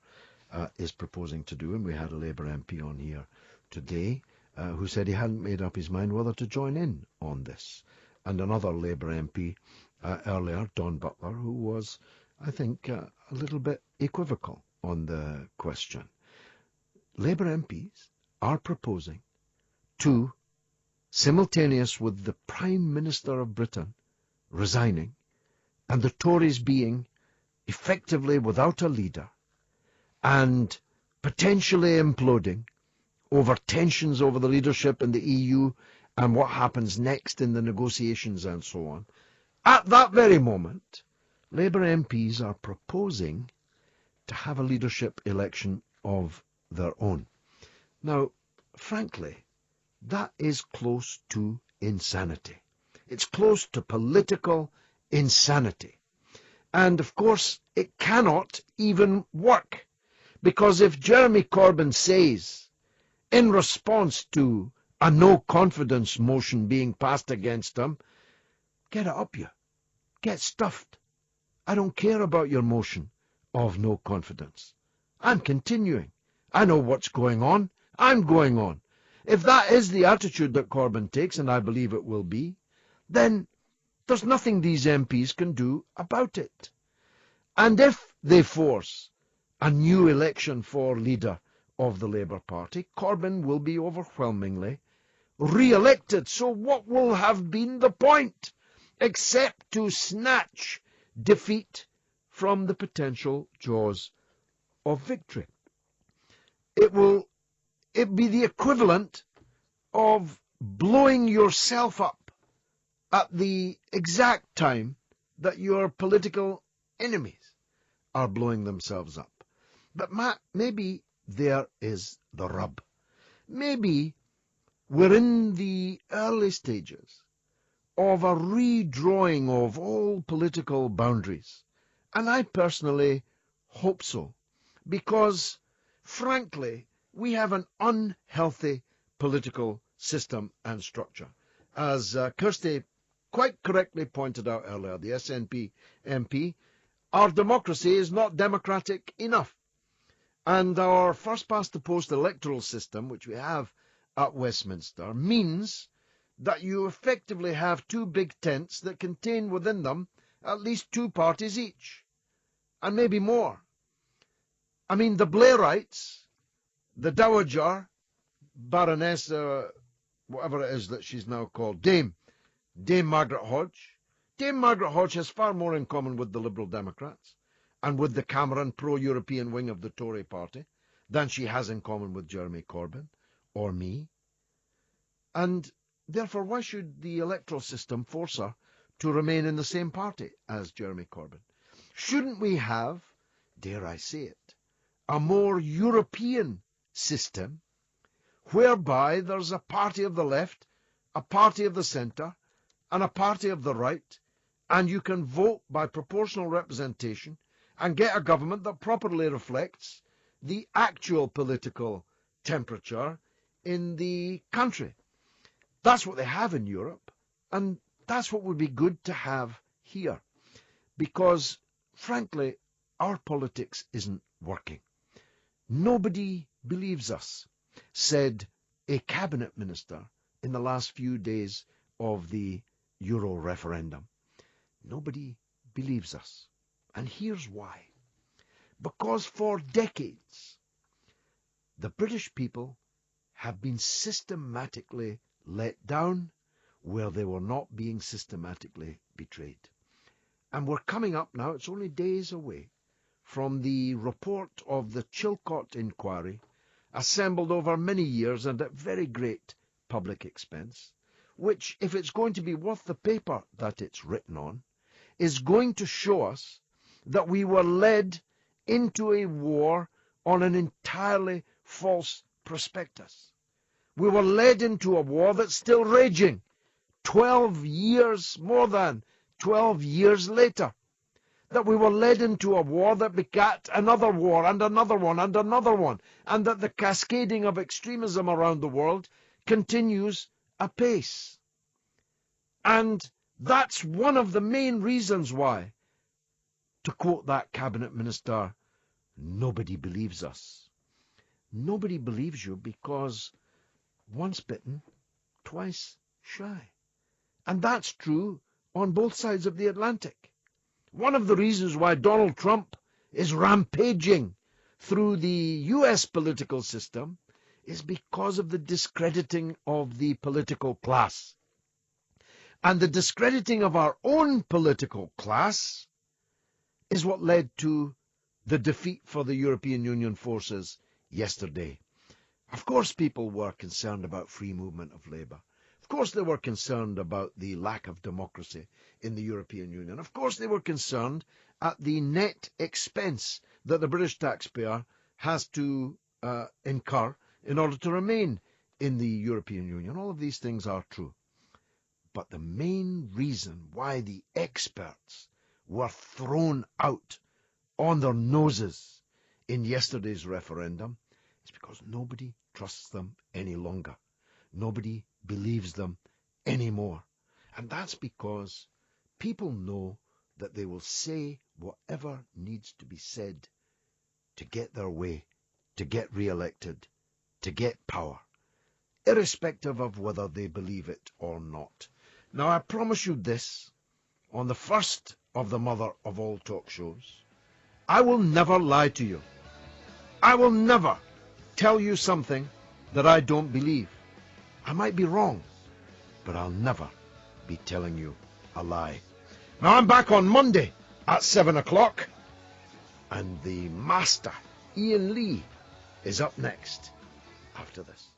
is proposing to do. And we had a Labour MP on here today who said he hadn't made up his mind whether to join in on this. And another Labour MP earlier, Don Butler, who was, I think, a little bit equivocal on the question. Labour MPs are proposing to, simultaneous with the Prime Minister of Britain resigning and the Tories being effectively without a leader and potentially imploding over tensions over the leadership in the EU and what happens next in the negotiations and so on, at that very moment, Labour MPs are proposing to have a leadership election of their own. Now, frankly, that is close to insanity. It's close to political insanity. And, of course, it cannot even work. Because if Jeremy Corbyn says, in response to a no-confidence motion being passed against him, get it up you. Get stuffed. I don't care about your motion of no confidence. I'm continuing. I know what's going on. I'm going on. If that is the attitude that Corbyn takes, and I believe it will be, then There's nothing these MPs can do about it. And if they force a new election for leader of the Labour Party, Corbyn will be overwhelmingly re-elected. So what will have been the point, except to snatch defeat from the potential jaws of victory? It be the equivalent of blowing yourself up at the exact time that your political enemies are blowing themselves up. But maybe there is the rub. Maybe we're in the early stages of a redrawing of all political boundaries. And I personally hope so, because, frankly, we have an unhealthy political system and structure. As Kirsty quite correctly pointed out earlier, the SNP MP, our democracy is not democratic enough. And our first-past-the-post electoral system, which we have at Westminster, means that you effectively have two big tents that contain within them at least two parties each, and maybe more. I mean, the Blairites, the Dowager, Baroness, whatever it is that she's now called, Dame Margaret Hodge. Dame Margaret Hodge has far more in common with the Liberal Democrats and with the Cameron pro-European wing of the Tory party than she has in common with Jeremy Corbyn or me. And therefore, why should the electoral system force her to remain in the same party as Jeremy Corbyn? Shouldn't we have, dare I say it, a more European system whereby there's a party of the left, a party of the centre, and a party of the right, and you can vote by proportional representation and get a government that properly reflects the actual political temperature in the country? That's what they have in Europe, and that's what would be good to have here, because, frankly, our politics isn't working. Nobody believes us, said a cabinet minister in the last few days of the Euro referendum. Nobody believes us. And here's why. Because for decades, the British people have been systematically let down where they were not being systematically betrayed. And we're coming up now, it's only days away, from the report of the Chilcot inquiry, assembled over many years and at very great public expense, which, if it's going to be worth the paper that it's written on, is going to show us that we were led into a war on an entirely false prospectus. We were led into a war that's still raging 12 years, more than 12 years later. That we were led into a war that begat another war and another one and another one, and that the cascading of extremism around the world continues apace. And that's one of the main reasons why, to quote that cabinet minister, nobody believes us. Nobody believes you because once bitten, twice shy. And that's true on both sides of the Atlantic. One of the reasons why Donald Trump is rampaging through the US political system is because of the discrediting of the political class. And the discrediting of our own political class is what led to the defeat for the European Union forces yesterday. Of course, people were concerned about free movement of labour. Of course, they were concerned about the lack of democracy in the European Union. Of course, they were concerned at the net expense that the British taxpayer has to incur in order to remain in the European Union. All of these things are true. But the main reason why the experts were thrown out on their noses in yesterday's referendum is because nobody trusts them any longer. Nobody believes them anymore. And that's because people know that they will say whatever needs to be said to get their way, to get re-elected, to get power, irrespective of whether they believe it or not. Now, I promise you this, on the first of the mother of all talk shows, I will never lie to you. I will never tell you something that I don't believe. I might be wrong, but I'll never be telling you a lie. Now I'm back on Monday at 7 o'clock, and the master, Ian Lee, is up next after this.